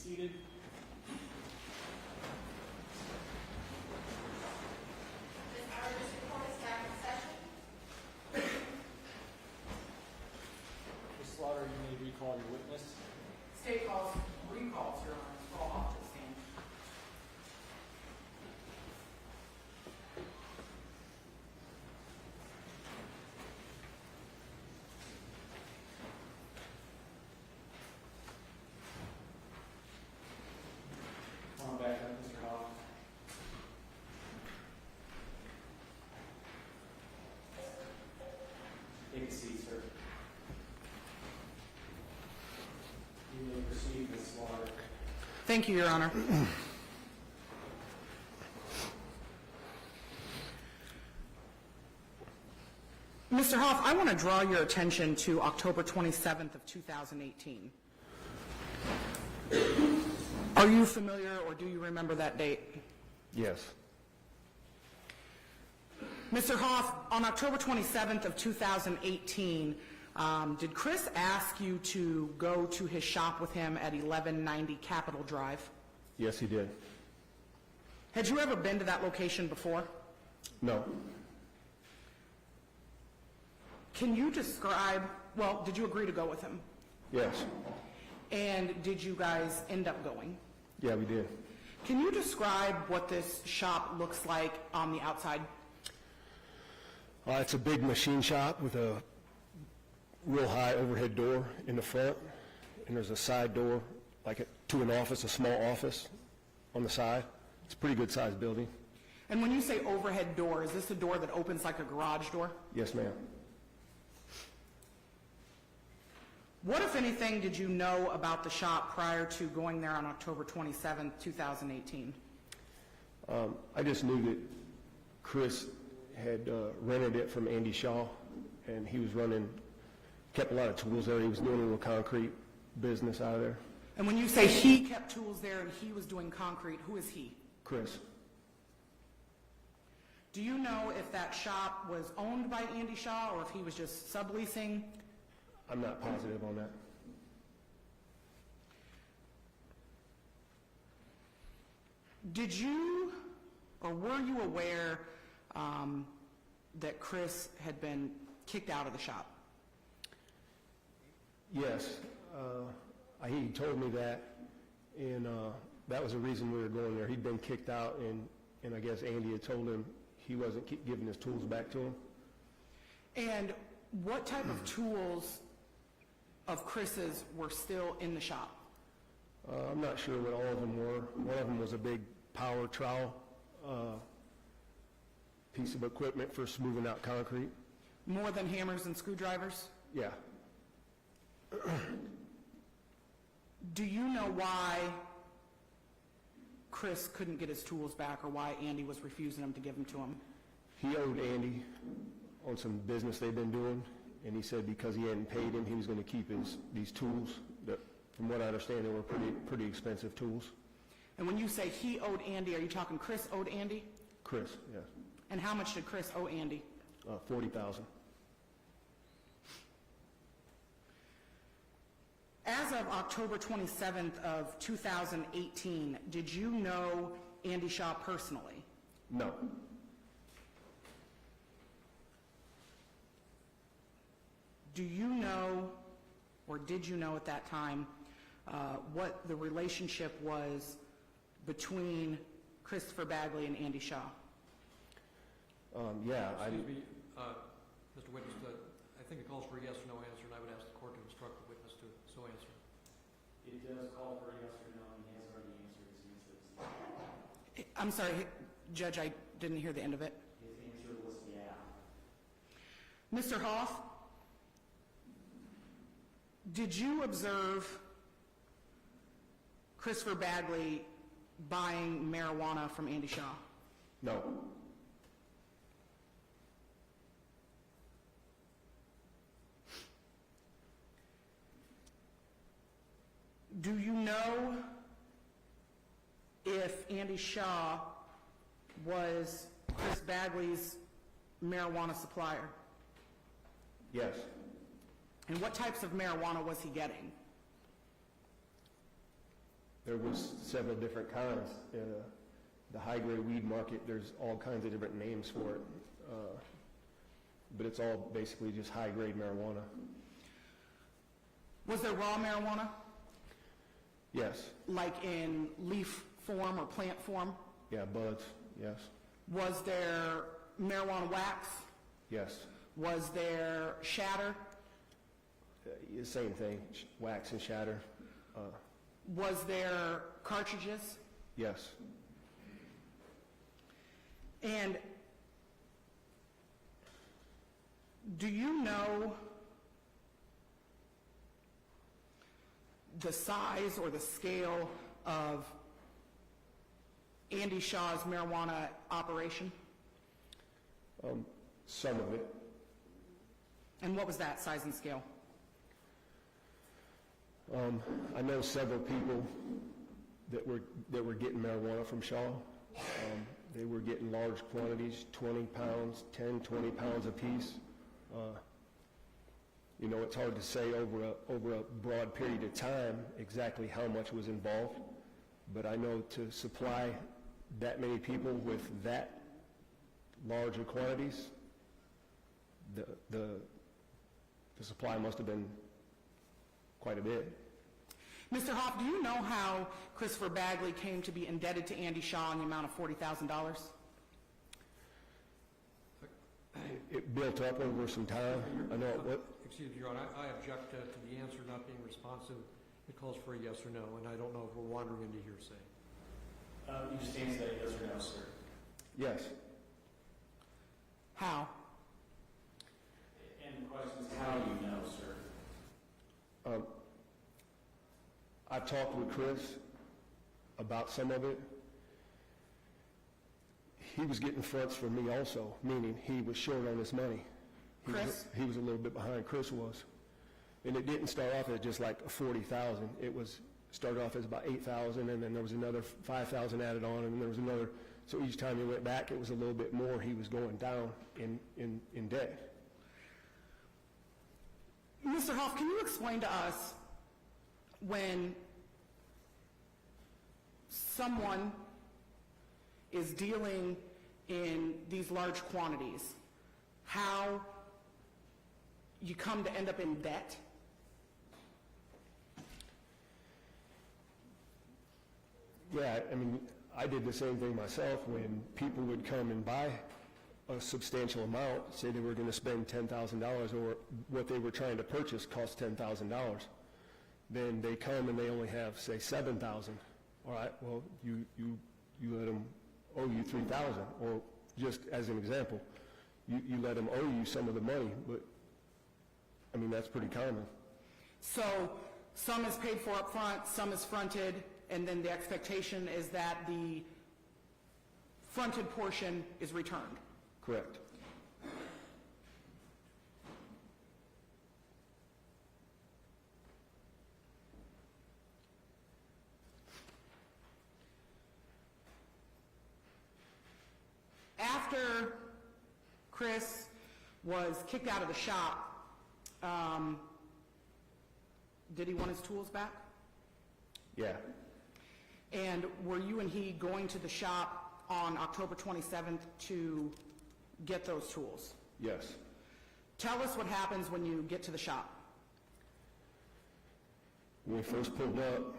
seated. This hour district court is back in session. Ms. Slaughter, you may recall your witness. State calls recalls, Your Honor, call off to the stand. Come on back up, Mr. Hoff. Take a seat, sir. You may proceed, Ms. Slaughter. Thank you, Your Honor. Mr. Hoff, I want to draw your attention to October 27th of 2018. Are you familiar or do you remember that date? Yes. Mr. Hoff, on October 27th of 2018, did Chris ask you to go to his shop with him at 1190 Capitol Drive? Yes, he did. Had you ever been to that location before? No. Can you describe, well, did you agree to go with him? Yes. And did you guys end up going? Yeah, we did. Can you describe what this shop looks like on the outside? It's a big machine shop with a real high overhead door in the front, and there's a side door to an office, a small office on the side. It's a pretty good sized building. And when you say overhead door, is this a door that opens like a garage door? Yes, ma'am. What, if anything, did you know about the shop prior to going there on October 27th, 2018? I just knew that Chris had rented it from Andy Shaw, and he was kept a lot of tools there. He was doing a little concrete business out of there. And when you say he kept tools there and he was doing concrete, who is he? Chris. Do you know if that shop was owned by Andy Shaw or if he was just subleasing? I'm not positive on that. Did you, or were you aware that Chris had been kicked out of the shop? Yes. He told me that, and that was the reason we were going there. He'd been kicked out, and I guess Andy had told him he wasn't giving his tools back to him. And what type of tools of Chris's were still in the shop? I'm not sure what all of them were. One of them was a big power trowel piece of equipment for smoothing out concrete. More than hammers and screwdrivers? Yeah. Do you know why Chris couldn't get his tools back or why Andy was refusing them to give them to him? He owed Andy on some business they've been doing, and he said because he hadn't paid him, he was going to keep these tools that, from what I understand, they were pretty expensive tools. And when you say he owed Andy, are you talking Chris owed Andy? Chris, yes. And how much did Chris owe Andy? $40,000. As of October 27th of 2018, did you know Andy Shaw personally? No. Do you know, or did you know at that time, what the relationship was between Christopher Bagley and Andy Shaw? Yeah. Excuse me, Mr. Witness, I think it calls for a yes or no answer, and I would ask the court to instruct the witness to so answer. It does call for a yes or no, and he has already answered his answer. I'm sorry, Judge, I didn't hear the end of it. His answer was yeah. Mr. Hoff, did you observe Christopher Bagley buying marijuana from Andy Shaw? No. Do you know if Andy Shaw was Chris Bagley's marijuana supplier? Yes. And what types of marijuana was he getting? There was several different kinds. The high-grade weed market, there's all kinds of different names for it. But it's all basically just high-grade marijuana. Was there raw marijuana, Yes. like in leaf form or plant form? Yeah, buds, yes. Was there marijuana wax? Yes. Was there shatter? Same thing, wax and shatter. Was there cartridges? Yes. And do you know the size or the scale of Andy Shaw's marijuana operation? Some of it. And what was that size and scale? I know several people that were getting marijuana from Shaw. They were getting large quantities, 20 pounds, 10, 20 pounds apiece. You know, it's hard to say over a broad period of time exactly how much was involved, but I know to supply that many people with that larger quantities, the supply must have been quite a bit. Mr. Hoff, do you know how Christopher Bagley came to be indebted to Andy Shaw in the amount of $40,000? It built up over some time. I know what. Excuse me, Your Honor, I object to the answer not being responsive. It calls for a yes or no, and I don't know if we're wandering into hearsay. You just answer that yes or no, sir. Yes. How? And the question is, how do you know, sir? I talked with Chris about some of it. He was getting fronts from me also, meaning he was short on his money. Chris? He was a little bit behind, Chris was. And it didn't start off at just like $40,000. It was started off as about $8,000, and then there was another $5,000 added on, and then there was another. So each time he went back, it was a little bit more. He was going down in debt. Mr. Hoff, can you explain to us when someone is dealing in these large quantities, how you come to end up in debt? Yeah, I mean, I did the same thing myself when people would come and buy a substantial amount, say they were going to spend $10,000 or what they were trying to purchase cost $10,000. Then they come and they only have, say, $7,000. All right, well, you let them owe you $3,000, or just as an example, you let them owe you some of the money, but, I mean, that's pretty common. So some is paid for up front, some is fronted, and then the expectation is that the fronted portion is returned. Correct. After Chris was kicked out of the shop, did he want his tools back? Yeah. And were you and he going to the shop on October 27th to get those tools? Yes. Tell us what happens when you get to the shop. When we first pulled up,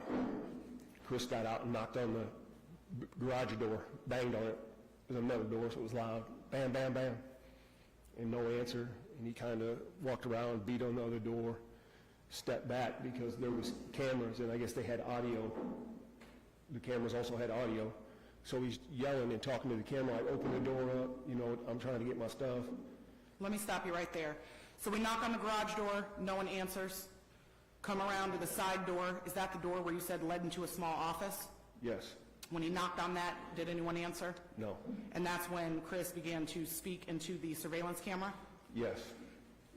Chris got out and knocked on the garage door, banged on it. There's another door, so it was loud. Bam, bam, bam. And no answer. And he kind of walked around, beat on the other door, stepped back because there was cameras, and I guess they had audio. The cameras also had audio. So he's yelling and talking to the camera, like, open the door up, you know, I'm trying to get my stuff. Let me stop you right there. So we knock on the garage door, no one answers. Come around to the side door. Is that the door where you said led into a small office? Yes. When he knocked on that, did anyone answer? No. And that's when Chris began to speak into the surveillance camera? Yes.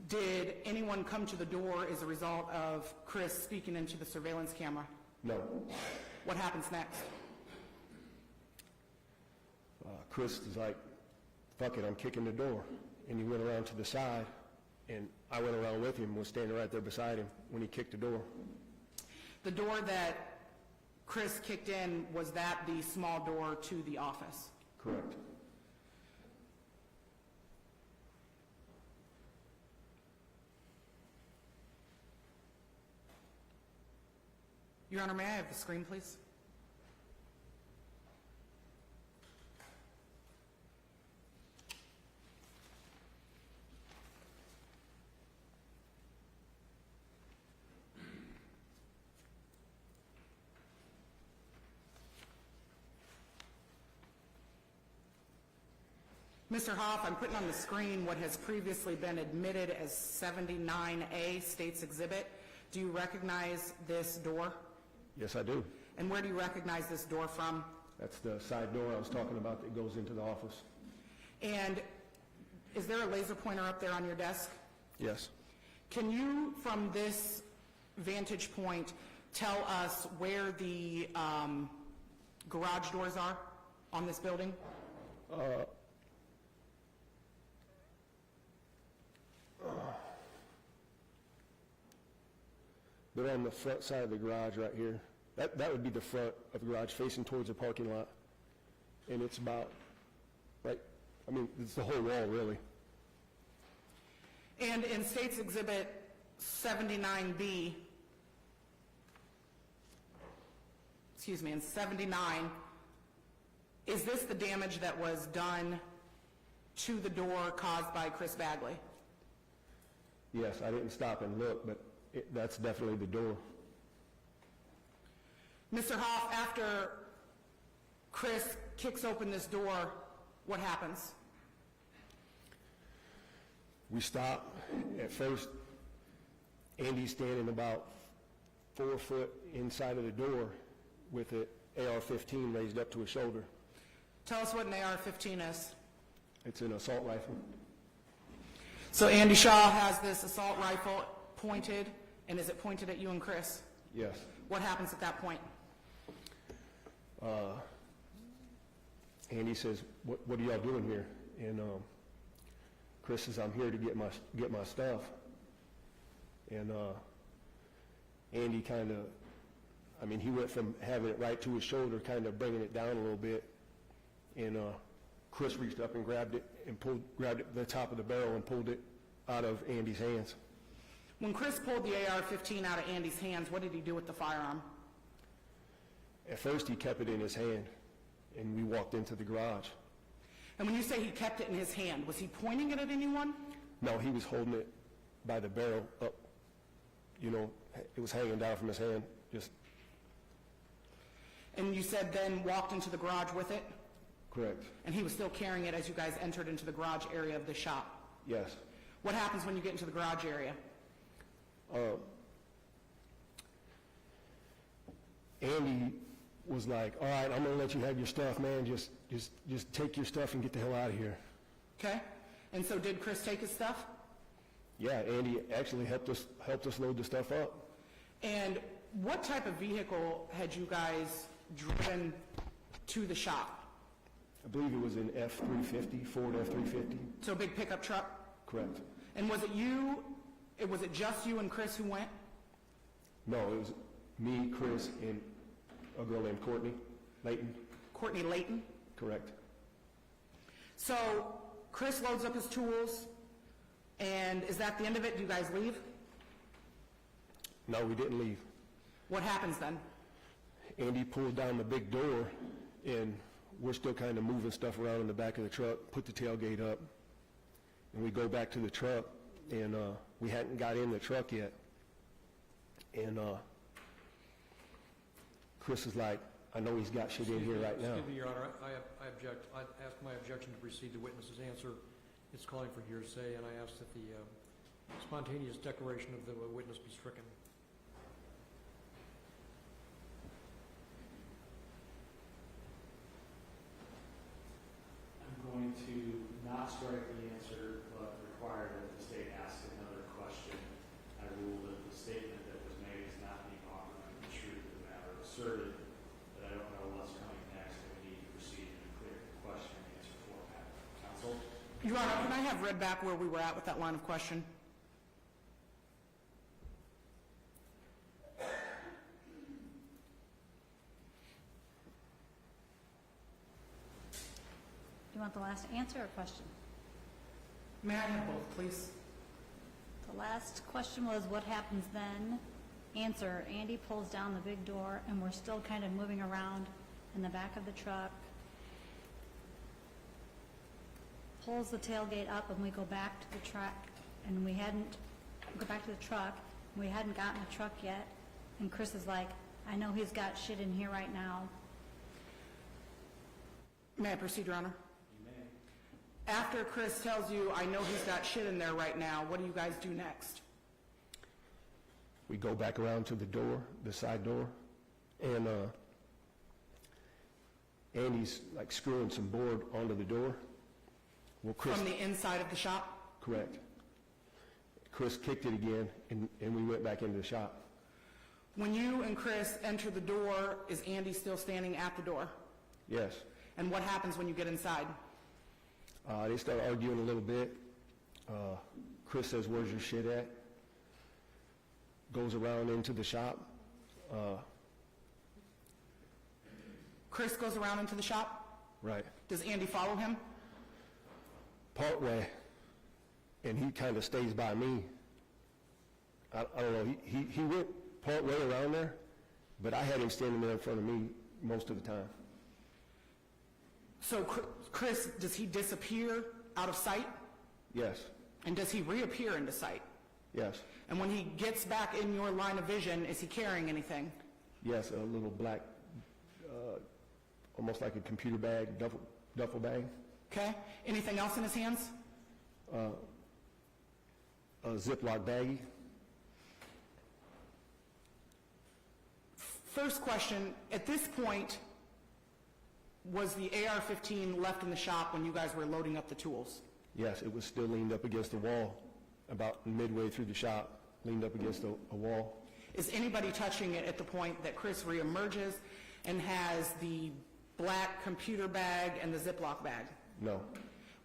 Did anyone come to the door as a result of Chris speaking into the surveillance camera? No. What happens next? Chris was like, fuck it, I'm kicking the door. And he went around to the side, and I went around with him, was standing right there beside him when he kicked the door. The door that Chris kicked in, was that the small door to the office? Correct. Your Honor, may I have the screen, please? Mr. Hoff, I'm putting on the screen what has previously been admitted as 79A, State's Exhibit. Do you recognize this door? Yes, I do. And where do you recognize this door from? That's the side door I was talking about that goes into the office. And is there a laser pointer up there on your desk? Yes. Can you, from this vantage point, tell us where the garage doors are on this building? They're on the front side of the garage right here. That would be the front of the garage facing towards the parking lot. And it's about, right, I mean, it's the whole wall, really. And in State's Exhibit 79B, excuse me, in 79, is this the damage that was done to the door caused by Chris Bagley? Yes, I didn't stop and look, but that's definitely the door. Mr. Hoff, after Chris kicks open this door, what happens? We stop. At first, Andy's standing about 4 foot inside of the door with an AR-15 raised up to his shoulder. Tell us what an AR-15 is. It's an assault rifle. So Andy Shaw has this assault rifle pointed, and is it pointed at you and Chris? Yes. What happens at that point? Andy says, what are y'all doing here? And Chris says, I'm here to get my stuff. And Andy kind of, I mean, he went from having it right to his shoulder, kind of bringing it down a little bit. And Chris reached up and grabbed it the top of the barrel and pulled it out of Andy's hands. When Chris pulled the AR-15 out of Andy's hands, what did he do with the firearm? At first, he kept it in his hand, and we walked into the garage. And when you say he kept it in his hand, was he pointing it at anyone? No, he was holding it by the barrel up. You know, it was hanging down from his hand, just. And you said then walked into the garage with it? Correct. And he was still carrying it as you guys entered into the garage area of the shop? Yes. What happens when you get into the garage area? Andy was like, all right, I'm going to let you have your stuff, man. Just take your stuff and get the hell out of here. Okay. And so did Chris take his stuff? Yeah, Andy actually helped us load the stuff up. And what type of vehicle had you guys driven to the shop? I believe it was an F-350, Ford F-350. So a big pickup truck? Correct. And was it just you and Chris who went? No, it was me, Chris, and a girl named Courtney Layton. Courtney Layton? Correct. So Chris loads up his tools, and is that the end of it? Do you guys leave? No, we didn't leave. What happens then? Andy pulled down the big door, and we're still kind of moving stuff around in the back of the truck, put the tailgate up, and we go back to the truck, and we hadn't got in the truck yet. And Chris is like, I know he's got shit in here right now. Excuse me, Your Honor, I object. I ask my objection to precede the witness's answer. It's calling for hearsay, and I ask that the spontaneous declaration of the witness be stricken. I'm going to not strike the answer, but require that the state ask another question. I rule that the statement that was made is not being offered to the truth of the matter asserted, but I don't know what's coming next, and we need to proceed in a clear question and answer format. Counsel? Your Honor, can I have read back where we were at with that line of question? want the last answer or question? May I have both, please? The last question was, what happens then? Answer, Andy pulls down the big door, and we're still kind of moving around in the back of the truck. Pulls the tailgate up, and we go back to the truck, and we hadn't gotten the truck yet, and Chris is like, I know he's got shit in here right now. May I proceed, Your Honor? You may. After Chris tells you, I know he's got shit in there right now, what do you guys do next? We go back around to the door, the side door, and Andy's like screwing some board onto the door. Well, Chris... From the inside of the shop? Correct. Chris kicked it again, and we went back into the shop. When you and Chris enter the door, is Andy still standing at the door? Yes. And what happens when you get inside? They start arguing a little bit. Chris says, where's your shit at? Goes around into the shop. Chris goes around into the shop? Right. Does Andy follow him? Part way. And he kind of stays by me. I don't know. He went part way around there, but I had him standing there in front of me most of the time. So Chris, does he disappear out of sight? Yes. And does he reappear into sight? Yes. And when he gets back in your line of vision, is he carrying anything? Yes, a little black, almost like a computer bag, duffel bag. Okay. Anything else in his hands? A Ziploc baggie. First question, at this point, was the AR-15 left in the shop when you guys were loading up the tools? Yes, it was still leaned up against the wall, about midway through the shop, leaned up against a wall. Is anybody touching it at the point that Chris reemerges and has the black computer bag and the Ziploc bag? No.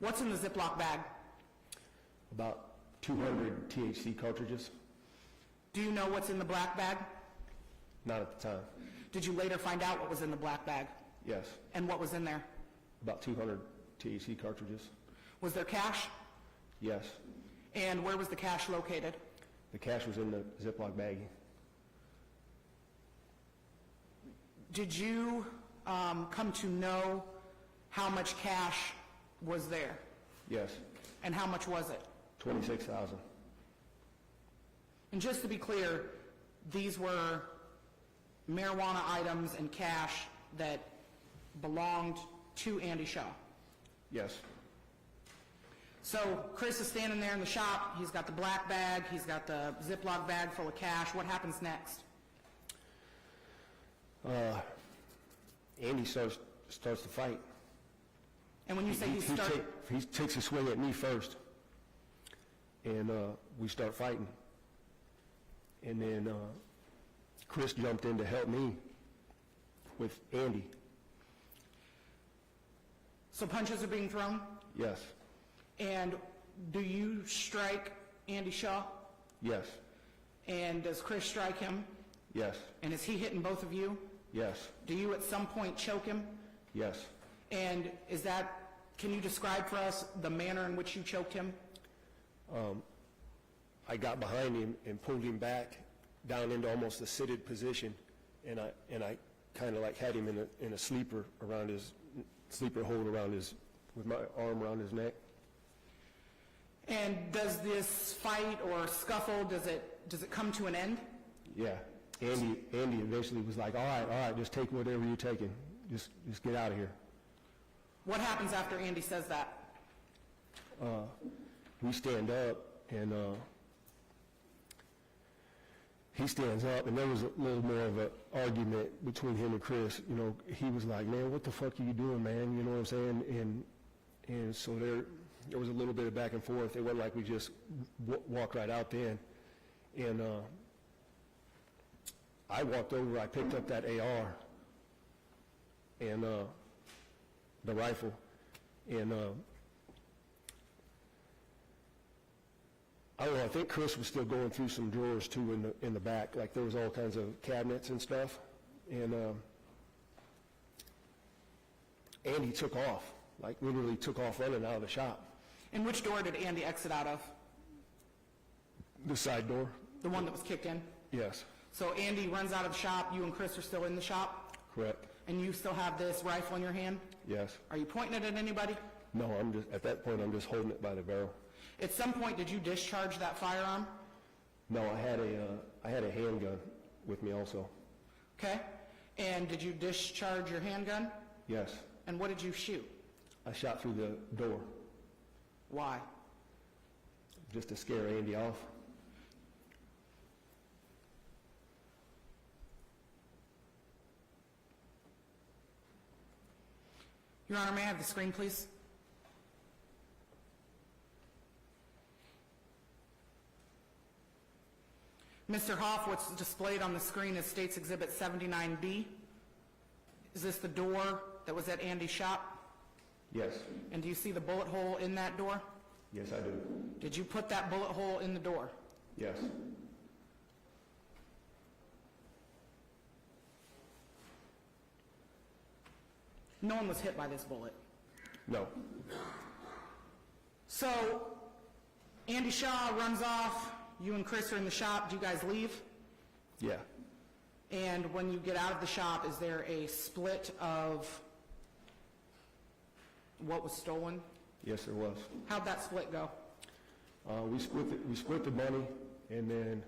What's in the Ziploc bag? About 200 THC cartridges. Do you know what's in the black bag? Not at the time. Did you later find out what was in the black bag? Yes. And what was in there? About 200 THC cartridges. Was there cash? Yes. And where was the cash located? The cash was in the Ziploc baggie. Did you come to know how much cash was there? Yes. And how much was it? $26,000. And just to be clear, these were marijuana items and cash that belonged to Andy Shaw. Yes. So Chris is standing there in the shop. He's got the black bag. He's got the Ziploc bag full of cash. What happens next? Andy starts to fight. And when you say he started... He takes a swing at me first, and we start fighting. And then Chris jumped in to help me with Andy. So punches are being thrown? Yes. And do you strike Andy Shaw? Yes. And does Chris strike him? Yes. And is he hitting both of you? Yes. Do you at some point choke him? Yes. And is that, can you describe for us the manner in which you choked him? I got behind him and pulled him back down into almost a seated position, and I kind of like had him in a sleeper hold around his, with my arm around his neck. And does this fight or scuffle, does it come to an end? Yeah. Andy eventually was like, all right, just take whatever you're taking. Just get out of here. What happens after Andy says that? We stand up, and he stands up, and there was a little more of an argument between him and Chris. You know, he was like, man, what the fuck are you doing, man? You know what I'm saying? And so there was a little bit of back and forth. It wasn't like we just walked right out then. And I walked over, I picked up that AR and the rifle, and I don't know, I think Chris was still going through some drawers too in the back, like there was all kinds of cabinets and stuff, and Andy took off. like literally took off running out of the shop. And which door did Andy exit out of? The side door? The one that was kicked in? Yes, So Andy runs out of the shop, you and Chris are still in the shop, correct. and you still have this rifle in your hand? Yes. Are you pointing it at anybody? No, at that point, I'm just holding it by the barrel. At some point, did you discharge that firearm? No, I had a handgun with me also. Okay. And did you discharge your handgun? Yes. And what did you shoot? I shot through the door Why? just to scare Andy off. Your Honor, may I have the screen, please? Mr. Hoff, what's displayed on the screen is State's Exhibit 79B. Is this the door that was at Andy's shop? Yes. And do you see the bullet hole in that door? Yes, I do. Did you put that bullet hole in the door? Yes. No one was hit by this bullet. No. So, Andy Shaw runs off. You and Chris are in the shop. Do you guys leave? Yeah. And when you get out of the shop, is there a split of what was stolen? Yes, there was. How'd that split go? We split the money, and then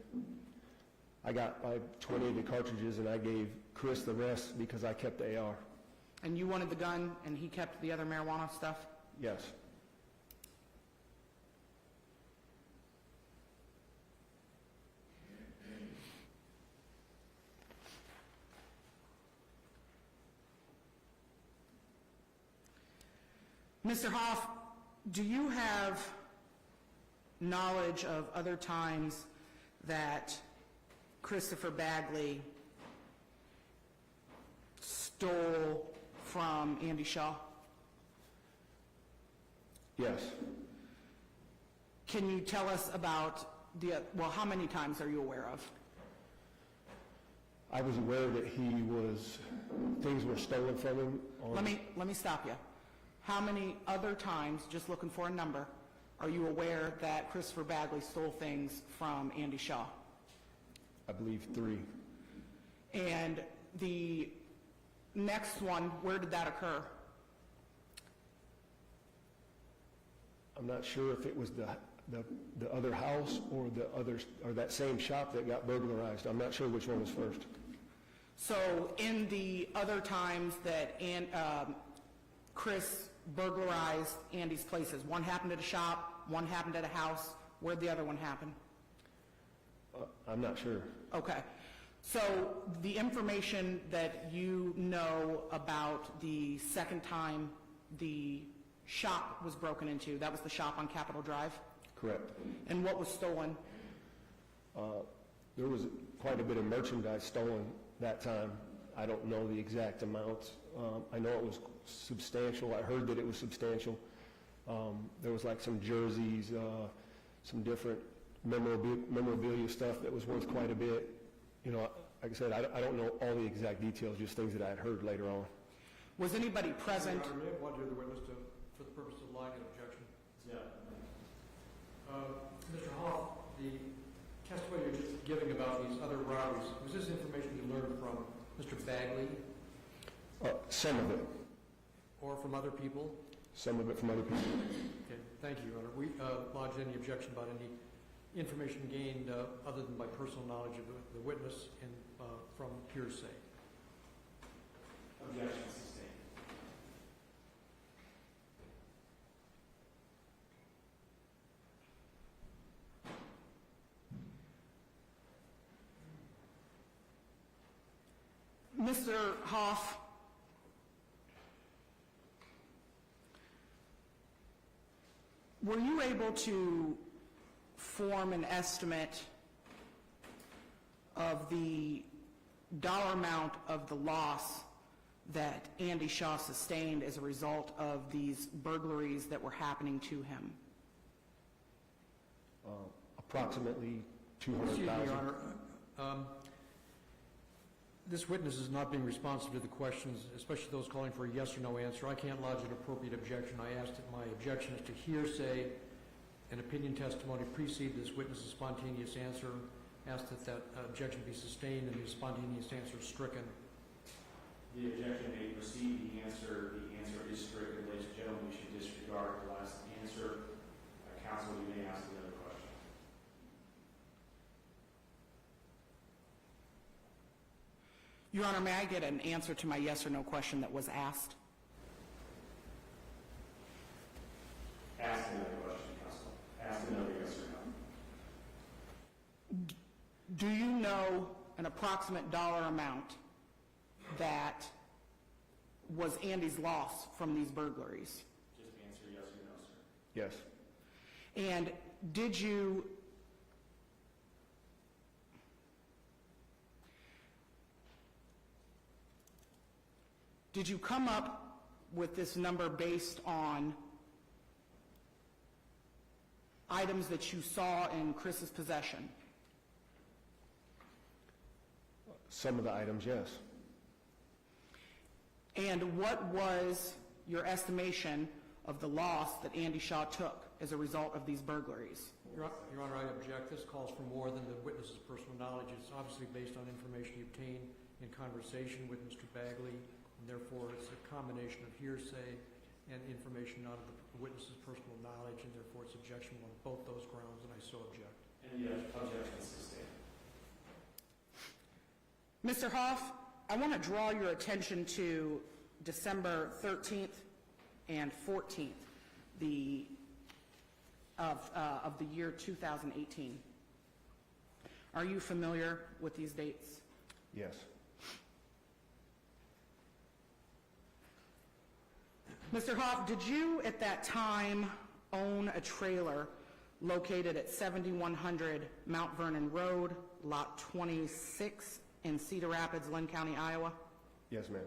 I got my 20 of the cartridges, and I gave Chris the rest because I kept the AR. And you wanted the gun, and he kept the other marijuana stuff? Yes. Mr. Hoff, do you have knowledge of other times that Christopher Bagley stole from Andy Shaw? Yes. Can you tell us about how many times are you aware of? I was aware that things were stolen from him. Let me stop you. How many other times, just looking for a number, are you aware that Christopher Bagley stole things from Andy Shaw? I believe 3. And the next one, where did that occur? I'm not sure if it was the other house or that same shop that got burglarized. I'm not sure which one was first. So in the other times that Chris burglarized Andy's places, one happened at a shop, one happened at a house. Where'd the other one happen? I'm not sure. Okay. So the information that you know about the second time the shop was broken into, that was the shop on Capitol Drive? Correct. And what was stolen? There was quite a bit of merchandise stolen that time. I don't know the exact amounts. I know it was substantial. I heard that it was substantial. There was like some jerseys, some different memorabilia stuff that was worth quite a bit. You know, like I said, I don't know all the exact details, just things that I had heard later on. Was anybody present? Your Honor, may I want to hear the witness for the purpose of line of objection? Yeah. Mr. Hoff, the testimony you're just giving about these other robberies, was this information you learned from Mr. Bagley Some of it. or from other people? Some of it from other people. Okay, thank you, Your Honor. We lodge any objection about any information gained other than by personal knowledge of the witness and from hearsay. Objection sustained. Mr. Hoff, were you able to form an estimate of the dollar amount of the loss that Andy Shaw sustained as a result of these burglaries that were happening to him? Approximately Excuse me, $200,000. Your Honor. This witness is not being responsive to the questions, especially those calling for a yes or no answer. I can't lodge an appropriate objection. I asked that my objection is to hearsay and opinion testimony precede this witness's spontaneous answer. Asked that that objection be sustained and his spontaneous answer stricken. The objection may proceed. The answer is stricken. Ladies and gentlemen, we should disregard the last answer. Counsel, you may ask another question. Your Honor, may I get an answer to my yes or no question that was asked? Ask another question, counsel. Ask another yes or no. Do you know an approximate dollar amount that was Andy's loss from these burglaries? Just answer yes or no, sir. Yes. And did you come up with this number based on items that you saw in Chris's possession? Some of the items, yes. And what was your estimation of the loss that Andy Shaw took as a result of these burglaries? Your Honor, I object. This calls for more than the witness's personal knowledge. It's obviously based on information he obtained in conversation with Mr. Bagley, and therefore it's a combination of hearsay and information out of the witness's personal knowledge, and therefore it's objectionable on both those grounds, and I so object. And the objection is sustained. Mr. Hoff, I want to draw your attention to December 13th and 14th of the year 2018. Are you familiar with these dates? Yes. Mr. Hoff, did you at that time own a trailer located at 7100 Mount Vernon Road, Lot 26 in Cedar Rapids, Lynn County, Iowa? Yes, ma'am.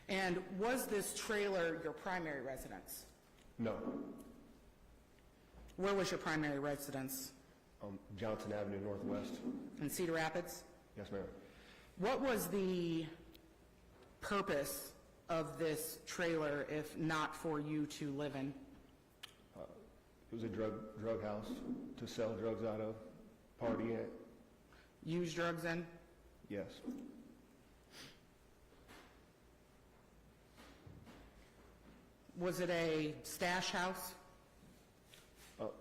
And was this trailer your primary residence? No. Where was your primary residence? Johnson Avenue Northwest. In Cedar Rapids? Yes, ma'am. What was the purpose of this trailer if not for you to live in? It was a drug house to sell drugs out of, party at. Use drugs in? Yes. Was it a stash house?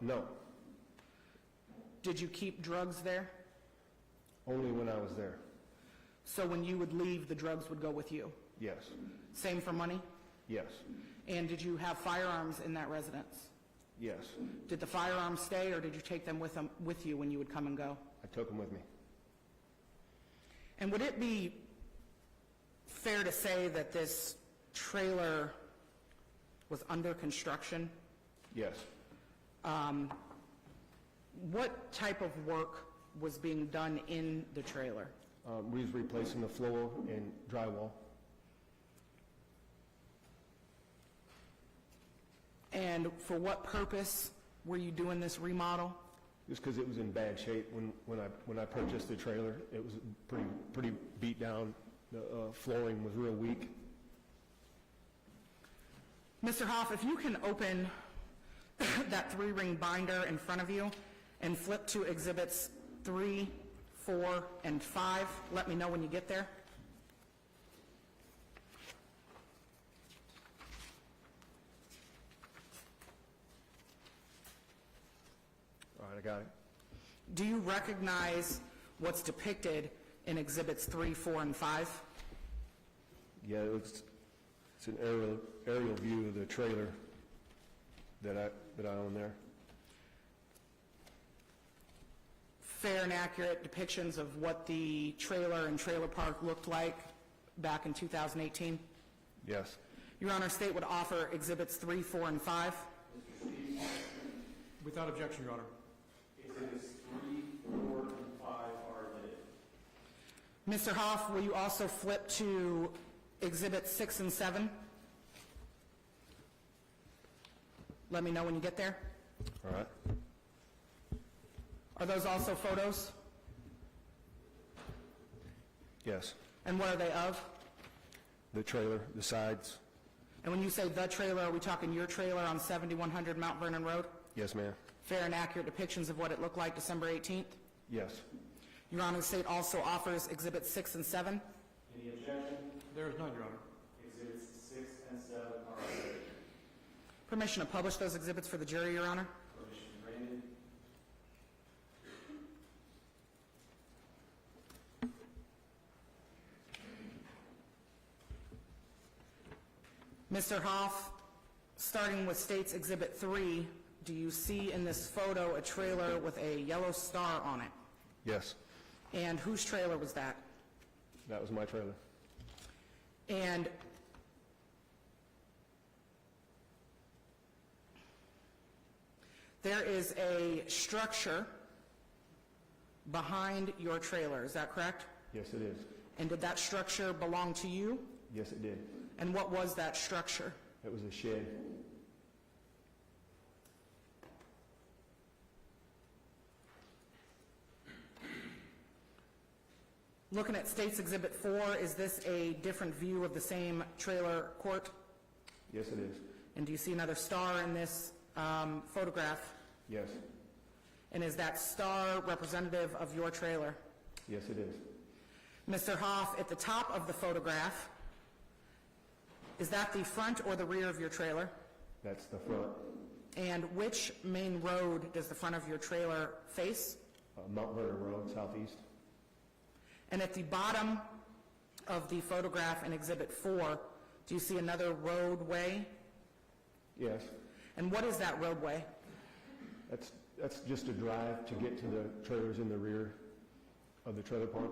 No. Did you keep drugs there? Only when I was there. So when you would leave, the drugs would go with you? Yes. Same for money? Yes. And did you have firearms in that residence? Yes. Did the firearms stay, or did you take them with you when you would come and go? I took them with me. And would it be fair to say that this trailer was under construction? Yes. What type of work was being done in the trailer? We was replacing the floor and drywall. And for what purpose were you doing this remodel? Just because it was in bad shape when I purchased the trailer. It was pretty beat down. The flooring was real weak. Mr. Hoff, if you can open that 3-ring binder in front of you and flip to Exhibits 3, 4, and 5, let me know when you get there. All right, I got it. Do you recognize what's depicted in Exhibits 3, 4, and 5? Yeah, it's an aerial view of the trailer that I own there. Fair and accurate depictions of what the trailer and trailer park looked like back in 2018? Yes. Your Honor, State would offer Exhibits 3, 4, and 5. Without objection, Your Honor. Exhibits 3, 4, and 5 are admitted. Mr. Hoff, will you also flip to Exhibits 6 and 7? Let me know when you get there. All right. Are those also photos? Yes. And what are they of? The trailer, the sides. And when you say the trailer, are we talking your trailer on 7100 Mount Vernon Road? Yes, ma'am. Fair and accurate depictions of what it looked like December 18th? Yes. Your Honor, the state also offers Exhibits 6 and 7. Any objection? There is none, Your Honor. Exhibits 6 and 7 are admitted. Permission to publish those exhibits for the jury, Your Honor? Permission granted. Mr. Hoff, starting with State's Exhibit 3, do you see in this photo a trailer with a yellow star on it? Yes. And whose trailer was that? That was my trailer. And there is a structure behind your trailer, is that correct? Yes, it is. And did that structure belong to you? Yes, it did. And what was that structure? It was a shed. Looking at State's Exhibit 4, is this a different view of the same trailer court? Yes, it is. And do you see another star in this photograph? Yes. And is that star representative of your trailer? Yes, it is. Mr. Hoff, at the top of the photograph, is that the front or the rear of your trailer? That's the front. And which main road does the front of your trailer face? Mount Vernon Road, southeast. And at the bottom of the photograph in Exhibit 4, do you see another roadway? Yes. And what is that roadway? That's just a drive to get to the trailers in the rear of the trailer park.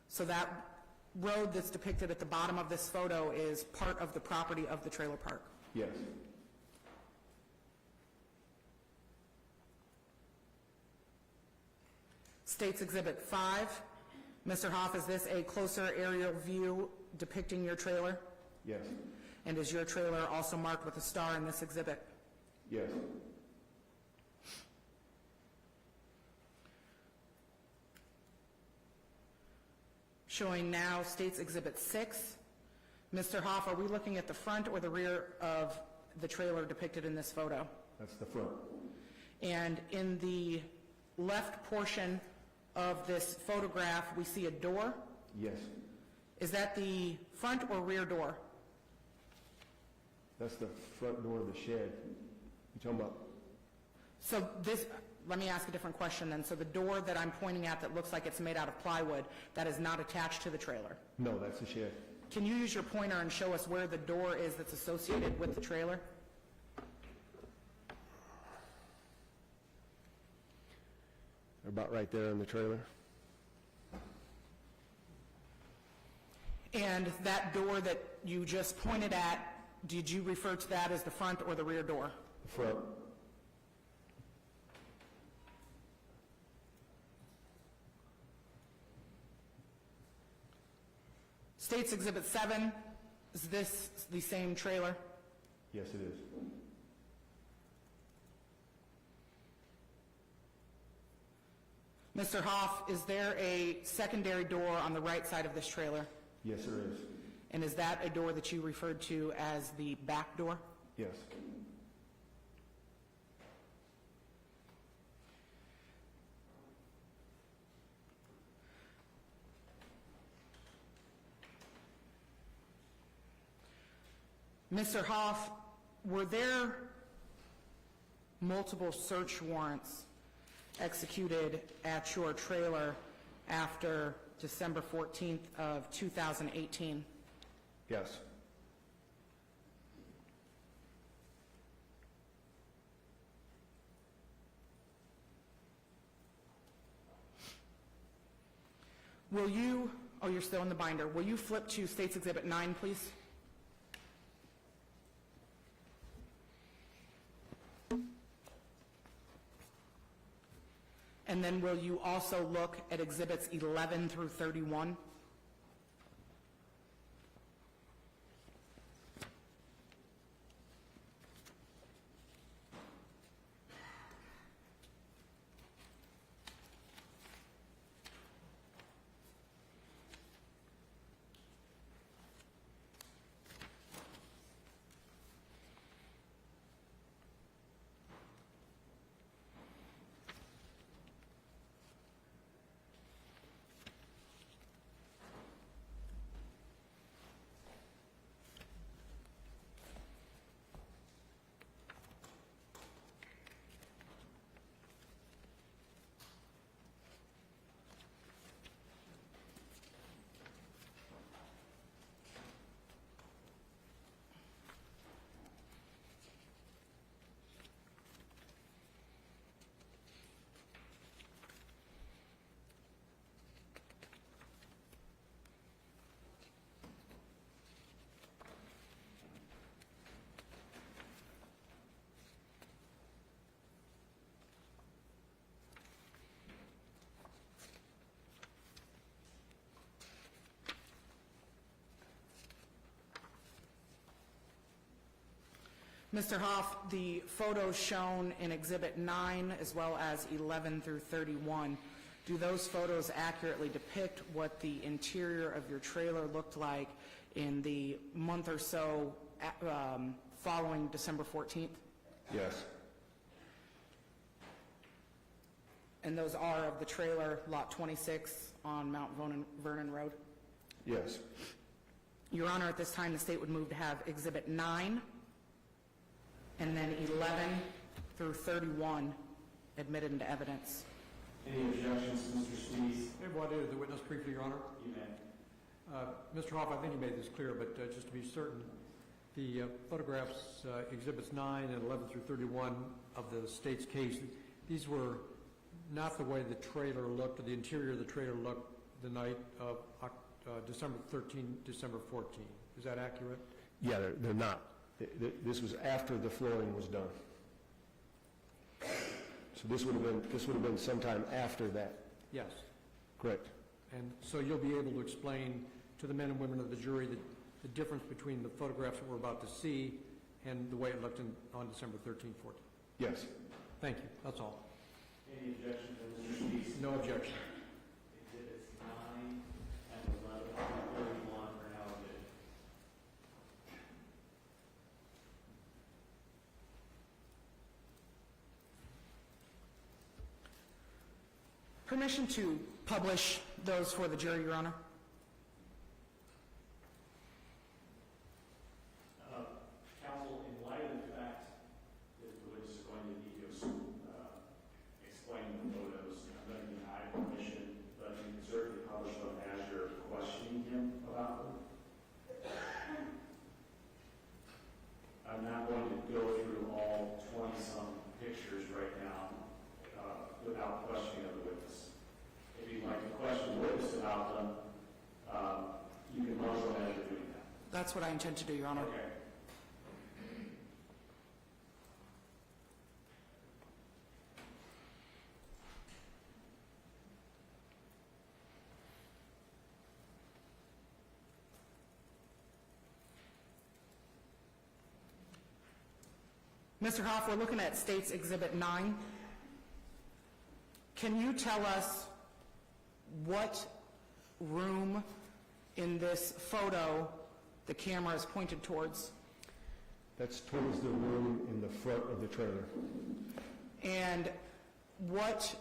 So that road that's depicted at the bottom of this photo is part of the property of the trailer park? Yes. State's Exhibit 5. Mr. Hoff, is this a closer aerial view depicting your trailer? Yes. And is your trailer also marked with a star in this exhibit? Yes. Showing now State's Exhibit 6. Mr. Hoff, are we looking at the front or the rear of the trailer depicted in this photo? That's the front. And in the left portion of this photograph, we see a door. Yes. Is that the front or rear door? That's the front door of the shed. You talking about? So this, let me ask a different question then. So the door that I'm pointing at that looks like it's made out of plywood, that is not attached to the trailer? No, that's the shed. Can you use your pointer and show us where the door is that's associated with the trailer? They're about right there in the trailer. And that door that you just pointed at, did you refer to that as the front or the rear door? The front. State's Exhibit 7, is this the same trailer? Yes, it is. Mr. Hoff, is there a secondary door on the right side of this trailer? Yes, there is. And is that a door that you referred to as the back door? Yes. Mr. Hoff, were there multiple search warrants executed at your trailer after December 14th of 2018? Yes. Will you, oh, you're still in the binder. Will you flip to State's Exhibit 9, please? And then will you also look at Exhibits 11 through 31? Mr. Hoff, the photos shown in Exhibit 9 as well as 11 through 31, do those photos accurately depict what the interior of your trailer looked like in the month or so following December 14th? Yes. And those are of the trailer, Lot 26 on Mount Vernon Road? Yes. Your Honor, at this time, the state would move to have Exhibit 9 and then 11 through 31 admitted into evidence. Any objections to Mr. Steves? I have one to the witness briefly, Your Honor. You may. Mr. Hoff, I think you made this clear, but just to be certain, the photographs, Exhibits 9 and 11 through 31 of the state's case, these were not the way the trailer looked, or the interior of the trailer looked the night of December 13, December 14. Is that accurate? Yeah, they're not. This was after the flooring was done. So this would have been sometime after that. Yes. Correct. And so you'll be able to explain to the men and women of the jury the difference between the photographs that we're about to see and the way it looked on December 13, 14. Yes. Thank you. That's all. Any objections to Mr. Steves? No objection. Exhibits 9 and 11 through 31 are now admitted. Permission to publish those for the jury, Your Honor? Counsel, in light of the fact that the witness is going to need to explain the photos, I'm going to deny permission, but you can certainly publish them as you're questioning him about them. I'm not going to go through all 20-some pictures right now without questioning of the witness. If you'd like to question the witness about them, you can marshal as you're doing that. That's what I intend to do, Your Honor. Okay. Mr. Hoff, we're looking at State's Exhibit 9. Can you tell us what room in this photo the camera is pointed towards? That's towards the room in the front of the trailer. And what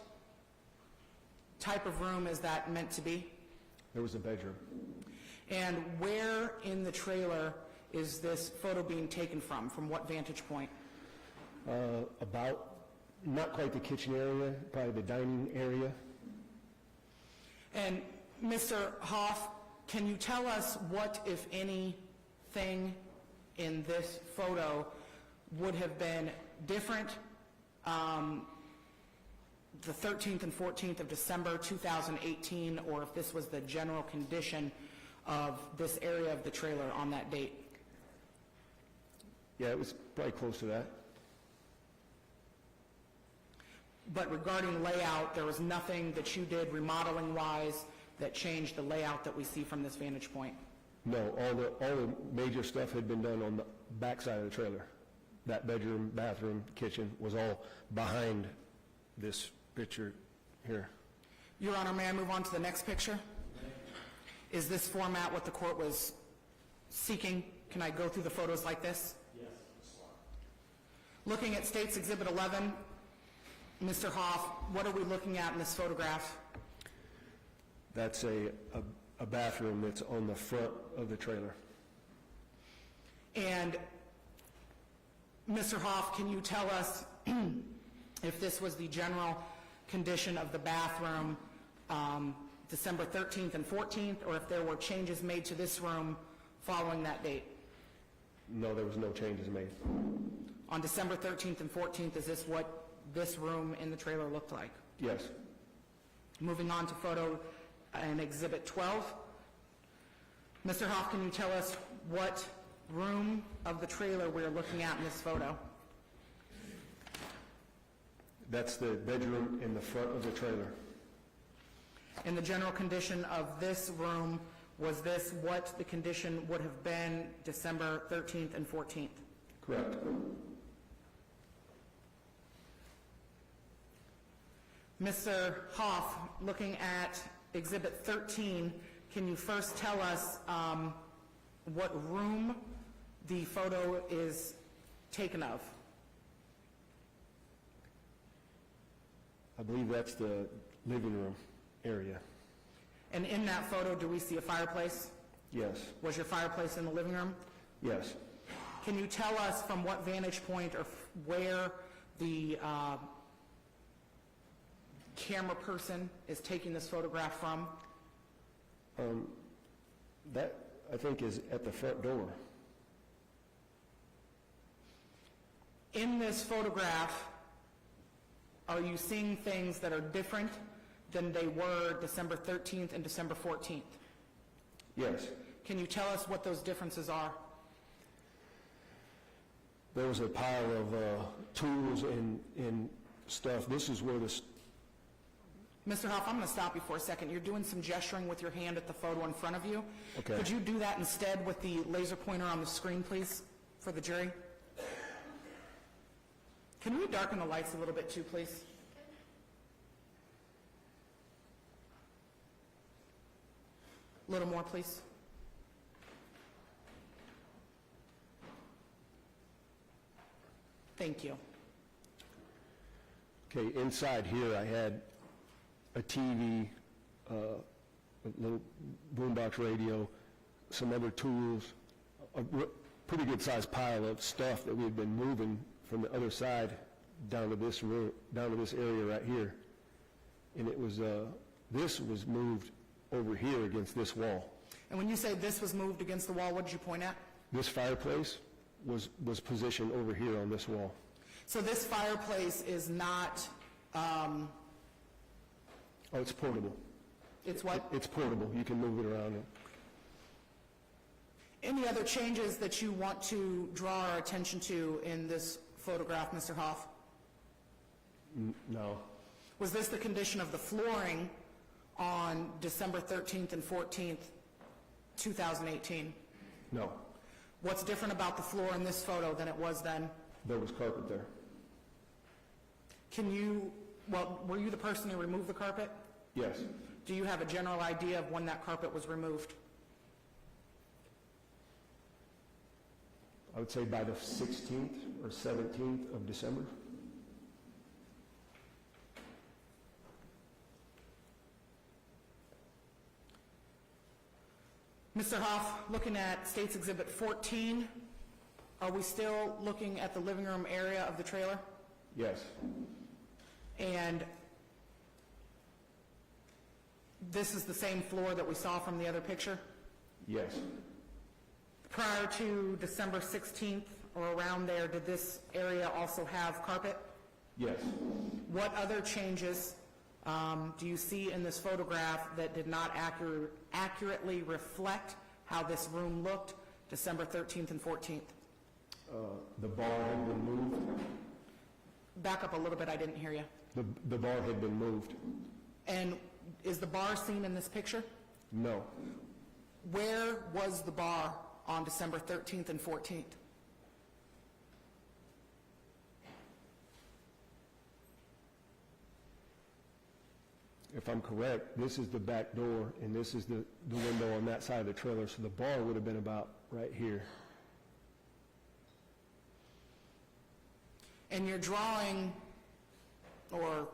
type of room is that meant to be? There was a bedroom. And where in the trailer is this photo being taken from? From what vantage point? About, not quite the kitchen area, probably the dining area. And Mr. Hoff, can you tell us what, if anything, in this photo would have been different the 13th and 14th of December 2018, or if this was the general condition of this area of the trailer on that date? Yeah, it was probably close to that. But regarding layout, there was nothing that you did remodeling-wise that changed the layout that we see from this vantage point? No, all the major stuff had been done on the back side of the trailer. That bedroom, bathroom, kitchen was all behind this picture here. Your Honor, may I move on to the next picture? Is this format what the court was seeking? Can I go through the photos like this? Yes, Looking at State's Exhibit 11, Mr. Hoff, what are we looking at in this photograph? That's a bathroom that's on the front of the trailer. And Mr. Hoff, can you tell us if this was the general condition of the bathroom December 13th and 14th, or if there were changes made to this room following that date? No, there was no changes made. On December 13th and 14th, is this what this room in the trailer looked like? Yes. Moving on to photo in Exhibit 12. Mr. Hoff, can you tell us what room of the trailer we're looking at in this photo? That's the bedroom in the front of the trailer. And the general condition of this room, was this what the condition would have been December 13th and 14th? Correct. Mr. Hoff, looking at Exhibit 13, can you first tell us what room the photo is taken of? I believe that's the living room area. And in that photo, do we see a fireplace? Yes. Was your fireplace in the living room? Yes. Can you tell us from what vantage point or where the camera person is taking this photograph from? That, I think, is at the front door. In this photograph, are you seeing things that are different than they were December 13th and December 14th? Yes. Can you tell us what those differences are? There was a pile of tools and stuff. This is where this... Mr. Hoff, I'm going to stop you for a second. You're doing some gesturing with your hand at the photo in front of you. Okay. Could you do that instead with the laser pointer on the screen, please, for the jury? Can we darken the lights a little bit too, please? A little more, please. Thank you. Okay, inside here I had a TV, a little boombox radio, some other tools, a pretty good sized pile of stuff that we had been moving from the other side down to this room, down to this area right here. And it was, this was moved over here against this wall. And when you say this was moved against the wall, what did you point at? This fireplace was positioned over here on this wall. So this fireplace is not, Oh, it's portable. it's what? It's portable. You can move it around. Any other changes that you want to draw our attention to in this photograph, Mr. Hoff? No. Was this the condition of the flooring on December 13th and 14th, 2018? No. What's different about the floor in this photo than it was then? There was carpet there. Can you, well, were you the person who removed the carpet? Yes. Do you have a general idea of when that carpet was removed? I would say by the 16th or 17th of December. Mr. Hoff, looking at State's Exhibit 14, are we still looking at the living room area of the trailer? Yes. And this is the same floor that we saw from the other picture? Yes. Prior to December 16th or around there, did this area also have carpet? Yes. What other changes do you see in this photograph that did not accurately reflect how this room looked December 13th and 14th? The bar had been moved. Back up a little bit, I didn't hear you. The bar had been moved. And is the bar seen in this picture? No. Where was the bar on December 13th and 14th? If I'm correct, this is the back door, and this is the window on that side of the trailer, so the bar would have been about right here. And you're drawing or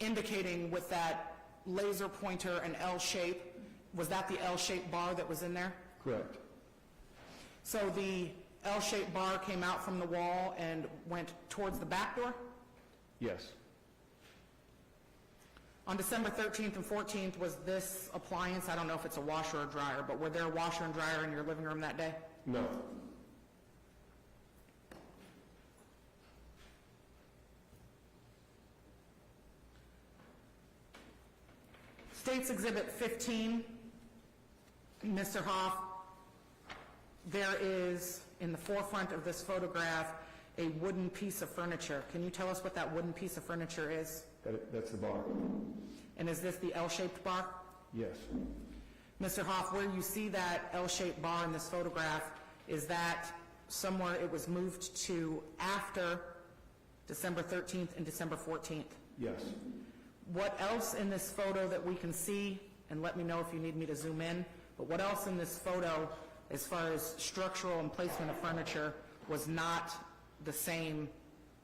indicating with that laser pointer an L shape. Was that the L-shaped bar that was in there? Correct. So the L-shaped bar came out from the wall and went towards the back door? Yes. On December 13th and 14th, was this appliance, I don't know if it's a washer or dryer, but were there a washer and dryer in your living room that day? No. State's Exhibit 15, Mr. Hoff, there is, in the forefront of this photograph, a wooden piece of furniture. Can you tell us what that wooden piece of furniture is? That's the bar. And is this the L-shaped bar? Yes. Mr. Hoff, where you see that L-shaped bar in this photograph, is that somewhere it was moved to after December 13th and December 14th. Yes. What else in this photo that we can see, and let me know if you need me to zoom in, but what else in this photo, as far as structural and placement of furniture, was not the same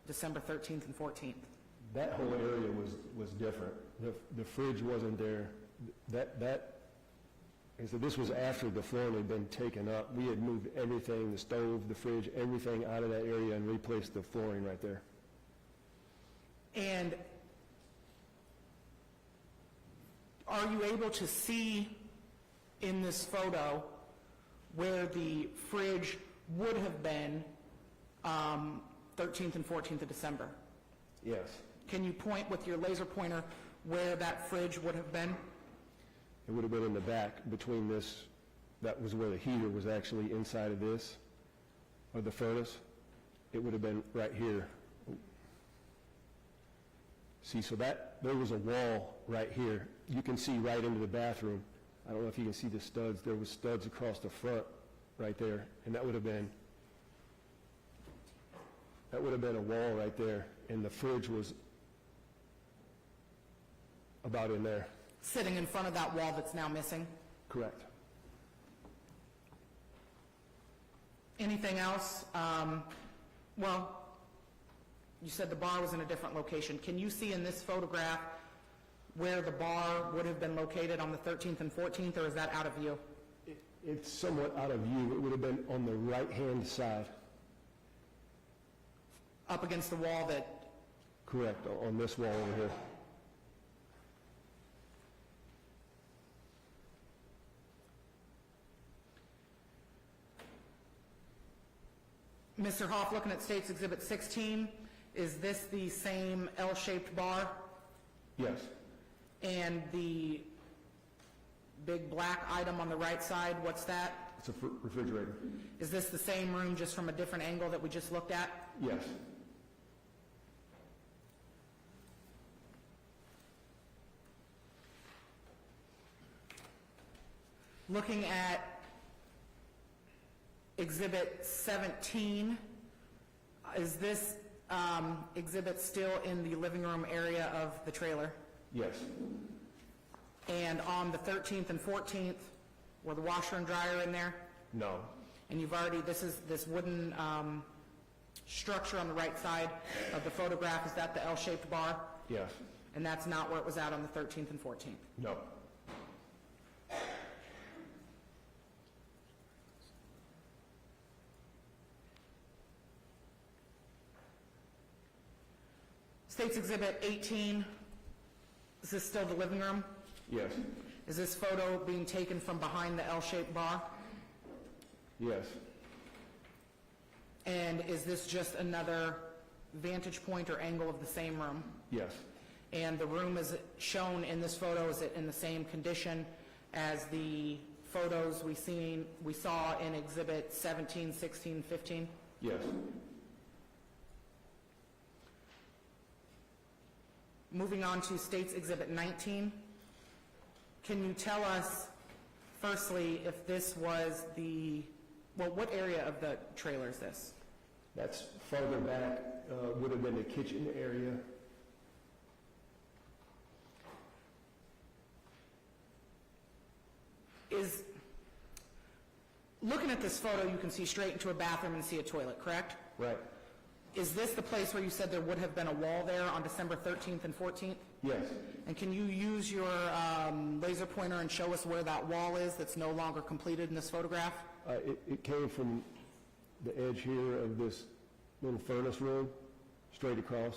December 13th and 14th? That whole area was different. The fridge wasn't there. And so this was after the flooring had been taken up. We had moved everything, the stove, the fridge, everything out of that area and replaced the flooring right there. And are you able to see in this photo where the fridge would have been 13th and 14th of December? Yes. Can you point with your laser pointer where that fridge would have been? It would have been in the back between this, that was where the heater was actually inside of this, or the furnace. It would have been right here. See, so there was a wall right here. You can see right into the bathroom. I don't know if you can see the studs. There was studs across the front right there, and that would have been a wall right there, and the fridge was about in there. Sitting in front of that wall that's now missing? Correct. Anything else? Well, you said the bar was in a different location. Can you see in this photograph where the bar would have been located on the 13th and 14th, or is that out of view? It's somewhat out of view. It would have been on the right-hand side. Up against the wall that... Correct, on this wall over here. Mr. Hoff, looking at State's Exhibit 16, is this the same L-shaped bar? Yes. And the big black item on the right side, what's that? It's a refrigerator. Is this the same room just from a different angle that we just looked at? Yes. Looking at Exhibit 17, is this exhibit still in the living room area of the trailer? Yes. And on the 13th and 14th, were the washer and dryer in there? No. And you've already, this is this wooden structure on the right side of the photograph, is that the L-shaped bar? Yes. And that's not where it was at on the 13th and 14th? No. State's Exhibit 18, is this still the living room? Yes. Is this photo being taken from behind the L-shaped bar? Yes. And is this just another vantage point or angle of the same room? Yes. And the room is shown in this photo, is it in the same condition as the photos we saw in Exhibit 17, 16, 15? Yes. Moving on to State's Exhibit 19, can you tell us, firstly, if this was the, well, what area of the trailer is this? That's farther back, would have been the kitchen area. Looking at this photo, you can see straight into a bathroom and see a toilet, correct? Right. Is this the place where you said there would have been a wall there on December 13th and 14th? Yes. And can you use your laser pointer and show us where that wall is that's no longer completed in this photograph? It came from the edge here of this little furnace room, straight across.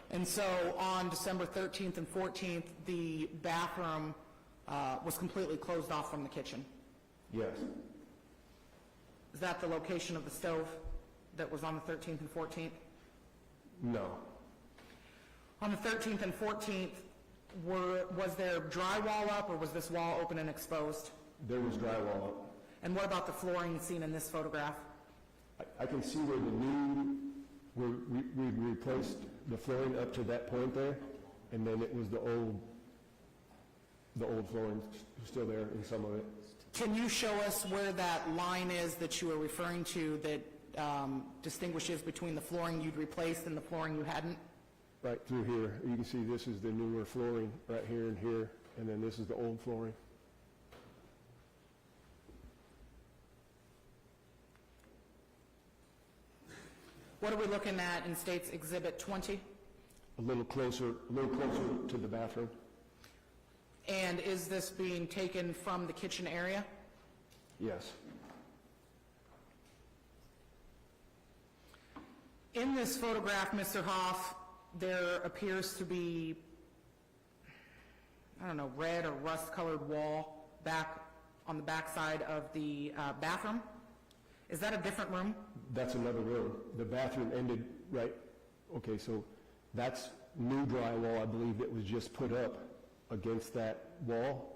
And so on December 13th and 14th, the bathroom was completely closed off from the kitchen. Yes. Is that the location of the stove that was on the 13th and 14th? No. On the 13th and 14th, was there drywall up, or was this wall open and exposed? There was drywall up. And what about the flooring seen in this photograph? I can see where we replaced the flooring up to that point there, and then it was the old flooring still there in some of it. Can you show us where that line is that you are referring to that distinguishes between the flooring you'd replaced and the flooring you hadn't? Right through here, you can see this is the newer flooring right here and here, and then this is the old flooring. What are we looking at in State's Exhibit 20? A little closer to the bathroom. And is this being taken from the kitchen area? Yes. In this photograph, Mr. Hoff, there appears to be, I don't know, red or rust-colored wall back on the back side of the bathroom. Is that a different room? That's another room. The bathroom ended right, okay, so that's new drywall, I believe, that was just put up against that wall,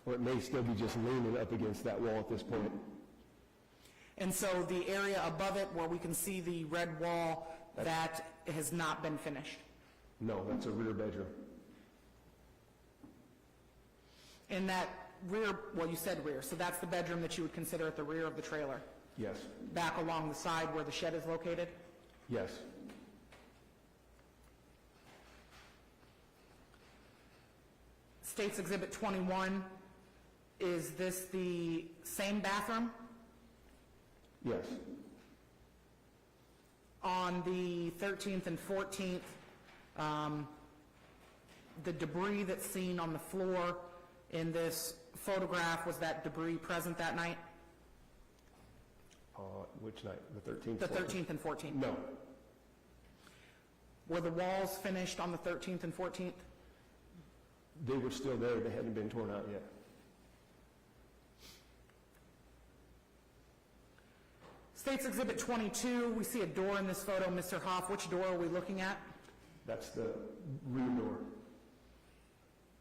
or it may still be just leaning up against that wall at this point. And so the area above it where we can see the red wall, that has not been finished? No, that's a rear bedroom. In that rear, well, you said rear, so that's the bedroom that you would consider at the rear of the trailer? Yes. Back along the side where the shed is located? Yes. State's Exhibit 21, is this the same bathroom? Yes. On the 13th and 14th, the debris that's seen on the floor in this photograph, was that debris present that night? Which night? The 13th? The 14th? 13th and 14th? No. Were the walls finished on the 13th and 14th? They were still there. They hadn't been torn out yet. State's Exhibit 22, we see a door in this photo. Mr. Hoff, which door are we looking at? That's the rear door.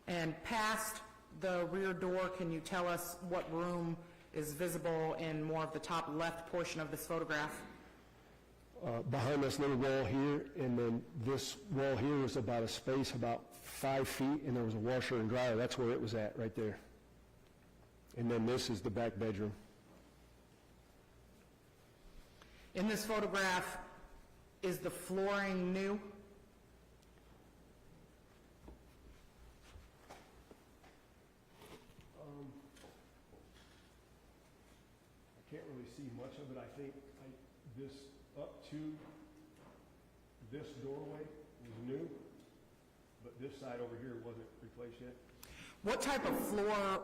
And past the rear door, can you tell us what room is visible in more of the top left portion of this photograph? Behind this little wall here, and then this wall here was about a space about 5 feet, and there was a washer and dryer. That's where it was at, right there. And then this is the back bedroom. In this photograph, is the flooring new? I can't really see much of it. I think this up to this doorway was new, but this side over here wasn't replaced yet. What type of floor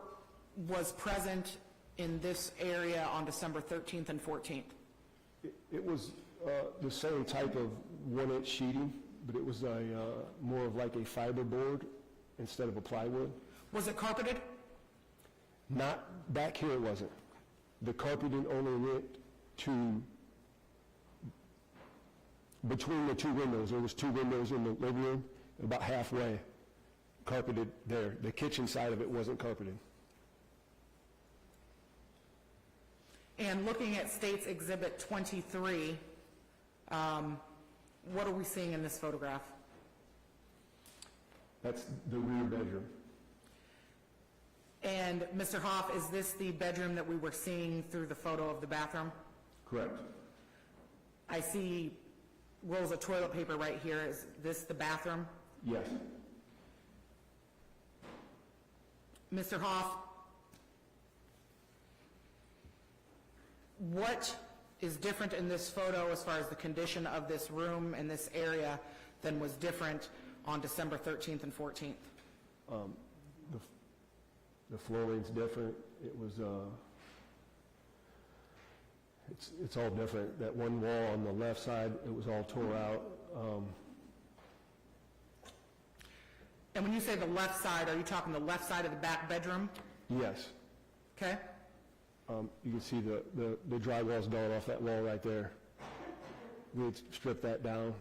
was present in this area on December 13th and 14th? It was the same type of 1-inch sheeting, but it was a more of like a fiberboard instead of a plywood. Was it carpeted? Not back here, it wasn't. The carpeting only went to between the two windows. There was 2 windows in the living room, about halfway carpeted there. The kitchen side of it wasn't carpeted. And looking at State's Exhibit 23, what are we seeing in this photograph? That's the rear bedroom. And Mr. Hoff, is this the bedroom that we were seeing through the photo of the bathroom? Correct. I see rolls of toilet paper right here. Is this the bathroom? Yes. Mr. Hoff, what is different in this photo as far as the condition of this room and this area than was different on December 13th and 14th? The flooring's different. It was, it's all different. That one wall on the left side, it was all tore out. And when you say the left side, are you talking the left side of the back bedroom? Yes. Okay. You can see the drywall's gone off that wall right there. We had stripped that down.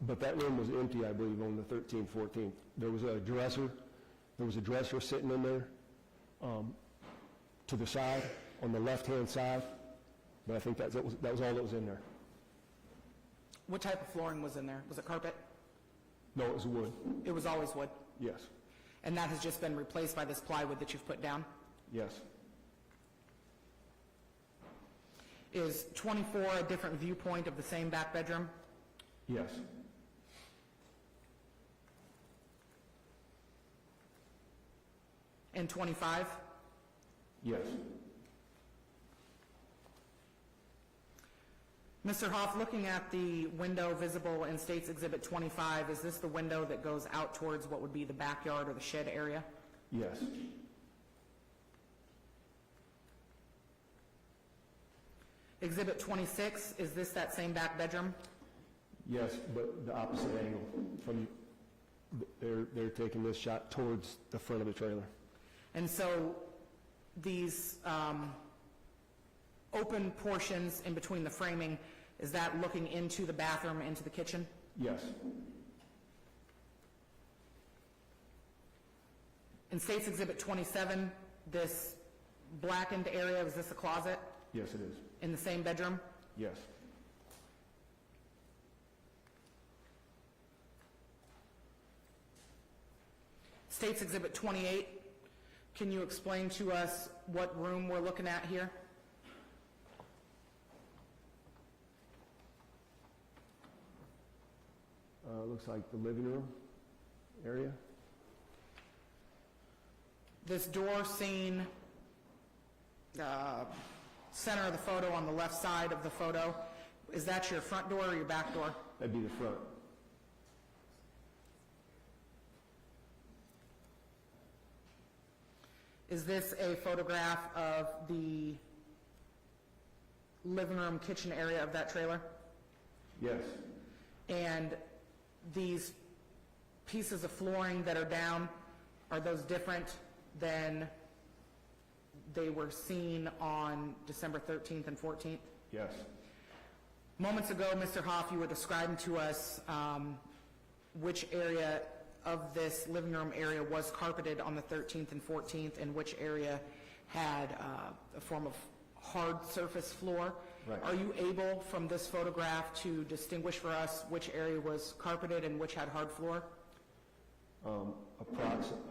But that room was empty, I believe, on the 13th, 14th. There was a dresser sitting in there to the side, on the left-hand side, but I think that was all that was in there. What type of flooring was in there? Was it carpet? No, it was wood. It was always wood. Yes. And that has just been replaced by this plywood that you've put down? Yes. Is 24 a different viewpoint of the same back bedroom? Yes. And 25? Yes. Mr. Hoff, looking at the window visible in State's Exhibit 25, is this the window that goes out towards what would be the backyard or the shed area? Yes. Exhibit 26, is this that same back bedroom? Yes, but the opposite angle from, they're taking this shot towards the front of the trailer. And so these open portions in between the framing, is that looking into the bathroom, into the kitchen? Yes. In State's Exhibit 27, this blackened area, is this a closet Yes, it is. in the same bedroom? Yes. State's Exhibit 28, can you explain to us what room we're looking at here? Looks like the living room area. This door seen center of the photo on the left side of the photo, is that your front door or your back door? That'd be the front. Is this a photograph of the living room, kitchen area of that trailer? Yes. And these pieces of flooring that are down, are those different than they were seen on December 13th and 14th? Yes. Moments ago, Mr. Hoff, you were describing to us which area of this living room area was carpeted on the 13th and 14th, and which area had a form of hard surface floor. Right. Are you able, from this photograph, to distinguish for us which area was carpeted and which had hard floor?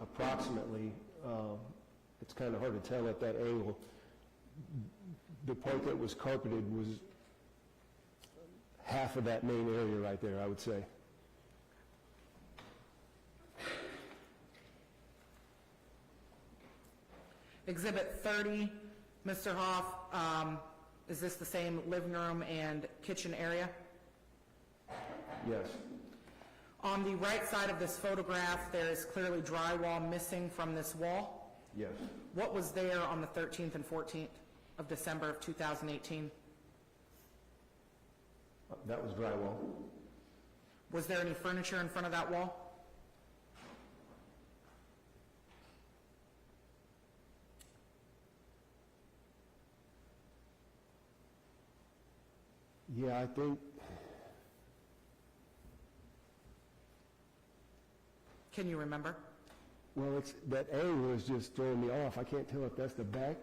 Approximately, it's kind of hard to tell at that angle. The part that was carpeted was half of that main area right there, I would say. Exhibit 30, Mr. Hoff, is this the same living room and kitchen area? Yes. On the right side of this photograph, there is clearly drywall missing from this wall. Yes. What was there on the 13th and 14th of December of 2018? That was drywall. Was there any furniture in front of that wall? Yeah, I think, Can you remember? well, it's, that angle is just throwing me off. I can't tell if that's the back.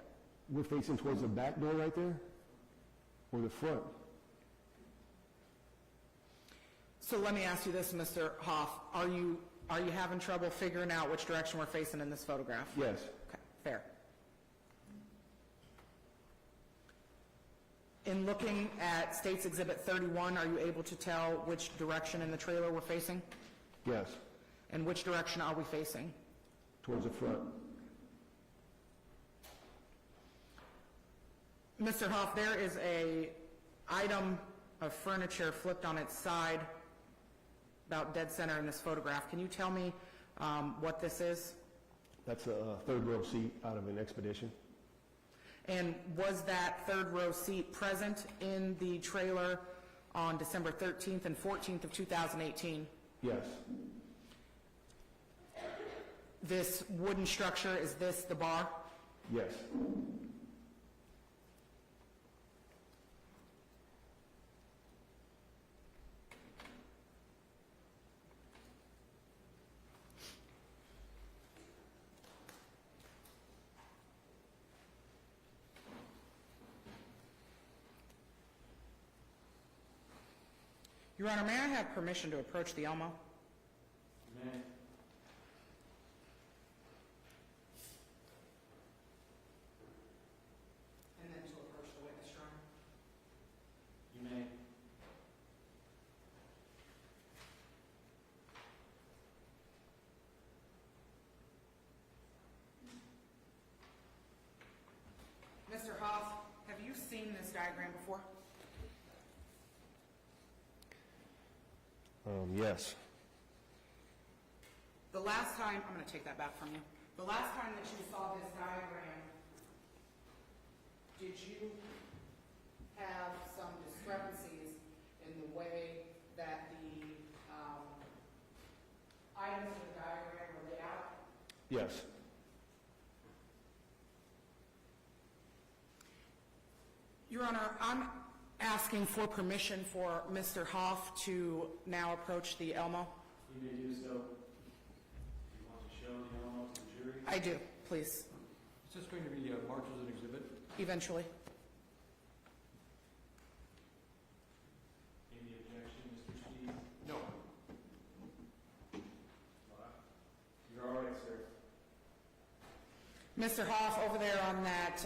We're facing towards the back door right there, or the front. So let me ask you this, Mr. Hoff. Are you having trouble figuring out which direction we're facing in this photograph? Yes. Okay, fair. In looking at State's Exhibit 31, are you able to tell which direction in the trailer we're facing? Yes. And which direction are we facing? Towards the front. Mr. Hoff, there is a item of furniture flipped on its side, about dead center in this photograph. Can you tell me what this is? That's a third row seat out of an Expedition. And was that third row seat present in the trailer on December 13th and 14th of 2018? Yes. This wooden structure, is this the bar? Yes. Your Honor, may I have permission to approach the Elmo? May. diagram before? Yes. The last time, I'm going to take that back from you. The last time that you saw this diagram, did you have some discrepancies in the way that the items in the diagram were laid out? Yes. Your Honor, I'm asking for permission for Mr. Hoff to now approach the Elmo. You may do so. You want to show the Elmo to the jury? I do, please, Is this going to be marked as an exhibit? eventually. Any objection, Mr. Steve? No. You're all right, sir. Mr. Hoff, over there on that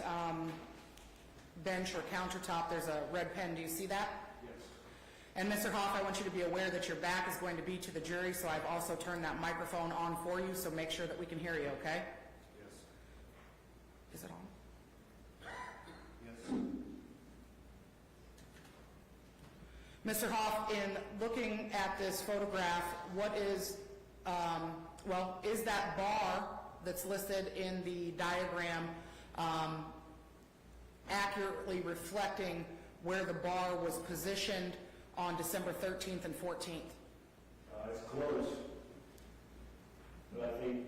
bench or countertop, there's a red pen. Do you see that? Yes. And Mr. Hoff, I want you to be aware that your back is going to be to the jury, so I've also turned that microphone on for you, so make sure that we can hear you, okay? Yes. Is it on? Yes. Mr. Hoff, in looking at this photograph, what is, is that bar that's listed in the diagram accurately reflecting where the bar was positioned on December 13th and 14th? It's close. But I think,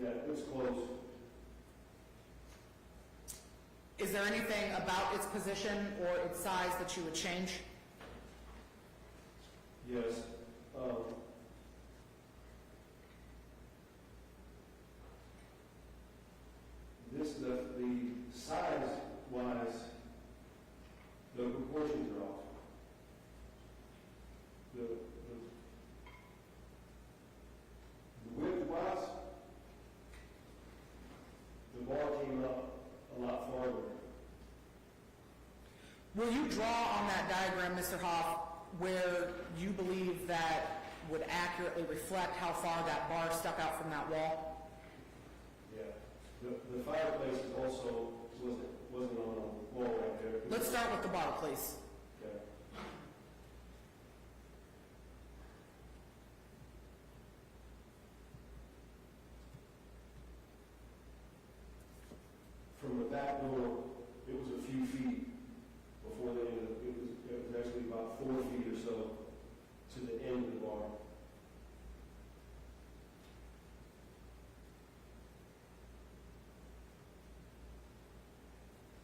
yeah, it's close. Is there anything about its position or its size that you would change? Yes. The size-wise, the proportions are off. The width-wise, the bar came up a lot farther. Will you draw on that diagram, Mr. Hoff, where you believe that would accurately reflect how far that bar stuck out from that wall? Yeah. The fireplace also wasn't on a wall right there. Let's start with the bar, please. Okay. From the back door, it was a few feet before they ended up, it was actually about 4 feet or so to the end of the bar.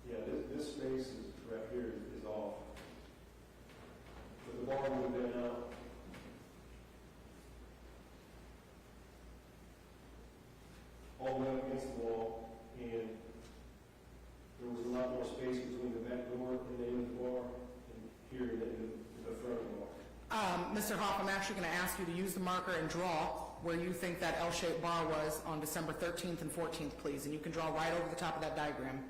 Yeah, this space is right here is off. But the bar would have been out all the way up against the wall, and there was a lot more space between the back door and the end of the bar, and here in the front of the bar. Mr. Hoff, I'm actually going to ask you to use the marker and draw where you think that L-shaped bar was on December 13th and 14th, please. And you can draw right over the top of that diagram.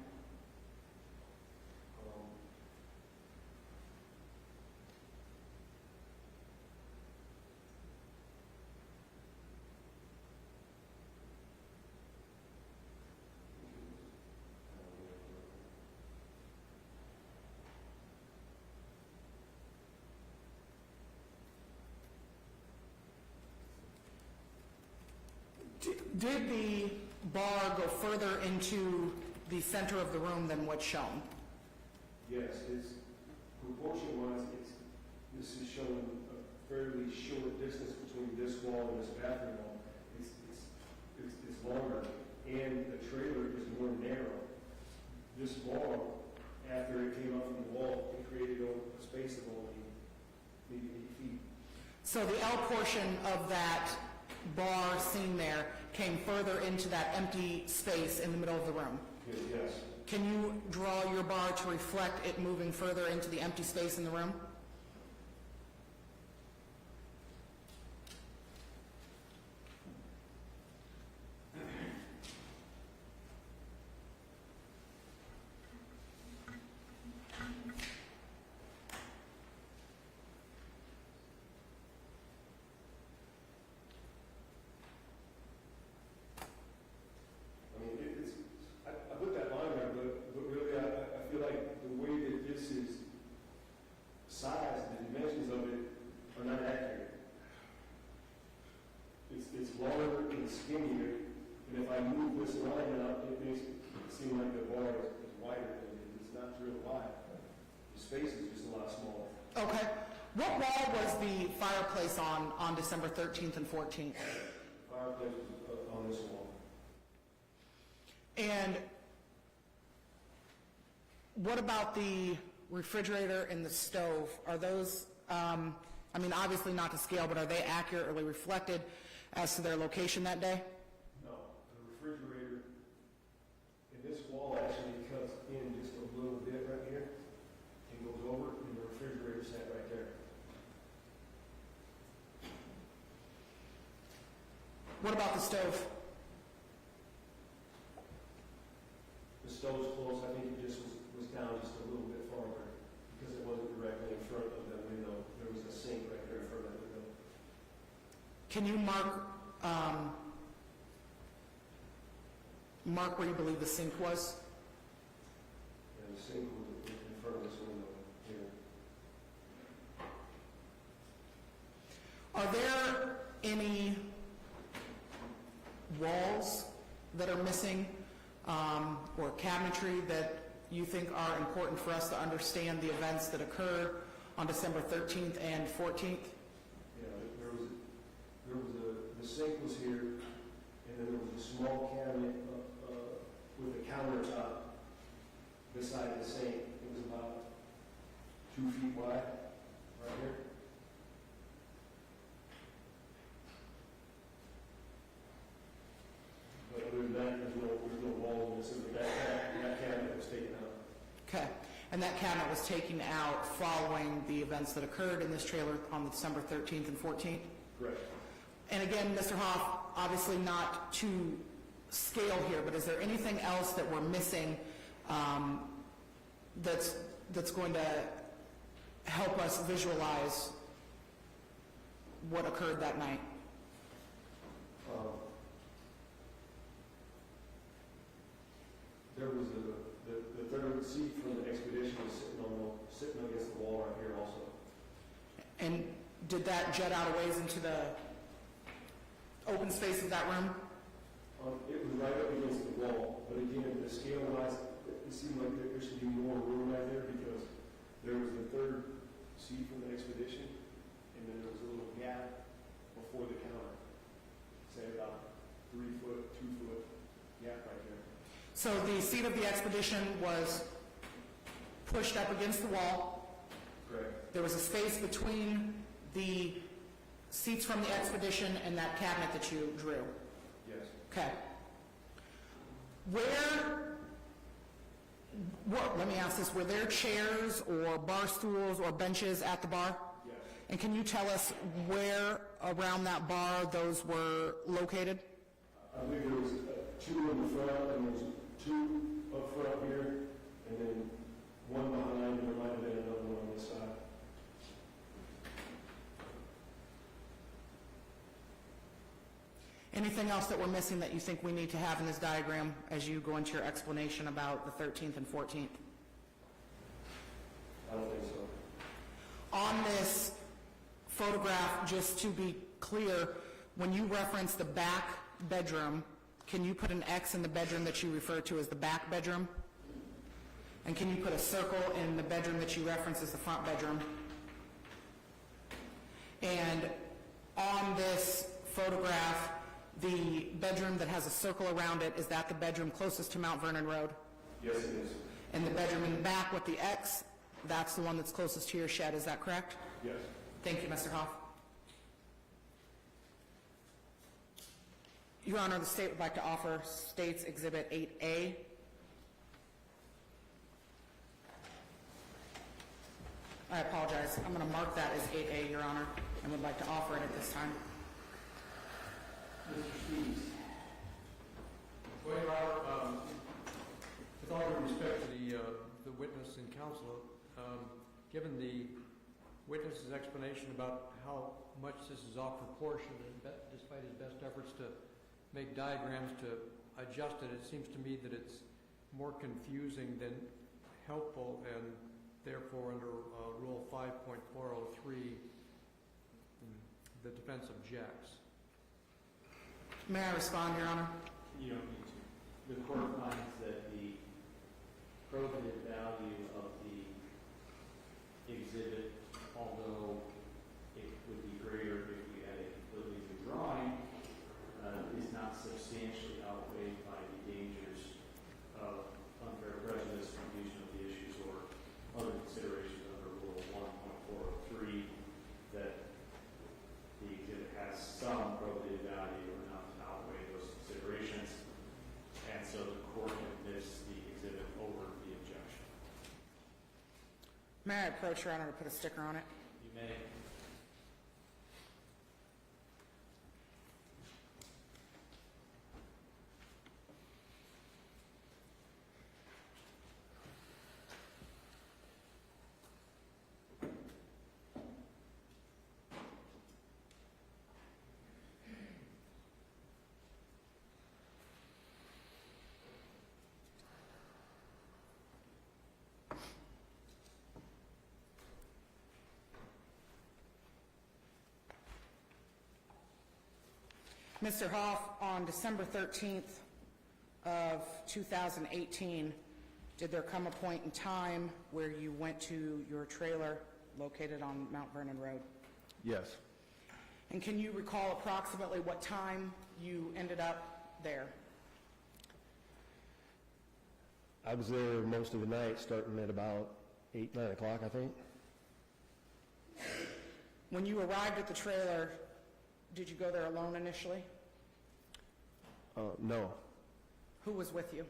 Did the bar go further into the center of the room than what's shown? Yes, it's proportion-wise, this is showing a fairly short distance between this wall and this bathroom wall. It's longer, and the trailer is more narrow. This bar, after it came up from the wall, it created a space of only maybe 8 feet. So the L portion of that bar seen there came further into that empty space in the middle of the room. Yes. Can you draw your bar to reflect it moving further into the empty space in the room? I put that line there, but really I feel like the it's longer and skinnier, and if I move this line up, it makes it seem like the bar is wider than it is. It's not real wide. The space is just a lot smaller. Okay. What wall was the fireplace on December 13th and 14th? Fireplace was on this wall. And what about the refrigerator and the stove? Are those, I mean, obviously not to scale, but are they accurately reflected as to their location that day? No, the refrigerator in this wall actually cuts in just a little bit right here and goes over, and the refrigerator sat right there. What about the stove? The stove's close, I think it just was down just a little bit farther because it wasn't directly in front of the window. There was a sink right there in front of the window. Can you mark where you believe the sink was? And the sink was in front of this window here. Are there any walls that are missing or cabinetry that you think are important for us to understand the events that occurred on December 13th and 14th? Yeah, the sink was here, and then there was a small cabinet with a countertop beside the sink. It was about 2 feet wide, right here. But other than that, there's no walls missing. That cabinet was taken out. Okay. And that cabinet was taken out following the events that occurred in this trailer on December 13th and 14th? Correct. And again, Mr. Hoff, obviously not to scale here, but is there anything else that we're missing that's going to help us visualize what occurred that night? There was the third seat from the expedition was sitting against the wall right here also. And did that jet out a ways into the open space of that room? It was right up against the wall, but again, the scale-wise, it seemed like there should be more room right there because there was the third seat from the expedition, and then there was a little gap before the counter, say about 3 foot, 2 foot gap right there. So the seat of the expedition was pushed up against the wall. Correct. There was a space between the seats from the expedition and that cabinet that you drew. Yes. Okay. Let me ask this, were there chairs or bar stools or benches at the bar? Yes. And can you tell us where around that bar those were located? I believe there was 2 in the front, and there was 2 up front here, and then 1 behind, and there might have been another one on this side. Anything else that we're missing that you think we need to have in this diagram as you go into your explanation about the 13th and 14th? I don't think so. On this photograph, just to be clear, when you reference the back bedroom, can you put an X in the bedroom that you refer to as the back bedroom? And can you put a circle in the bedroom that you reference as the front bedroom? And on this photograph, the bedroom that has a circle around it, is that the bedroom closest to Mount Vernon Road? Yes, it is. And the bedroom in the back with the X, that's the one that's closest to your shed, is that correct? Yes. Thank you, Mr. Hoff. Your Honor, the state would like to offer State's Exhibit 8A. I apologize. I'm going to mark that as 8A, Your Honor, and would like to offer it at this time. Mr. Steves. Well, Your Honor, with all due respect to the witness and counsel, given the witness's explanation about how much this is off proportion, and despite his best efforts to make diagrams to adjust it, it seems to me that it's more confusing than helpful, and therefore under Rule 5.403, the defense objects. May I respond, Your Honor? You don't need to. The court finds that the probative value of the exhibit, although it would be greater if we had a completely new drawing, is not substantially outweighed by the dangers of unfair prejudice, confusion of the issues, or other considerations under Rule 1.403, that the exhibit has some probative value enough to outweigh those considerations, and so the court admits the exhibit over the objection. May I approach, Your Honor, to put a sticker on it? You may. Mr. Hoff, on December 13th of 2018, did there come a point in time where you went to your trailer located on Mount Vernon Road? Yes. And can you recall approximately what time you ended up there? I was there most of the night, starting at about 8, 9 o'clock, I think. When you arrived at the trailer, did you go there alone initially? No. Who was with you?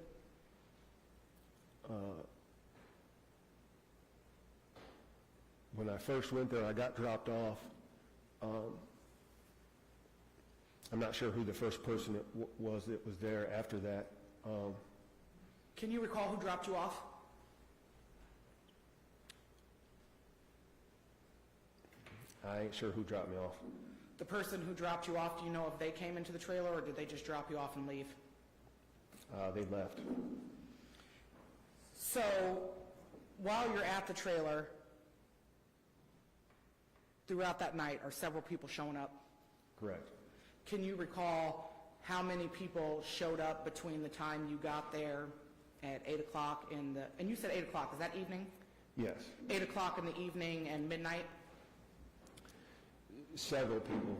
When I first went there, I got dropped off. I'm not sure who the first person was that was there after that. Can you recall who dropped you off? I ain't sure who dropped me off. The person who dropped you off, do you know if they came into the trailer or did they just drop you off and leave? They left. So, while you're at the trailer, throughout that night, are several people showing up? Correct. Can you recall how many people showed up between the time you got there at 8 o'clock and you said 8 o'clock, is that evening? Yes. 8 o'clock in the evening and midnight? Several people.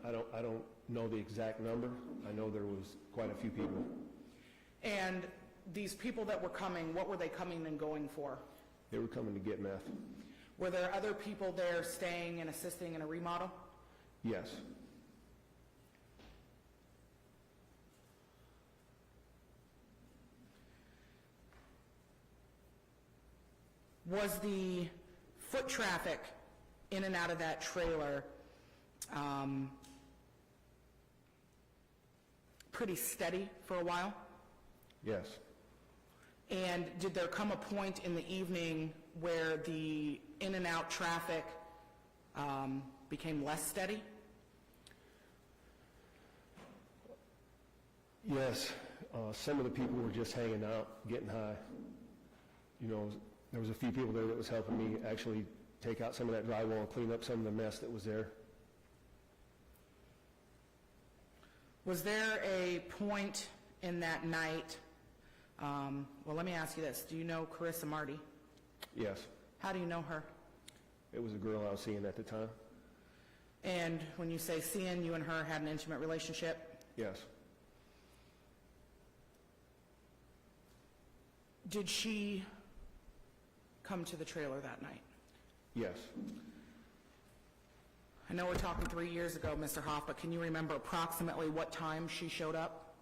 I don't know the exact number. I know there was quite a few people. And these people that were coming, what were they coming and going for? They were coming to get meth. Were there other people there staying and assisting in a remodel? Yes. Was the foot traffic in and out of that trailer pretty steady for a while? Yes. And did there come a point in the evening where the in and out traffic became less steady? Yes. Some of the people were just hanging out, getting high. You know, there was a few people there that was helping me actually take out some of that drywall and clean up some of the mess that was there. Was there a point in that night, well, let me ask you this. Do you know Carissa Marty? Yes. How do you know her? It was a girl I was seeing at the time. And when you say seeing, you and her had an intimate relationship? Yes. Did she come to the trailer that night? Yes. I know we're talking 3 years ago, Mr. Hoff, but can you remember approximately what time she showed up?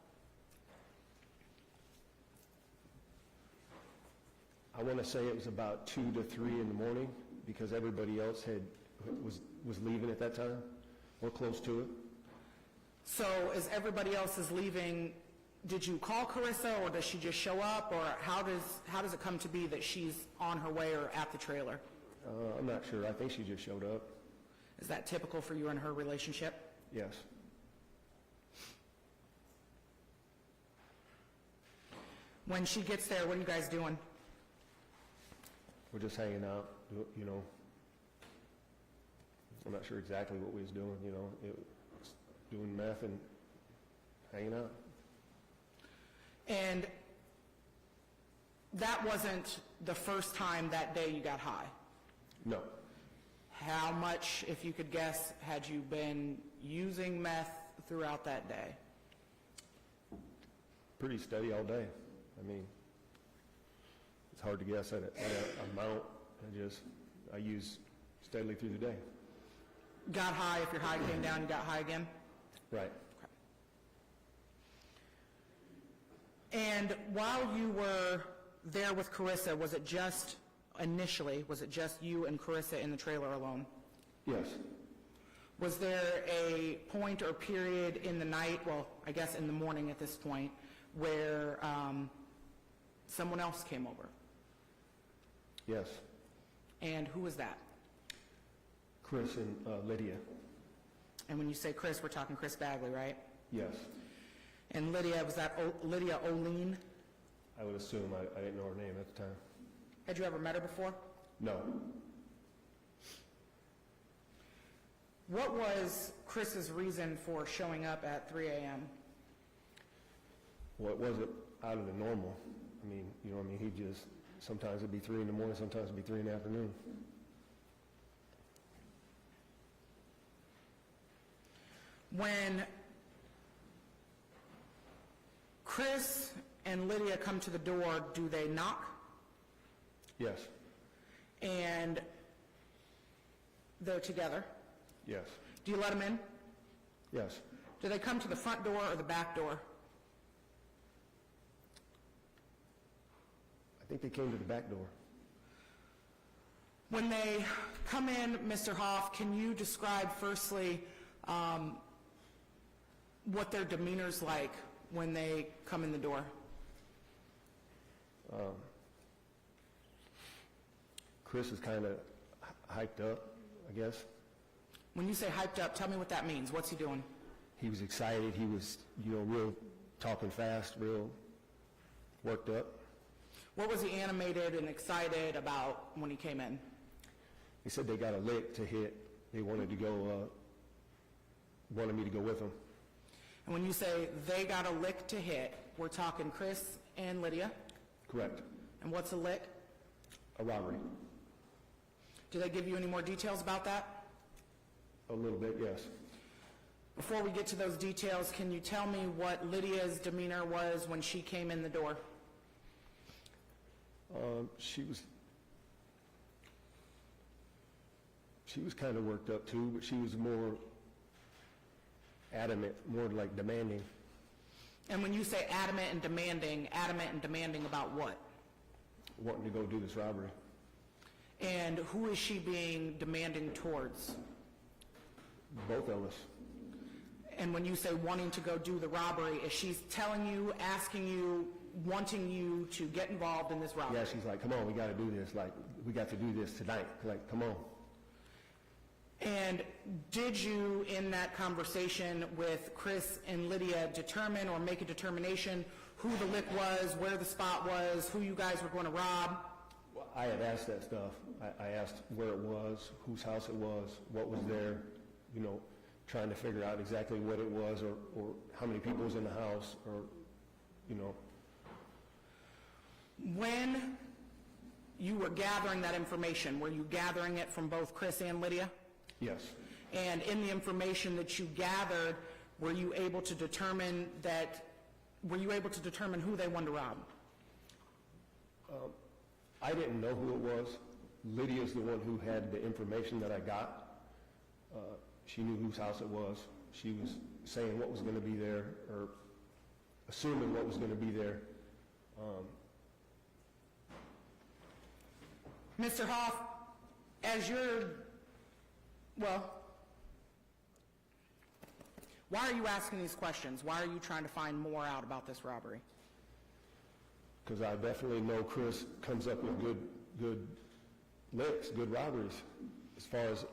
I want to say it was about 2 to 3 in the morning because everybody else was leaving at that time, or close to it. So as everybody else is leaving, did you call Carissa, or does she just show up, or how does it come to be that she's on her way or at the trailer? I'm not sure. I think she just showed up. Is that typical for you and her relationship? Yes. When she gets there, what are you guys doing? We're just hanging out, you know. I'm not sure exactly what we was doing, you know. It was doing meth and hanging out. And that wasn't the first time that day you got high? No. How much, if you could guess, had you been using meth throughout that day? Pretty steady all day. I mean, it's hard to guess at an amount. I use steadily through the day. Got high, if your high came down, you got high again? Right. And while you were there with Carissa, was it just you and Carissa in the trailer alone? Yes. Was there a point or period in the night, well, I guess in the morning at this point, where someone else came over? Yes. And who was that? Chris and Lydia. And when you say Chris, we're talking Chris Bagley, right? Yes. And Lydia, was that Lydia O'Lean? I would assume. I didn't know her name at the time. Had you ever met her before? No. What was Chris's reason for showing up at 3 a.m.? Well, it wasn't out of the normal. I mean, you know what I mean? He just, sometimes it'd be 3 in the morning, sometimes it'd be 3 in the afternoon. When Chris and Lydia come to the door, do they knock? Yes. And they're together? Yes. Do you let them in? Yes. Do they come to the front door or the back door? I think they came to the back door. When they come in, Mr. Hoff, can you describe firstly what their demeanor's like when they come in the door? Chris is kind of hyped up, I guess. When you say hyped up, tell me what that means. What's he doing? He was excited. He was, real talking fast, real worked up. What was he animated and excited about when he came in? He said they got a lick to hit. They wanted to go, wanted me to go with them. And when you say they got a lick to hit, we're talking Chris and Lydia? Correct. And what's a lick? A robbery. Do they give you any more details about that? A little bit, yes. Before we get to those details, can you tell me what Lydia's demeanor was when she came in the door? She was kind of worked up too, but she was more adamant, more like demanding. And when you say adamant and demanding about what? Wanting to go do this robbery. And who is she being demanding towards? Both of us. And when you say wanting to go do the robbery, is she telling you, asking you, wanting you to get involved in this robbery? Yeah, she's like, come on, we got to do this. Like, we got to do this tonight. Like, come on. And did you, in that conversation with Chris and Lydia, determine or make a determination who the lick was, where the spot was, who you guys were going to rob? I had asked that stuff. I asked where it was, whose house it was, what was there, trying to figure out exactly what it was or how many people was in the house or. When you were gathering that information, were you gathering it from both Chris and Lydia? Yes. And in the information that you gathered, were you able to determine who they wanted to rob? I didn't know who it was. Lydia's the one who had the information that I got. She knew whose house it was. She was saying what was going to be there or assuming what was going to be there. Mr. Hoff, why are you asking these questions? Why are you trying to find more out about this robbery? Because I definitely know Chris comes up with good licks, good robberies, as far as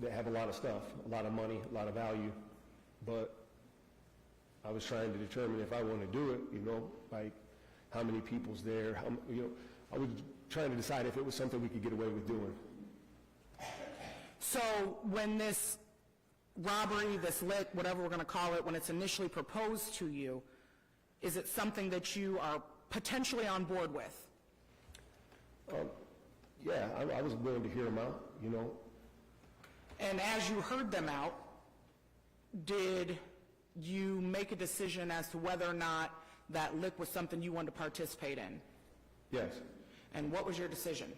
they have a lot of stuff, a lot of money, a lot of value. But I was trying to determine if I want to do it, like how many people's there, I was trying to decide if it was something we could get away with doing. So when this robbery, this lick, whatever we're going to call it, when it's initially proposed to you, is it something that you are potentially on board with? Yeah, I was willing to hear them out, you know. And as you heard them out, did you make a decision as to whether or not that lick was something you wanted to participate in? Yes, And what was your decision?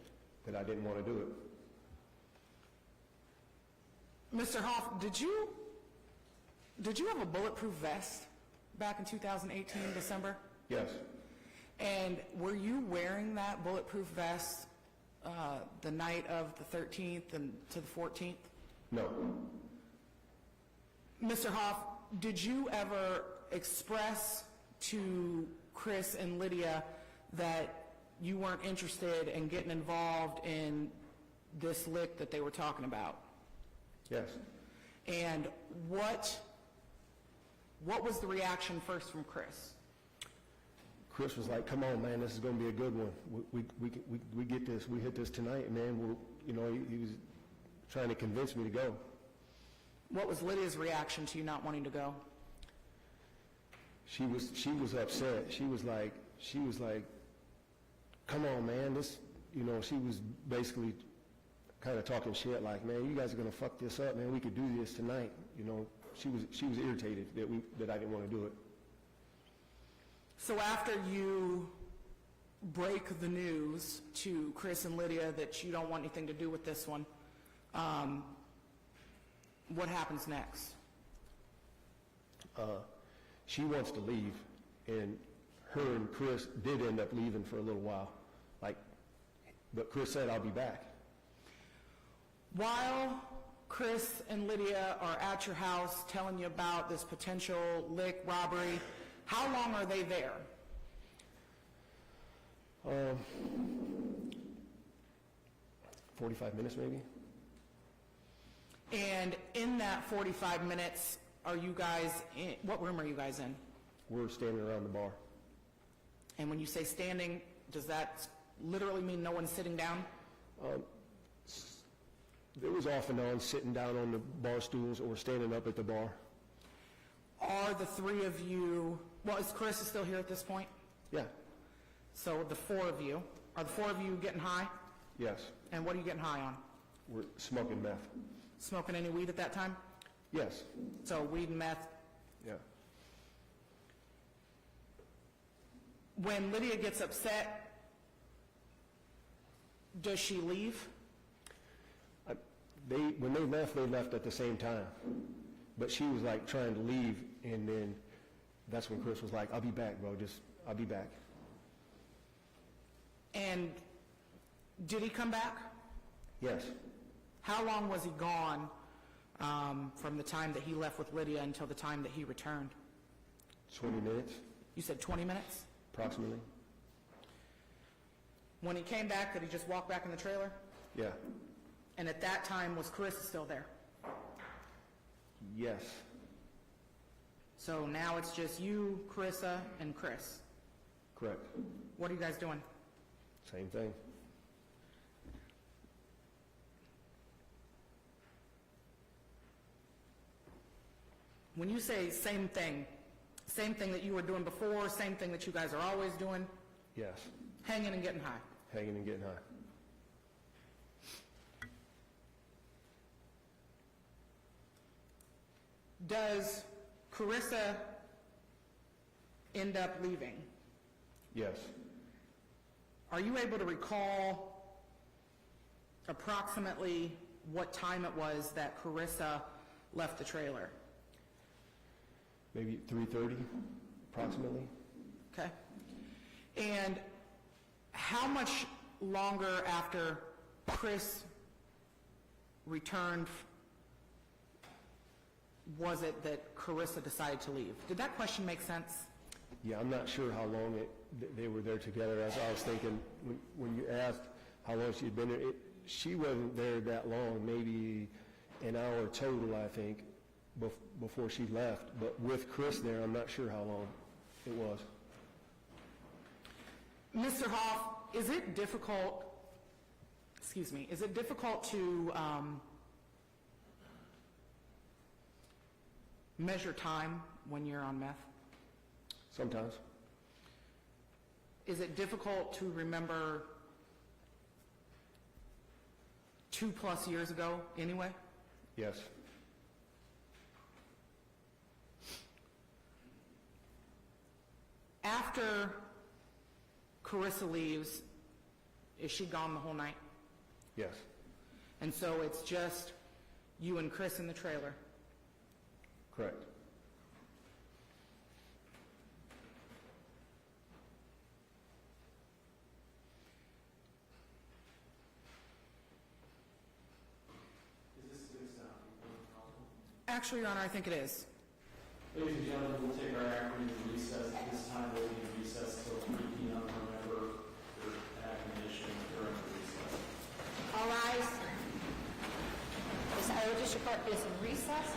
that I didn't want to do it. Mr. Hoff, did you have a bulletproof vest back in 2018, December? Yes, And were you wearing that bulletproof vest the night of the 13th and to the 14th? no, Mr. Hoff, did you ever express to Chris and Lydia that you weren't interested in getting involved in this lick that they were talking about? yes. And what was the reaction first from Chris? Chris was like, "Come on, man, this is going to be a good one. We get this. We hit this tonight, man." He was trying to convince me to go. What was Lydia's reaction to you not wanting to go? She was upset. She was like, "Come on, man, this." She was basically kind of talking shit, like, "Man, you guys are going to fuck this up, man. We could do this tonight." She was irritated that I didn't want to do it. So after you break the news to Chris and Lydia that you don't want anything to do with this one, what happens next? She wants to leave, and her and Chris did end up leaving for a little while. But Chris said, "I'll be back." While Chris and Lydia are at your house telling you about this potential lick robbery, how long are they there? 45 minutes maybe. And in that 45 minutes, are you guys in, what room are you guys in? We're standing around the bar. And when you say standing, does that literally mean no one's sitting down? There was off and on sitting down on the bar stools or standing up at the bar. Are the three of you, well, is Chris still here at this point? Yeah. So the four of you, are the four of you getting high? Yes. And what are you getting high on? We're smoking meth. Smoking any weed at that time? Yes. So weed and meth. Yeah. When Lydia gets upset, does she leave? When they left at the same time. But she was like trying to leave, and then that's when Chris was like, "I'll be back, bro. I'll be back." And did he come back? Yes. How long was he gone from the time that he left with Lydia until the time that he returned? 20 minutes, You said 20 minutes? approximately. When he came back, did he just walk back in the trailer? Yeah. And at that time, was Chris still there? Yes. So now it's just you, Carissa, and Chris. Correct. What are you guys doing? Same thing. When you say same thing that you were doing before, same thing that you guys are always doing, Yes. hanging and getting high. Hanging and getting high. Does Carissa end up leaving? Yes. Are you able to recall approximately what time it was that Carissa left the trailer? Maybe 3:30, approximately. Okay. And how much longer after Chris returned was it that Carissa decided to leave? Did that question make sense? Yeah, I'm not sure how long they were there together. As I was thinking, when you asked how long she'd been there, she wasn't there that long, maybe an hour total, I think, before she left. But with Chris there, I'm not sure how long it was. Mr. Hoff, is it difficult to measure time when you're on meth? Sometimes. Is it difficult to remember 2+ years ago anyway? Yes. After Carissa leaves, is she gone the whole night? Yes. And so it's just you and Chris in the trailer? Correct. Is this a good sound? Actually, Your Honor, I think it is. Ladies and gentlemen, we'll take our afternoon recess. At this time, we'll be in recess till 3 p.m. Remember your admonition during the recess. All rise. This Iowa District Court is in recess.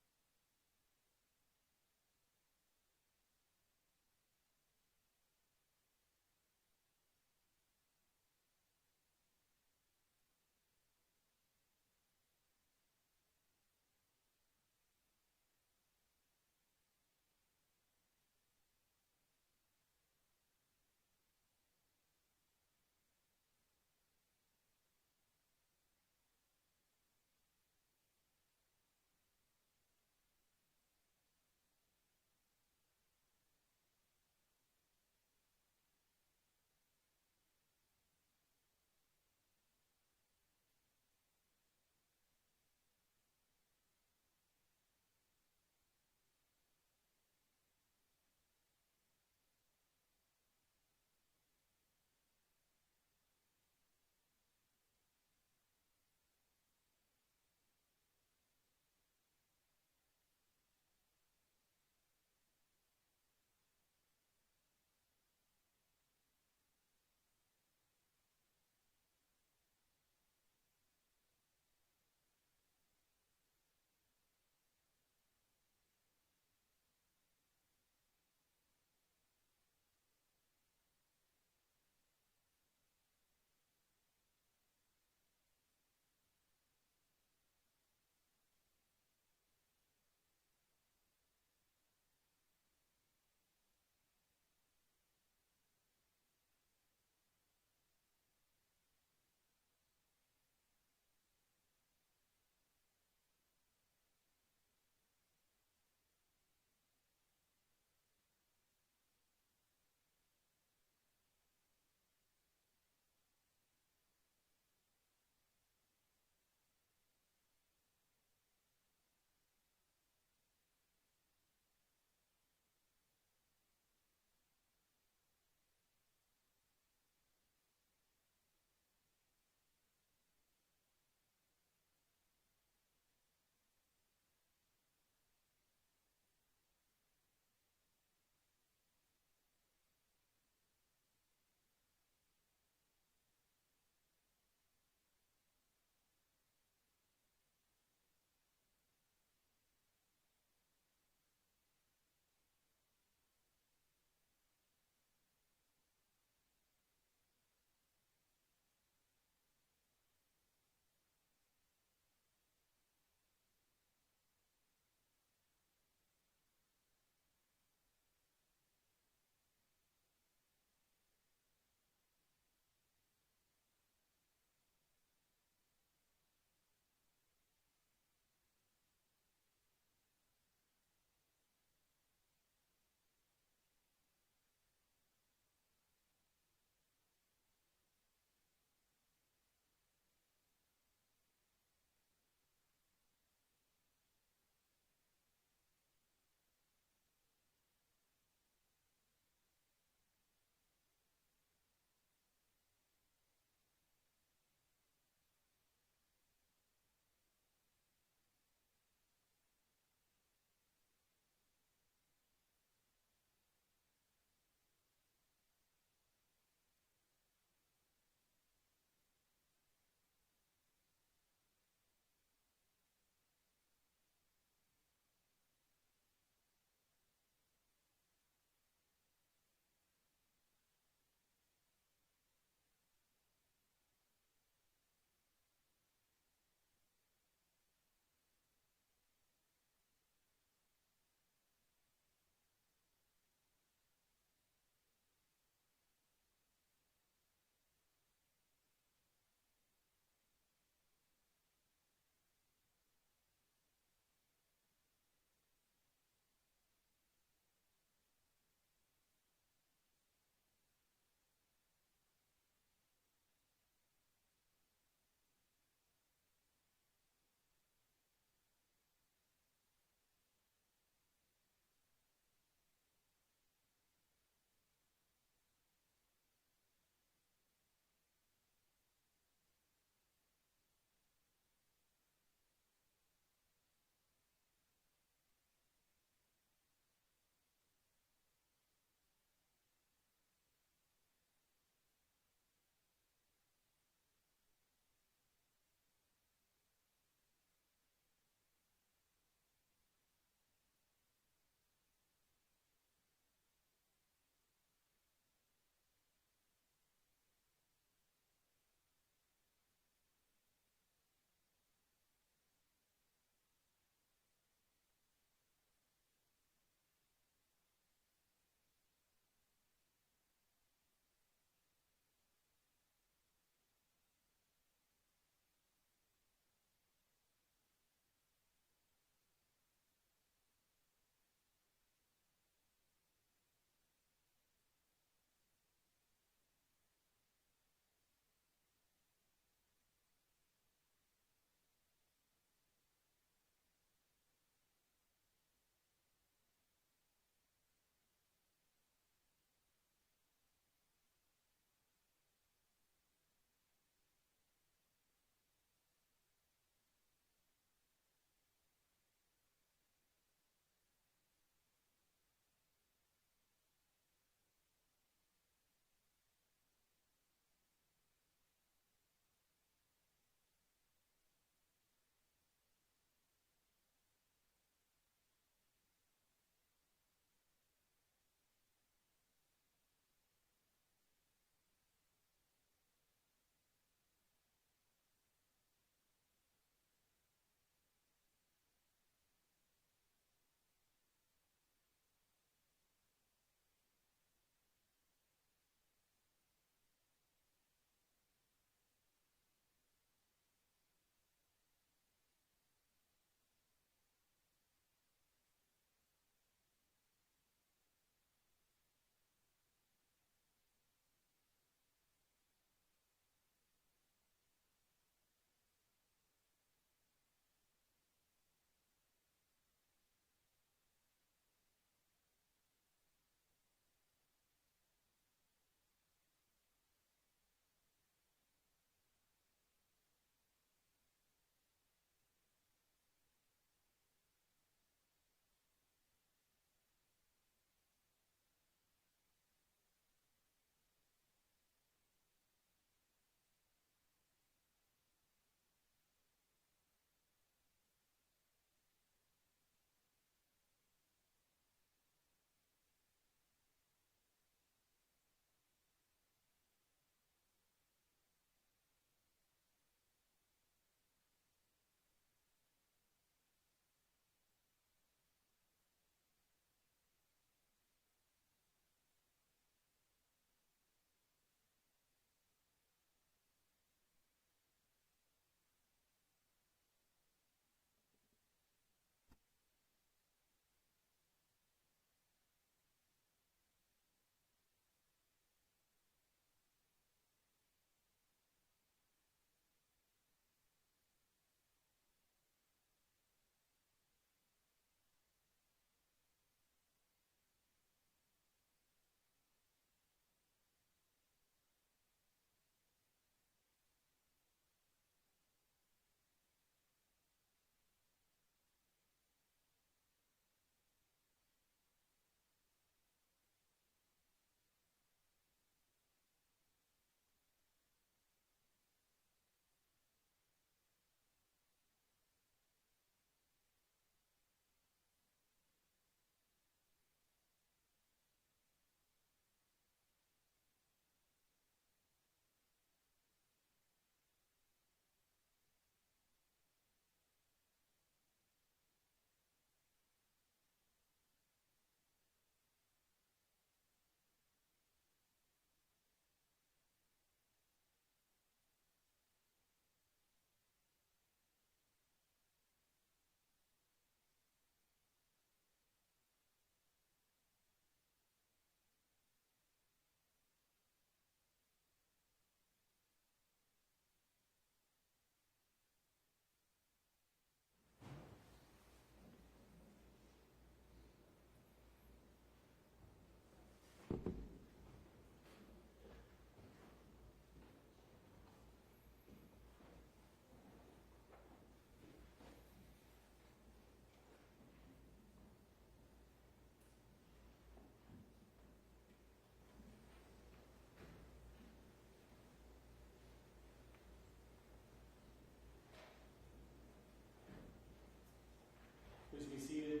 Please be seated.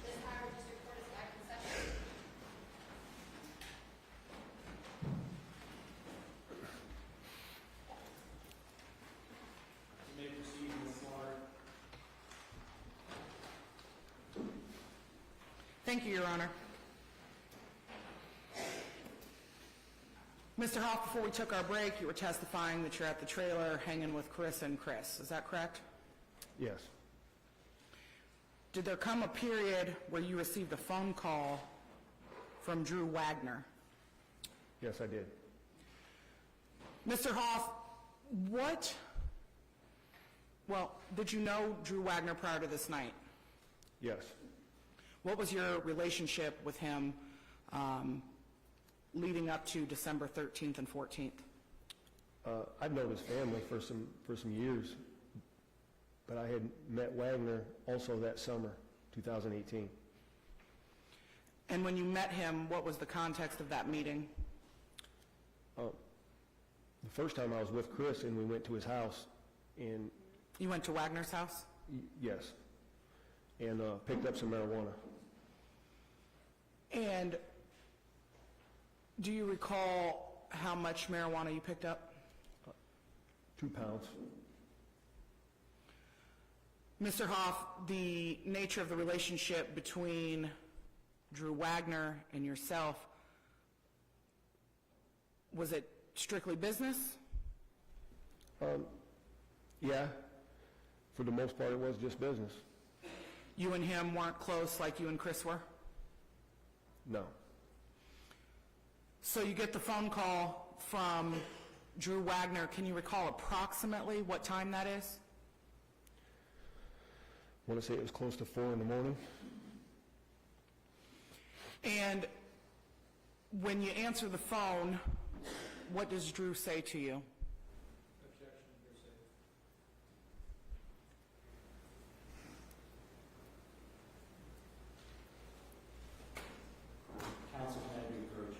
This Iowa District Court is back in session. You may proceed, Ms. Slaughter. Thank you, Your Honor. Mr. Hoff, before we took our break, you were testifying that you're at the trailer hanging with Chris and Chris. Is that correct? Yes. Did there come a period where you received a phone call from Drew Wagner? Yes, I did. Mr. Hoff, did you know Drew Wagner prior to this night? Yes. What was your relationship with him leading up to December 13th and 14th? I've known his family for some years, but I had met Wagner also that summer, 2018. And when you met him, what was the context of that meeting? The first time I was with Chris and we went to his house, and You went to Wagner's house? yes, and picked up some marijuana. And do you recall how much marijuana you picked up? 2 pounds. Mr. Hoff, the nature of the relationship between Drew Wagner and yourself, was it strictly business? Yeah, for the most part it was just business. You and him weren't close like you and Chris were? No. So you get the phone call from Drew Wagner. Can you recall approximately what time that is? I want to say it was close to 4 in the morning. And when you answer the phone, what does Drew say to you? Objection, hearsay. Counsel, can I have you approach?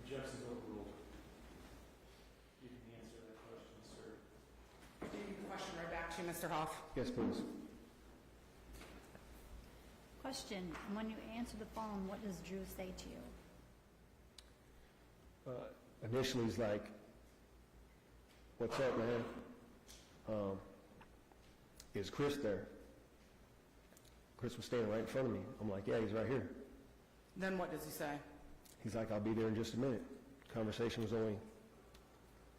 Objections overruled. You can answer that question, sir. Do you have a question right back to you, Mr. Hoff? Yes, please. Question, when you answer the phone, what does Drew say to you? Initially he's like, "What's up, man? Is Chris there?" Chris was standing right in front of me. I'm like, "Yeah, he's right here." Then what does he say? He's like, "I'll be there in just a minute." Conversation was only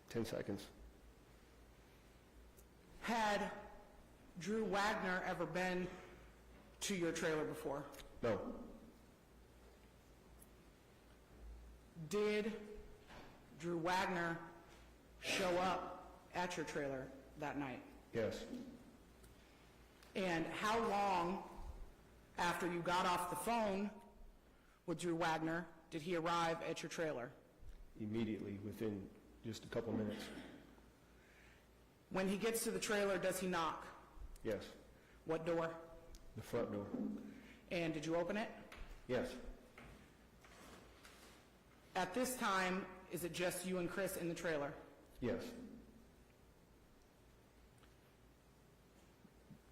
10 seconds. Had Drew Wagner ever been to your trailer before? No. Did Drew Wagner show up at your trailer that night? Yes. And how long after you got off the phone with Drew Wagner did he arrive at your trailer? Immediately, within just a couple minutes. When he gets to the trailer, does he knock? Yes. What door? The front door. And did you open it? Yes. At this time, is it just you and Chris in the trailer? Yes.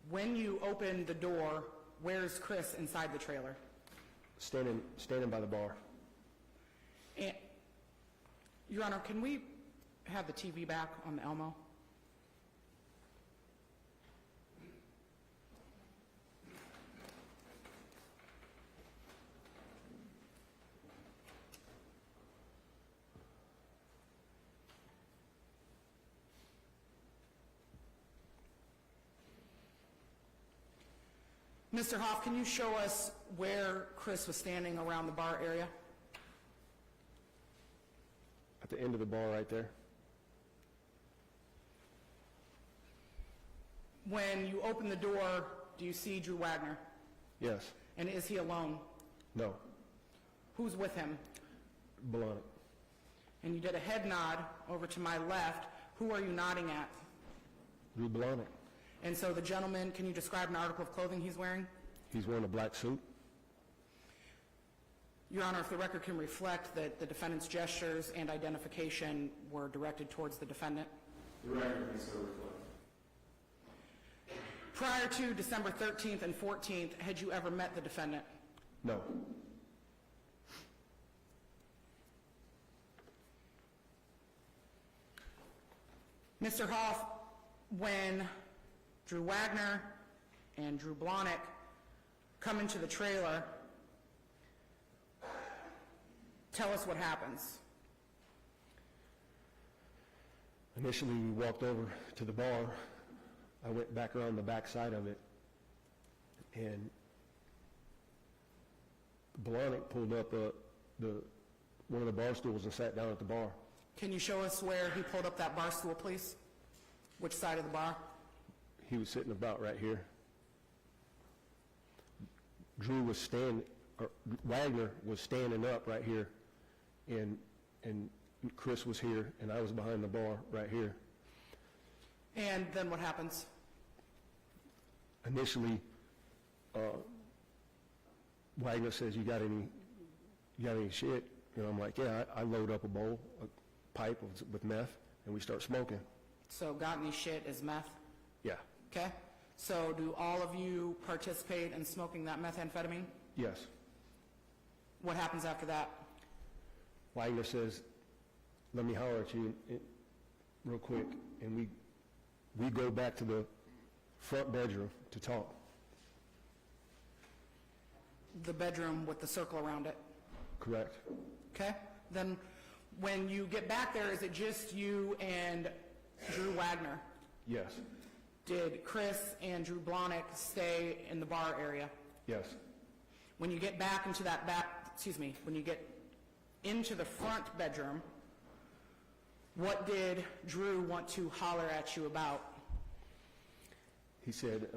When you open the door, where's Chris inside the trailer? Standing by the bar. And, Your Honor, can we have the TV back on the Elmo? Mr. Hoff, can you show us where Chris was standing around the bar area? At the end of the bar right there. When you open the door, do you see Drew Wagner? Yes. And is he alone? No. Who's with him? Blahnik. And you did a head nod over to my left. Who are you nodding at? Drew Blahnik. And so the gentleman, can you describe an article of clothing he's wearing? He's wearing a black suit. Your Honor, if the record can reflect that the defendant's gestures and identification were directed towards the defendant. The record may so reflect. Prior to December 13th and 14th, had you ever met the defendant? No. Mr. Hoff, when Drew Wagner and Drew Blahnik come into the trailer, tell us what happens. Initially, we walked over to the bar. I went back around the back side of it, and Blahnik pulled up one of the bar stools and sat down at the bar. Can you show us where he pulled up that bar stool, please? Which side of the bar? He was sitting about right here. Wagner was standing up right here, and Chris was here, and I was behind the bar right here. And then what happens? Initially, Wagner says, you got any shit? And I'm like, yeah, I load up a pipe with meth, and we start smoking. So got any shit is meth? Yeah. Okay. So do all of you participate in smoking that methamphetamine? Yes. What happens after that? Wagner says, let me holler at you real quick, and we go back to the front bedroom to talk. The bedroom with the circle around it? Correct. Okay. Then when you get back there, is it just you and Drew Wagner? Yes. Did Chris and Drew Blahnik stay in the bar area? Yes. When you get back into when you get into the front bedroom, what did Drew want to holler at you about? He said,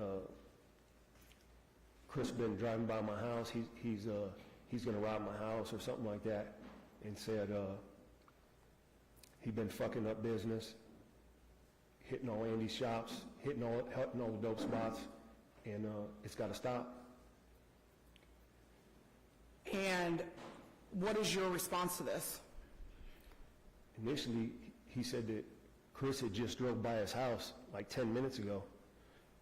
Chris been driving by my house. He's going to rob my house or something like that, and said he'd been fucking up business, hitting all Andy's shops, hitting all the dope spots, and it's got to stop. And what is your response to this? Initially, he said that Chris had just drove by his house like 10 minutes ago.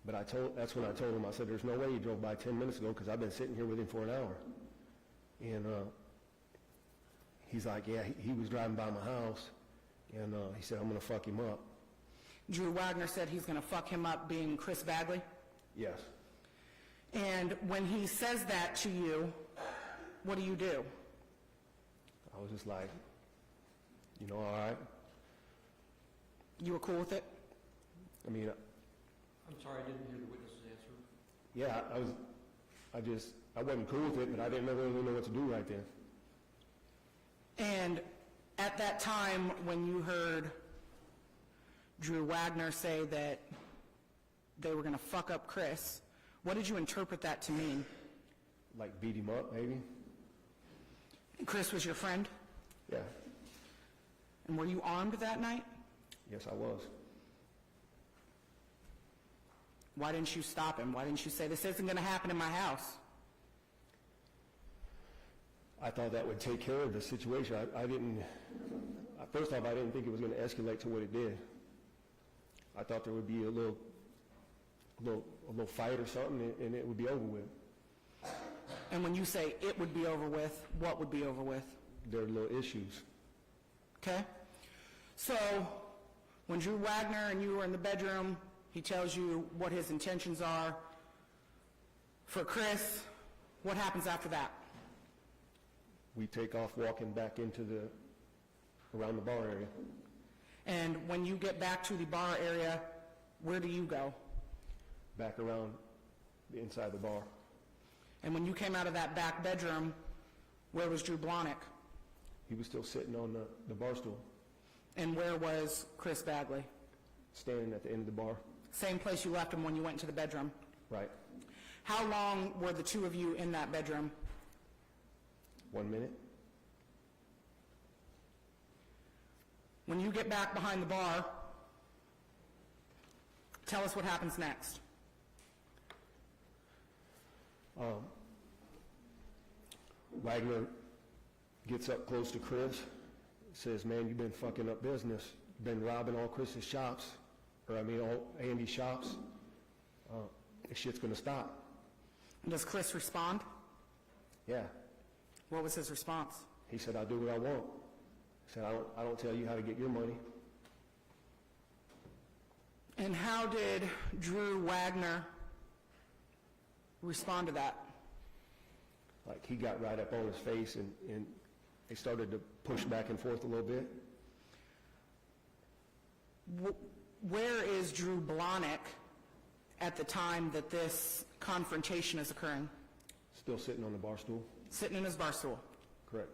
But that's when I told him, I said, there's no way he drove by 10 minutes ago because I've been sitting here with him for an hour. And he's like, yeah, he was driving by my house, and he said, I'm going to fuck him up. Drew Wagner said he's going to fuck him up, being Chris Bagley? Yes. And when he says that to you, what do you do? I was just like, all right. You were cool with it? I mean, I'm sorry, I didn't hear the witness's answer. yeah, I wasn't cool with it, but I didn't really know what to do right then. And at that time, when you heard Drew Wagner say that they were going to fuck up Chris. What did you interpret that to mean? Like beat him up, maybe? Chris was your friend? Yeah. And were you armed that night? Yes, I was. Why didn't you stop him? Why didn't you say, this isn't going to happen in my house? I thought that would take care of the situation. I didn't, first off, I didn't think it was going to escalate to what it did. I thought there would be a little fight or something, and it would be over with. And when you say it would be over with, what would be over with? There are little issues. Okay? So, when Drew Wagner and you were in the bedroom, he tells you what his intentions are for Chris. What happens after that? We take off walking back into around the bar area. And when you get back to the bar area, where do you go? Back around the inside of the bar. And when you came out of that back bedroom, where was Drew Blahnik? He was still sitting on the bar stool, And where was Chris Bagley? standing at the end of the bar. Same place you left him when you went into the bedroom. Right. How long were the two of you in that bedroom? 1 minute. When you get back behind the bar, tell us what happens next. Wagner gets up close to Chris, says, "Man, you've been fucking up business. You've been robbing all Chris's shops, all Andy's shops. This shit's gonna stop." And does Chris respond? Yeah. What was his response? He said, "I'll do what I want." He said, I don't tell you how to get your money." And how did Drew Wagner respond to that? Like, he got right up on his face, and they started to push back and forth a little bit. Where is Drew Blahnik at the time that this confrontation is occurring? Still sitting on the bar stool. Sitting in his bar stool. Correct.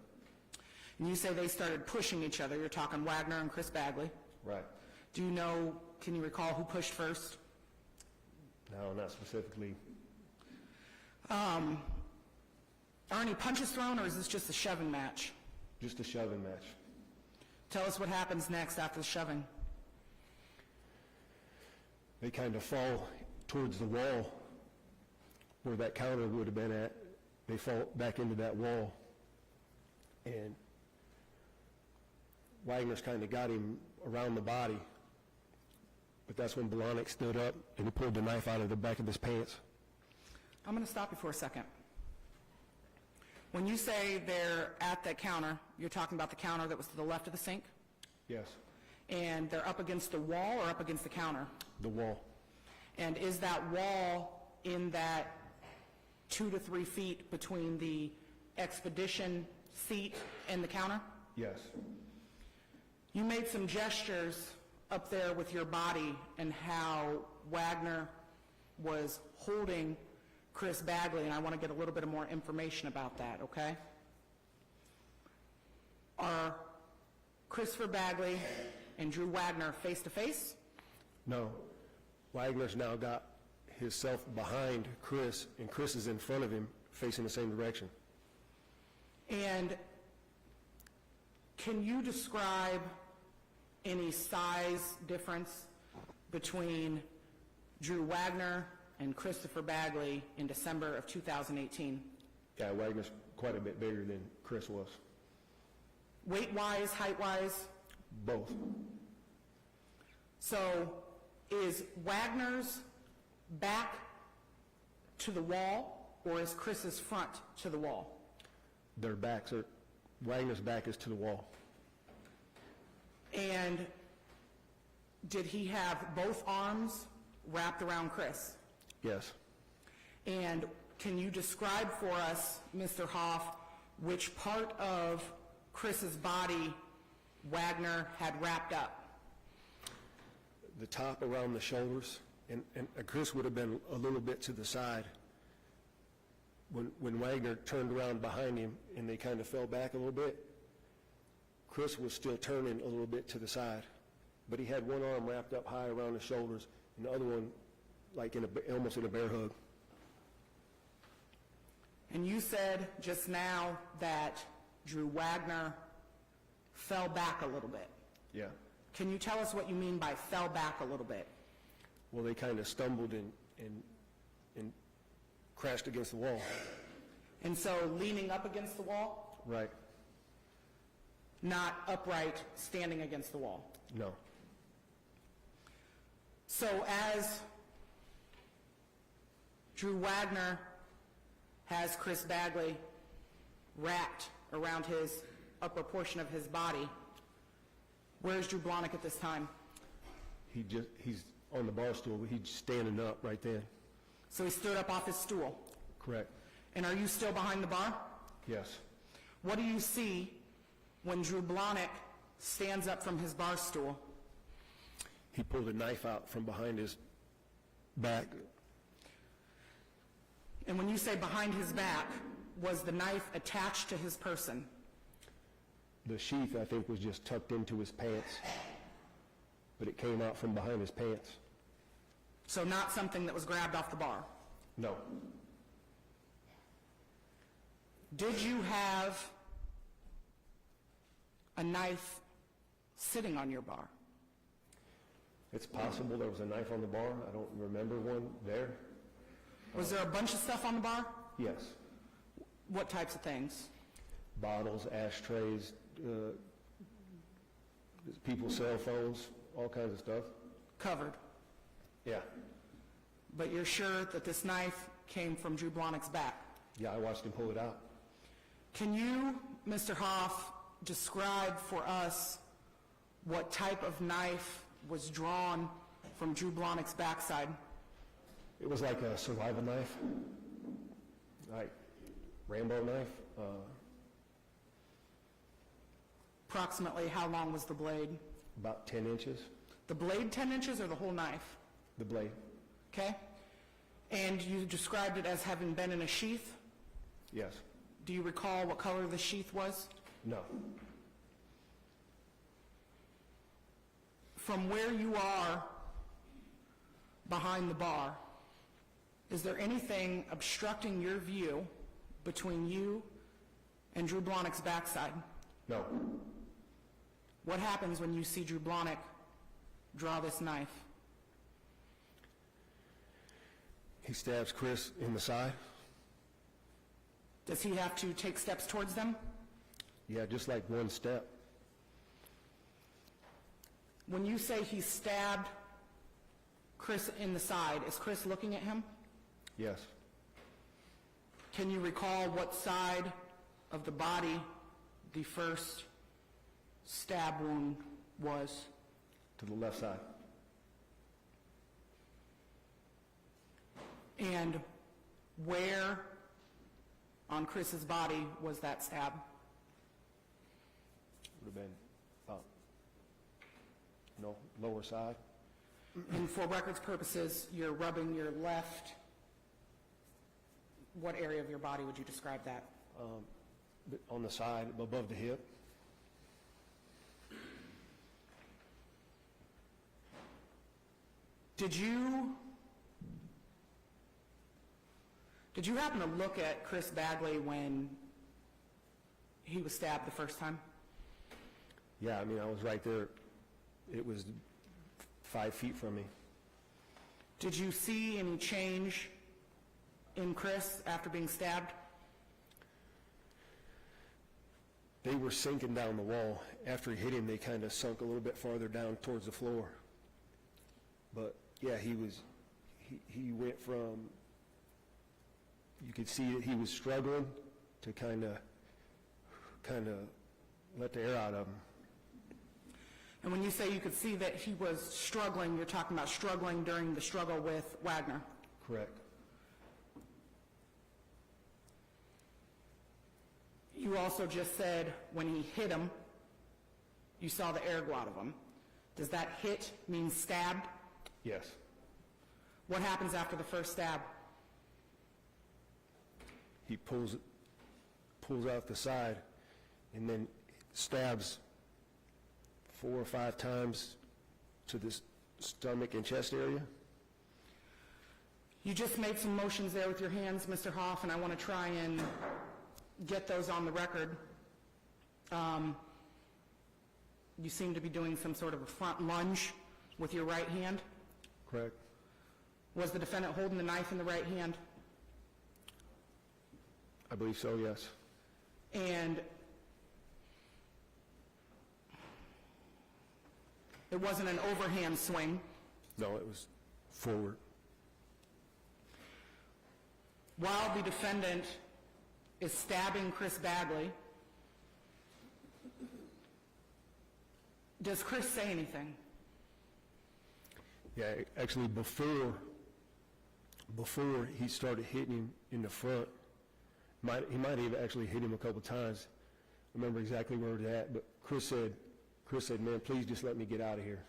And you say they started pushing each other. You're talking Wagner and Chris Bagley. Right. Do you know, can you recall who pushed first? No, not specifically. Are any punches thrown, or is this just a shoving match? Just a shoving match. Tell us what happens next after the shoving. They kind of fall towards the wall where that counter would have been at. They fall back into that wall. And Wagner's kind of got him around the body. But that's when Blahnik stood up and he pulled the knife out of the back of his pants. I'm going to stop you for a second. When you say they're at that counter, you're talking about the counter that was to the left of the sink? Yes, And they're up against the wall or up against the counter? the wall. And is that wall in that 2 to 3 feet between the expedition seat and the counter? Yes. You made some gestures up there with your body and how Wagner was holding Chris Bagley, and I want to get a little bit of more information about that, okay? Are Christopher Bagley and Drew Wagner face-to-face? No. Wagner's now got himself behind Chris, and Chris is in front of him, facing the same direction. And can you describe any size difference between Drew Wagner and Christopher Bagley in December of 2018? Yeah, Wagner's quite a bit bigger than Chris was. Weight-wise, height-wise? Both. So is Wagner's back to the wall, or is Chris's front to the wall? Their backs are, Wagner's back is to the wall. And did he have both arms wrapped around Chris? Yes. And can you describe for us, Mr. Hoff, which part of Chris's body Wagner had wrapped up? The top around the shoulders, and Chris would have been a little bit to the side. When Wagner turned around behind him and they kind of fell back a little bit, Chris was still turning a little bit to the side. but he had one arm wrapped up high around his shoulders, and the other one like almost in a bear hug. And you said just now that Drew Wagner fell back a little bit. Yeah. Can you tell us what you mean by fell back a little bit? Well, they kind of stumbled and crashed against the wall. And so leaning up against the wall, Right. not upright, standing against the wall. No. So as Drew Wagner has Chris Bagley wrapped around his upper portion of his body, where's Drew Blahnik at this time? He's on the bar stool, but he's standing up right then. So he stood up off his stool. Correct. And are you still behind the bar? Yes. What do you see when Drew Blahnik stands up from his bar stool? He pulled a knife out from behind his back. And when you say behind his back, was the knife attached to his person? The sheath, I think, was just tucked into his pants, but it came out from behind his pants. So not something that was grabbed off the bar. No. Did you have a knife sitting on your bar? It's possible there was a knife on the bar. I don't remember one there. Was there a bunch of stuff on the bar? Yes. What types of things? Bottles, ashtrays, people's cell phones, all kinds of stuff. Covered. Yeah. But you're sure that this knife came from Drew Blahnik's back? Yeah, I watched him pull it out. Can you, Mr. Hoff, describe for us what type of knife was drawn from Drew Blahnik's backside? It was like a survival knife, like Rambo knife. Approximately how long was the blade? About 10 inches, The blade 10 inches or the whole knife? the blade. Okay? And you described it as having been in a sheath? Yes. Do you recall what color the sheath was? No. From where you are behind the bar, is there anything obstructing your view between you and Drew Blahnik's backside? No. What happens when you see Drew Blahnik draw this knife? He stabs Chris in the side. Does he have to take steps towards them? Yeah, just like one step. When you say he stabbed Chris in the side, is Chris looking at him? Yes. Can you recall what side of the body the first stab wound was? To the left side. And where on Chris's body was that stab? Would have been about, lower side. And for records purposes, you're rubbing your left. What area of your body would you describe that? On the side, above the hip. Did you happen to look at Chris Bagley when he was stabbed the first time? Yeah, I mean, I was right there. It was 5 feet from me. Did you see any change in Chris after being stabbed? They were sinking down the wall. After he hit him, they kind of sunk a little bit farther down towards the floor. But yeah, he went from, you could see that he was struggling to kind of let the air out of him. And when you say you could see that he was struggling, you're talking about struggling during the struggle with Wagner. Correct. You also just said when he hit him, you saw the air go out of him. Does that hit mean stabbed? Yes. What happens after the first stab? He pulls out the side and then stabs 4 or 5 times to the stomach and chest area. You just made some motions there with your hands, Mr. Hoff, and I want to try and get those on the record. You seem to be doing some sort of a front lunge with your right hand. Correct. Was the defendant holding the knife in the right hand? I believe so, yes. And it wasn't an overhand swing. No, it was forward. While the defendant is stabbing Chris Bagley, does Chris say anything? Yeah, actually, before he started hitting him in the front, he might have actually hit him a couple times. I remember exactly where it was at, but Chris said, man, please just let me get out of here.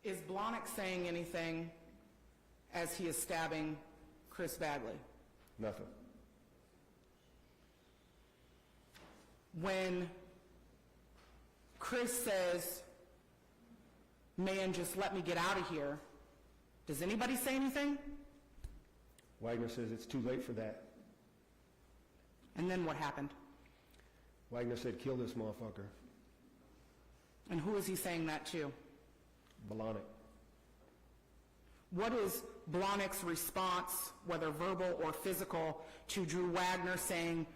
Is Blahnik saying anything as he is stabbing Chris Bagley? Nothing. When Chris says, man, just let me get out of here, does anybody say anything? Wagner says it's too late for that. And then what happened? Wagner said, kill this motherfucker. And who is he saying that to? Blahnik. What is Blahnik's response, whether verbal or physical, to Drew Wagner saying,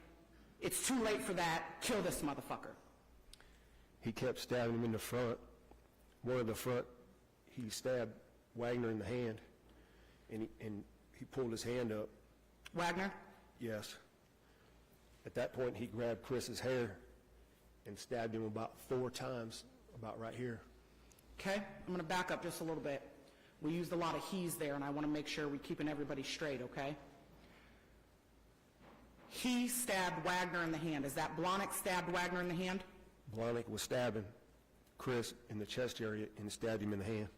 it's too late for that, kill this motherfucker? He kept stabbing him in the front. One of the front, he stabbed Wagner in the hand, and he pulled his hand up. Wagner? Yes. At that point, he grabbed Chris's hair and stabbed him about 4 times, about right here. Okay, I'm going to back up just a little bit. We used a lot of he's there, and I want to make sure we're keeping everybody straight, okay? He stabbed Wagner in the hand. Is that Blahnik stabbed Wagner in the hand? Blahnik was stabbing Chris in the chest area and stabbed him in the hand.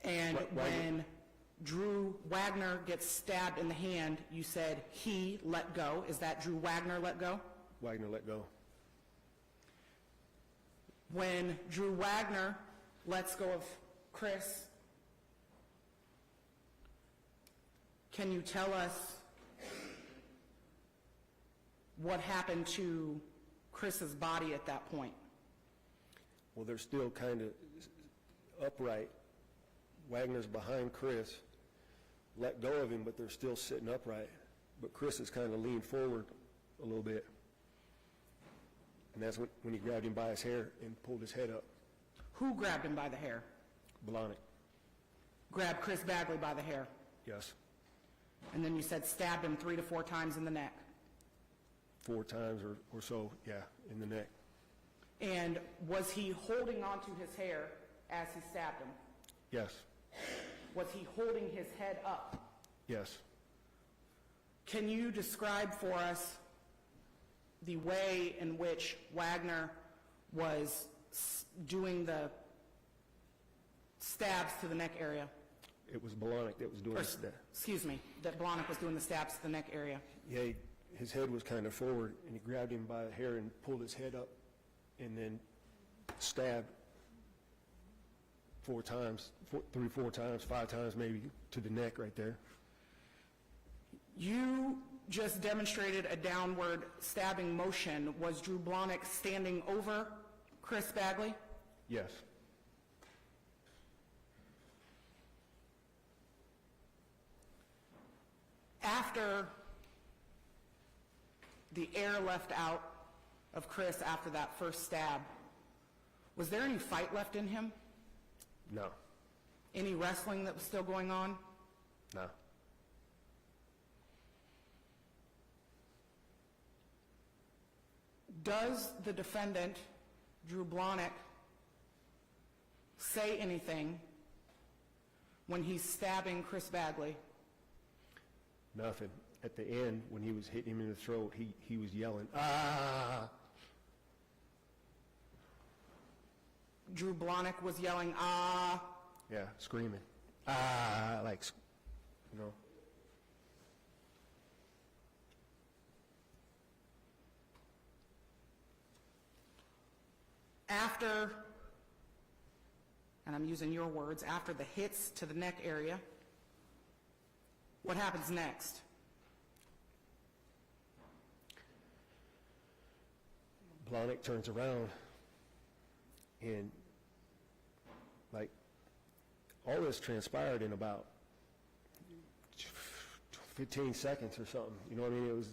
And Wagner. when Drew Wagner gets stabbed in the hand, you said he let go. Is that Drew Wagner let go? Wagner let go. When Drew Wagner lets go of Chris, can you tell us what happened to Chris's body at that point? Well, they're still kind of upright. Wagner's behind Chris, let go of him, but they're still sitting upright. But Chris is kind of leaned forward a little bit. And that's when he grabbed him by his hair and pulled his head up. Who grabbed him by the hair? Blahnik. Grabbed Chris Bagley by the hair. Yes. And then you said stabbed him 3 to 4 times in the neck. 4 times or so, yeah, in the neck. And was he holding onto his hair as he stabbed him? Yes. Was he holding his head up? Yes. Can you describe for us the way in which Wagner was doing the stabs to the neck area? It was Blahnik that was doing that. Excuse me, that Blahnik was doing the stabs to the neck area. Yeah, his head was kind of forward, and he grabbed him by the hair and pulled his head up, and then stabbed 4 times, 3, 4 times, 5 times maybe, to the neck right there. You just demonstrated a downward stabbing motion. Was Drew Blahnik standing over Chris Bagley? Yes. After the air left out of Chris after that first stab, was there any fight left in him? No. Any wrestling that was still going on? No. Does the defendant, Drew Blahnik, say anything when he's stabbing Chris Bagley? Nothing. At the end, when he was hitting him in the throat, he was yelling, "Ah!" Drew Blahnik was yelling, ah. Yeah, screaming. "Ah!" Like, you know. after, and I'm using your words, after the hits to the neck area, what happens next? Blahnik turns around, and like all this transpired in about 15 seconds or something. You know what I mean?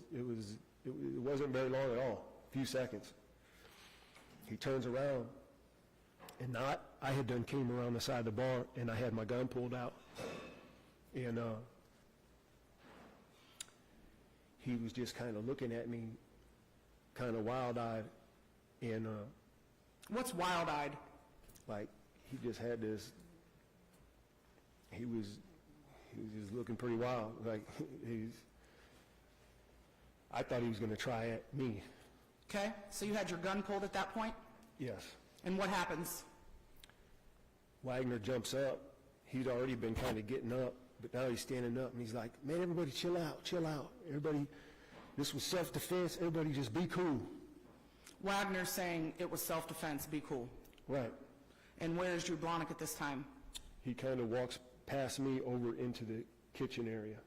It wasn't very long at all. A few seconds. He turns around, and I had done came around the side of the bar, and I had my gun pulled out, and he was just kind of looking at me, kind of wild-eyed, and What's wild-eyed? like he just had this. He was just looking pretty wild. Like I thought he was going to try at me. Okay, so you had your gun pulled at that point, Yes. and what happens? Wagner jumps up. He'd already been kind of getting up, but now he's standing up, and he's like, "Man, everybody chill out, chill out. Everybody, this was self-defense. Everybody just be cool." Wagner's saying it was self-defense, be cool. Right. And where is Drew Blahnik at this time? He kind of walks past me over into the kitchen area.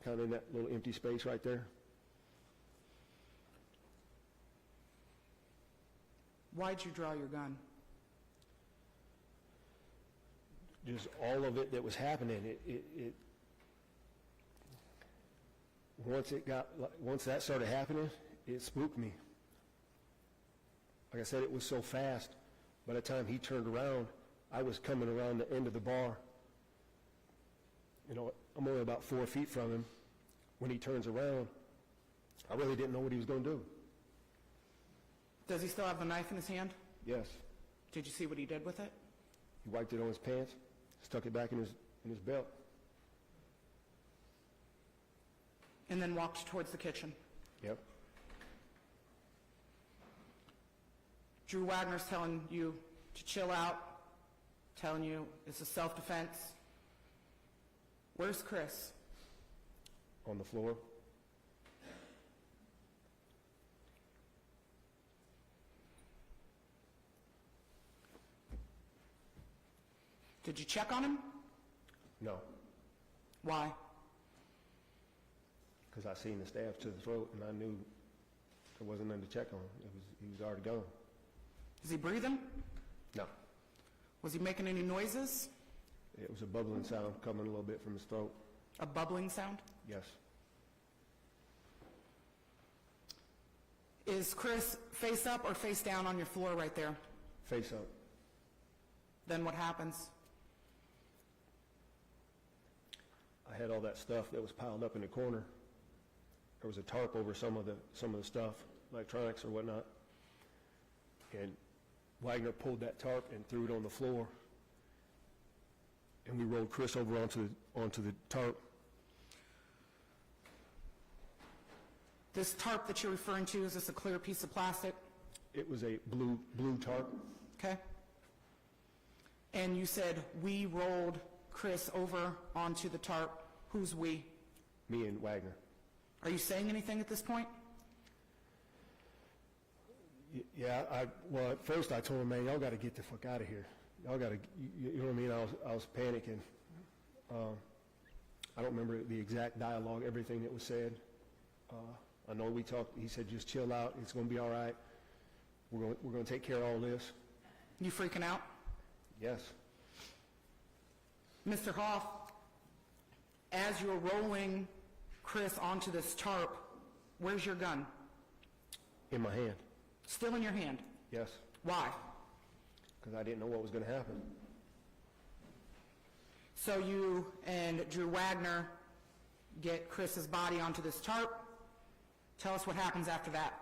Kind of in that little empty space right there. Why'd you draw your gun? Just all of it that was happening. Once that started happening, it spooked me. Like I said, it was so fast. By the time he turned around, I was coming around the end of the bar. You know, I'm only about 4 feet from him. When he turns around, I really didn't know what he was going to do. Does he still have the knife in his hand? Yes. Did you see what he did with it? He wiped it on his pants, stuck it back in his belt. And then walked towards the kitchen. Yep. Drew Wagner's telling you to chill out, telling you it's a self-defense. Where's Chris? On the floor. Did you check on him? No, Why? because I seen the stab to the throat, and I knew there wasn't nothing to check on. He was already gone. Is he breathing? No, Was he making any noises? it was a bubbling sound coming a little bit from his throat. A bubbling sound? Yes. Is Chris face up or face down on your floor right there? Face up. Then what happens? I had all that stuff that was piled up in the corner. There was a tarp over some of the stuff, electronics or whatnot. And Wagner pulled that tarp and threw it on the floor. And we rolled Chris over onto the tarp. This tarp that you're referring to, is this a clear piece of plastic? It was a blue tarp. Okay. And you said we rolled Chris over onto the tarp. Who's we? Me and Wagner. Are you saying anything at this point? Yeah, well, at first I told him, man, y'all got to get the fuck out of here. Y'all got to, you know what I mean? I was panicking. I don't remember the exact dialogue, everything that was said. I know we talked, he said, just chill out, it's going to be all right. We're going to take care of all this. You freaking out? Yes. Mr. Hoff, as you're rolling Chris onto this tarp, where's your gun? In my hand. Still in your hand. Yes. Why? Because I didn't know what was going to happen. So you and Drew Wagner get Chris's body onto this tarp. Tell us what happens after that.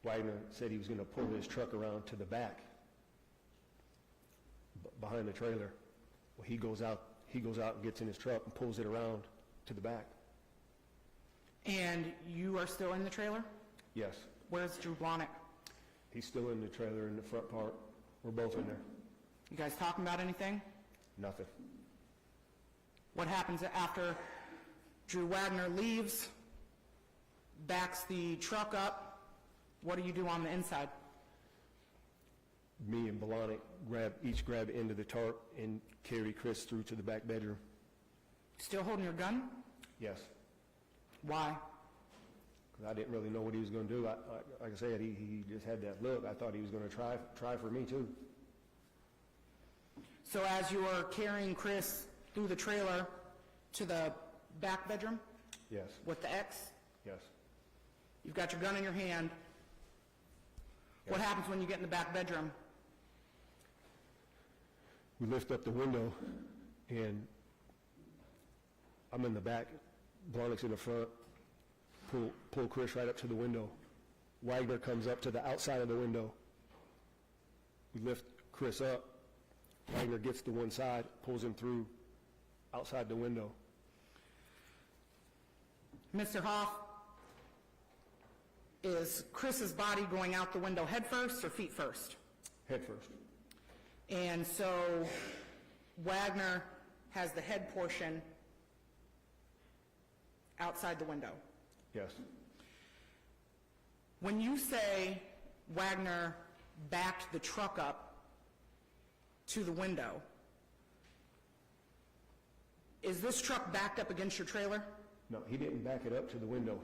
Wagner said he was going to pull his truck around to the back, behind the trailer. Well, he goes out and gets in his truck and pulls it around to the back. And you are still in the trailer? Yes. Where's Drew Blahnik? He's still in the trailer in the front part. We're both in there. You guys talking about anything? Nothing. What happens after Drew Wagner leaves, backs the truck up, What do you do on the inside? Me and Blahnik each grab into the tarp and carry Chris through to the back bedroom. Still holding your gun? Yes, Why? because I didn't really know what he was going to do. Like I said, he just had that look. I thought he was going to try for me too. So as you are carrying Chris through the trailer to the back bedroom Yes, with the X, yes. you've got your gun in your hand. What happens when you get in the back bedroom? We lift up the window, and I'm in the back, Blahnik's in the front, pull Chris right up to the window. Wagner comes up to the outside of the window. We lift Chris up. Wagner gets to one side, pulls him through outside the window. Mr. Hoff, is Chris's body going out the window head first or feet first? Head first. And so Wagner has the head portion outside the window. Yes. When you say Wagner backed the truck up to the window, is this truck backed up against your trailer? No, he didn't back it up to the window.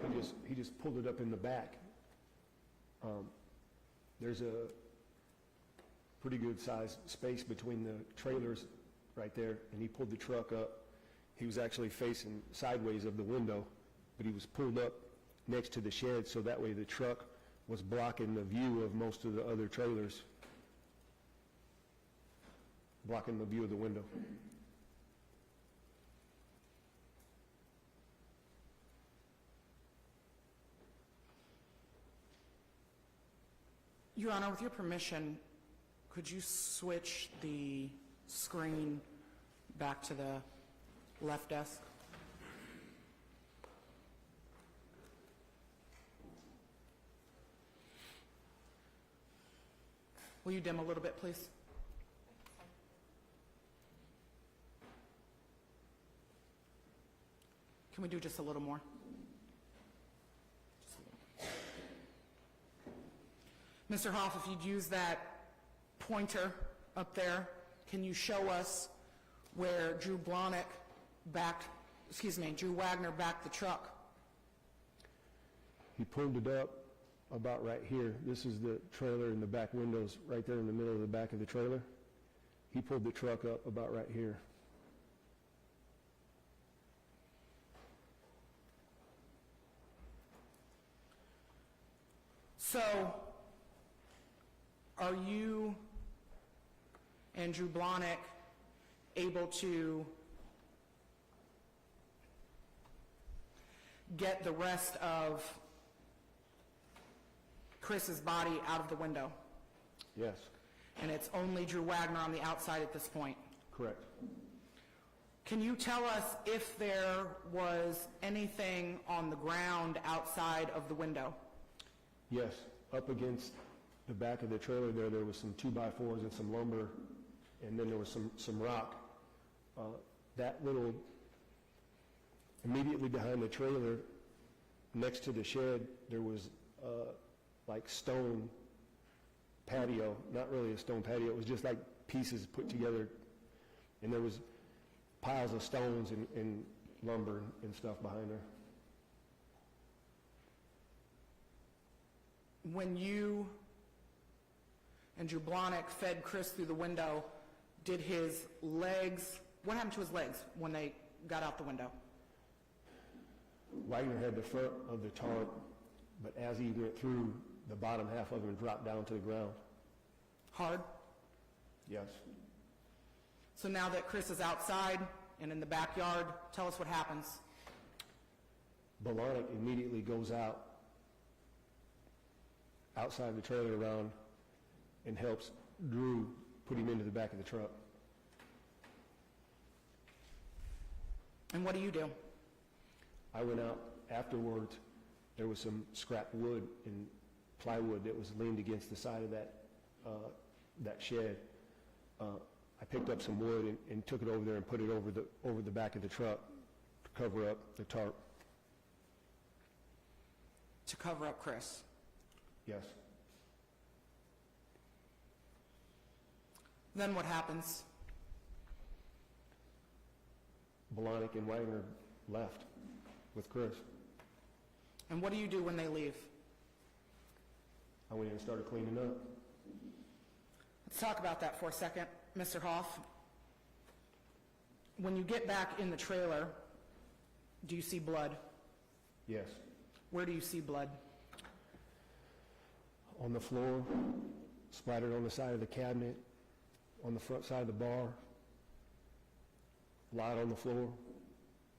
He just pulled it up in the back. There's a pretty good sized space between the trailers right there, and he pulled the truck up. He was actually facing sideways of the window, but he was pulled up next to the shed, so that way the truck was blocking the view of most of the other trailers, blocking the view of the window. Your Honor, with your permission, could you switch the screen back to the left desk? Will you dim a little bit, please? Can we do just a little more? Mr. Hoff, if you'd use that pointer up there, can you show us where Drew Wagner backed the truck? He pulled it up about right here. This is the trailer and the back windows right there in the middle of the back of the trailer. He pulled the truck up about right here. So, are you and Drew Blahnik able to get the rest of Chris's body out of the window? Yes, And it's only Drew Wagner on the outside at this point? correct. Can you tell us if there was anything on the ground outside of the window? Yes, up against the back of the trailer there was some 2x4s and some lumber, and then there was some rock. That little, immediately behind the trailer, next to the shed, there was like stone patio, not really a stone patio, it was just like pieces put together, and there was piles of stones and lumber and stuff behind there. When you and Drew Blahnik fed Chris through the window, did his legs, what happened to his legs when they got out the window? Wagner had the front of the tarp, but as he went through, the bottom half of him dropped down to the ground. Hard? Yes. So now that Chris is outside and in the backyard, tell us what happens. Blahnik immediately goes outside the trailer around and helps Drew put him into the back of the truck. And what do you do? I went out afterwards. There was some scrap wood and plywood that was leaned against the side of that shed. I picked up some wood and took it over there and put it over the back of the truck to cover up the tarp. To cover up Chris. Yes. Then what happens? Blahnik and Wagner left with Chris. And what do you do when they leave? I went in and started cleaning up. Let's talk about that for a second, Mr. Hoff. When you get back in the trailer, do you see blood? Yes. Where do you see blood? On the floor, splattered on the side of the cabinet, on the front side of the bar, a lot on the floor.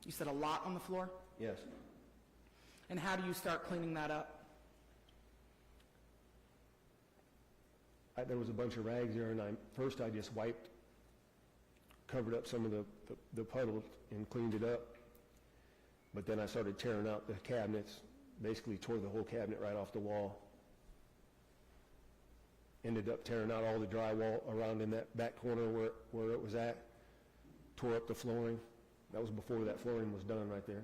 You said a lot on the floor? Yes. And how do you start cleaning that up? There was a bunch of rags there, and first I just wiped, covered up some of the puddles and cleaned it up. But then I started tearing out the cabinets, basically tore the whole cabinet right off the wall. Ended up tearing out all the drywall around in that back corner where it was at. Tore up the flooring. That was before that flooring was done right there.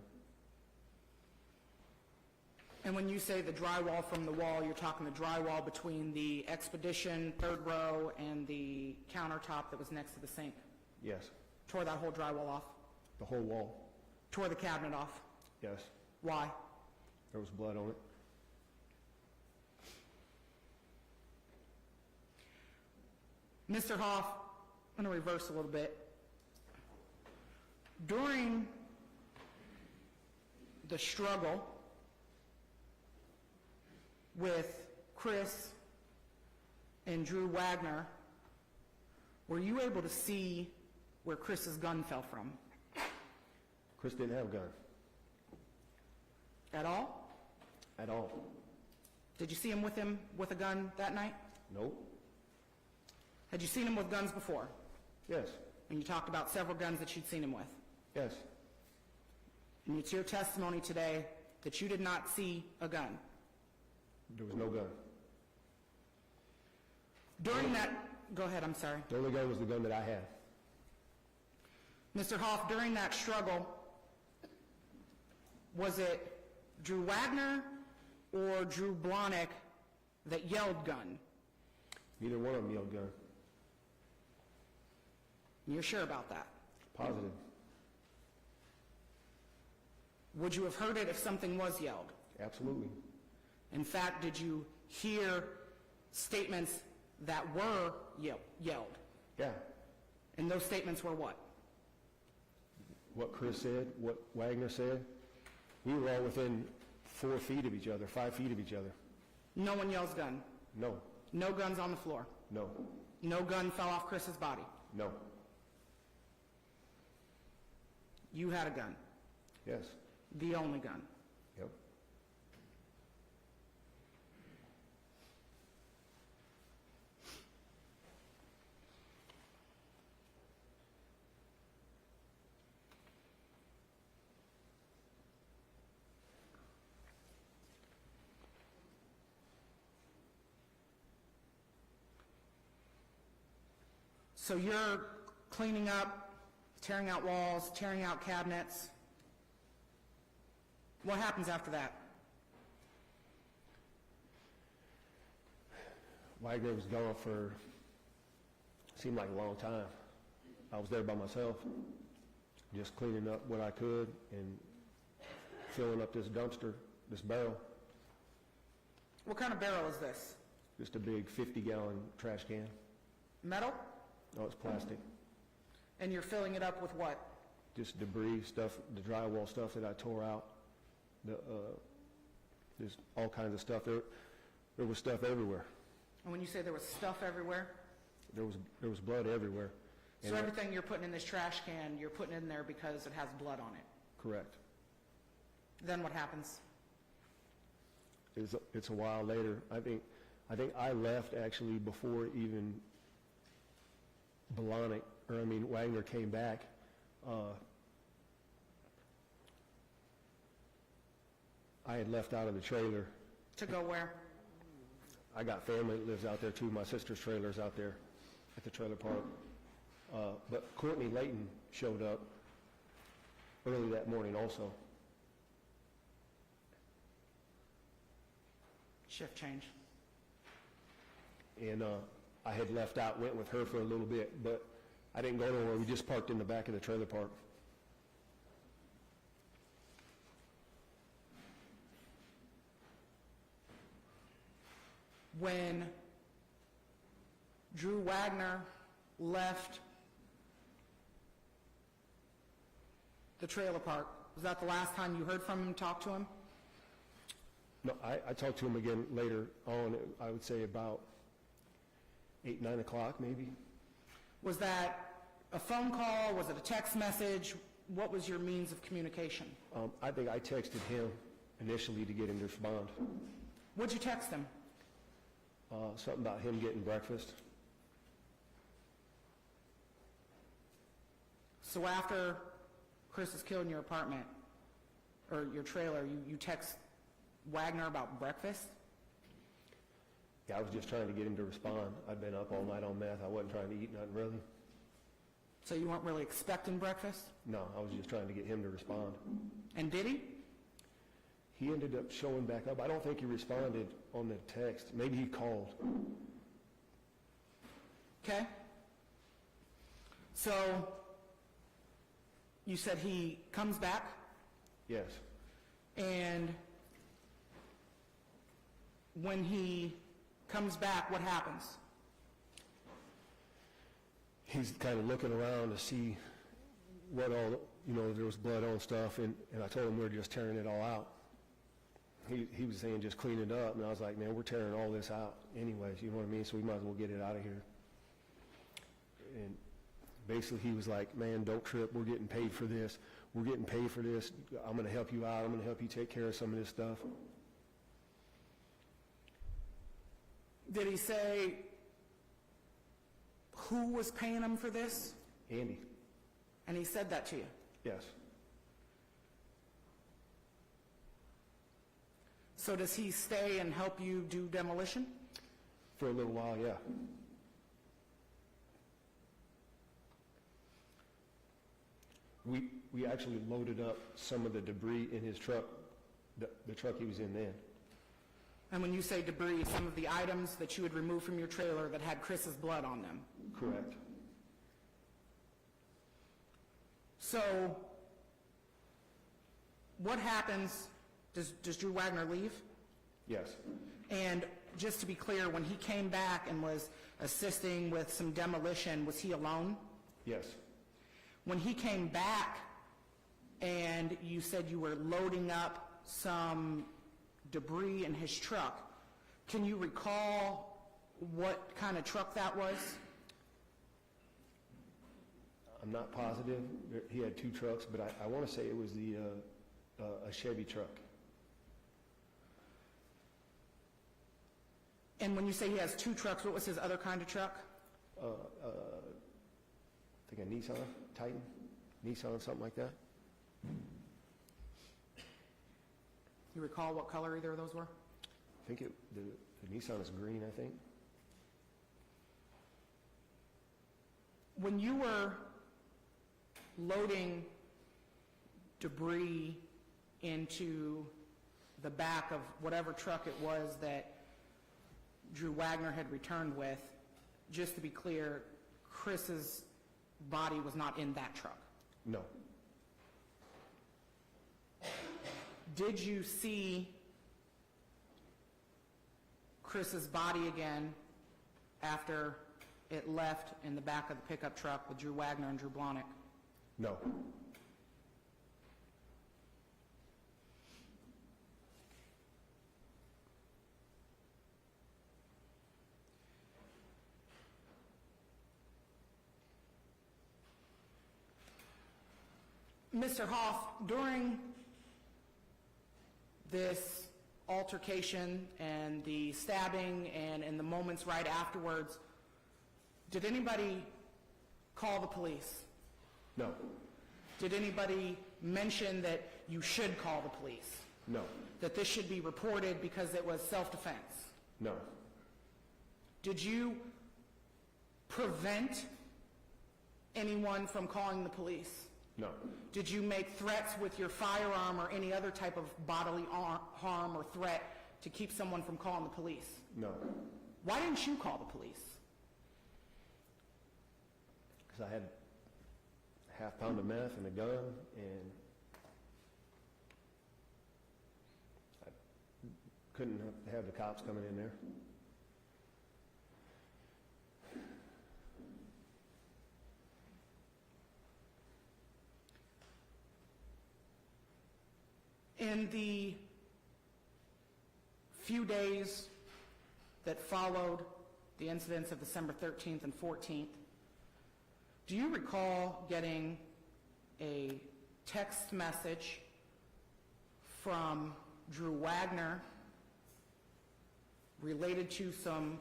And when you say the drywall from the wall, you're talking the drywall between the Expedition, third row, and the countertop that was next to the sink? Yes. Tore that whole drywall off? The whole wall. Tore the cabinet off? Yes. Why? There was blood on it. Mr. Hoff, I'm going to reverse a little bit. During the struggle with Chris and Drew Wagner, were you able to see where Chris's gun fell from? Chris didn't have a gun. At all? At all. Did you see him with a gun that night? Nope. Had you seen him with guns before? Yes. And you talked about several guns that you'd seen him with. Yes. And it's your testimony today that you did not see a gun. There was no gun. During that, go ahead, I'm sorry. The only gun was the gun that I had. Mr. Hoff, during that struggle, was it Drew Wagner or Drew Blahnik that yelled gun? Neither one of them yelled gun. You're sure about that? Positive. Would you have heard it if something was yelled? Absolutely. In fact, did you hear statements that were yelled? Yeah. And those statements were what? What Chris said, what Wagner said. We were all within 4 feet of each other, 5 feet of each other. No one yells gun. No. No guns on the floor. No. No gun fell off Chris's body. No. You had a gun. Yes. The only gun. Yep. So you're cleaning up, tearing out walls, tearing out cabinets. What happens after that? Wagner was gone for, seemed like a long time. I was there by myself, just cleaning up what I could and filling up this dumpster, this barrel. What kind of barrel is this? Just a big 50-gallon trash can. Metal? No, it's plastic. And you're filling it up with what? Just debris, stuff, the drywall stuff that I tore out. There's all kinds of stuff. There was stuff everywhere. And when you say there was stuff everywhere? There was blood everywhere. So And everything you're putting in this trash can, you're putting in there because it has blood on it. correct. Then what happens? It's a while later. I think I left actually before even Wagner came back. I had left out of the trailer. To go where? I got family that lives out there too. My sister's trailer's out there at the trailer park. But Courtney Layton showed up early that morning also. Shift change. and I had left out, went with her for a little bit, but I didn't go nowhere. We just parked in the back of the trailer park. When Drew Wagner left the trailer park, was that the last time you heard from him, talked to him? No, I talked to him again later on, I would say about 8, 9 o'clock maybe. Was that a phone call? Was it a text message? What was your means of communication? I think I texted him initially to get him to respond. What'd you text him? Something about him getting breakfast. So after Chris is killed in your apartment, or your trailer, you text Wagner about breakfast? Yeah, I was just trying to get him to respond. I'd been up all night on meth. I wasn't trying to eat nothing really. So you weren't really expecting breakfast? No, I was just trying to get him to respond. And did he? He ended up showing back up. I don't think he responded on the text. Maybe he called. Okay. So you said he comes back, Yes. and when he comes back, what happens? He's kind of looking around to see what all, there was blood on stuff, and I told him we were just tearing it all out. He was saying just clean it up, and I was like, man, we're tearing all this out anyways, you know what I mean? So we might as well get it out of here. And basically he was like, man, don't trip, we're getting paid for this. We're getting paid for this. I'm going to help you out. I'm going to help you take care of some of this stuff. Did he say who was paying him for this? Andy. And he said that to you? Yes. So does he stay and help you do demolition? For a little while, yeah. We actually loaded up some of the debris in his truck, the truck he was in then. And when you say debris, some of the items that you had removed from your trailer that had Chris's blood on them? Correct. So what happens, does Drew Wagner leave? Yes. And just to be clear, when he came back and was assisting with some demolition, was he alone? Yes. When he came back and you said you were loading up some debris in his truck, can you recall what kind of truck that was? I'm not positive. He had 2 trucks, but I want to say it was a Chevy truck. And when you say he has 2 trucks, what was his other kind of truck? I think a Nissan Titan, Nissan, something like that. You recall what color either of those were? I think the Nissan is green, I think. When you were loading debris into the back of whatever truck it was that Drew Wagner had returned with, just to be clear, Chris's body was not in that truck. No. Did you see Chris's body again after it left in the back of the pickup truck with Drew Wagner and Drew Blahnik? No. Mr. Hoff, during this altercation and the stabbing and in the moments right afterwards, did anybody call the police? No. Did anybody mention that you should call the police? No. That this should be reported because it was self-defense? No. Did you prevent anyone from calling the police? No. Did you make threats with your firearm or any other type of bodily harm or threat to keep someone from calling the police? No. Why didn't you call the police? Because I had a half pound of meth and a gun, and I couldn't have the cops coming in there. In the few days that followed the incidents of December 13th and 14th, do you recall getting a text message from Drew Wagner related to some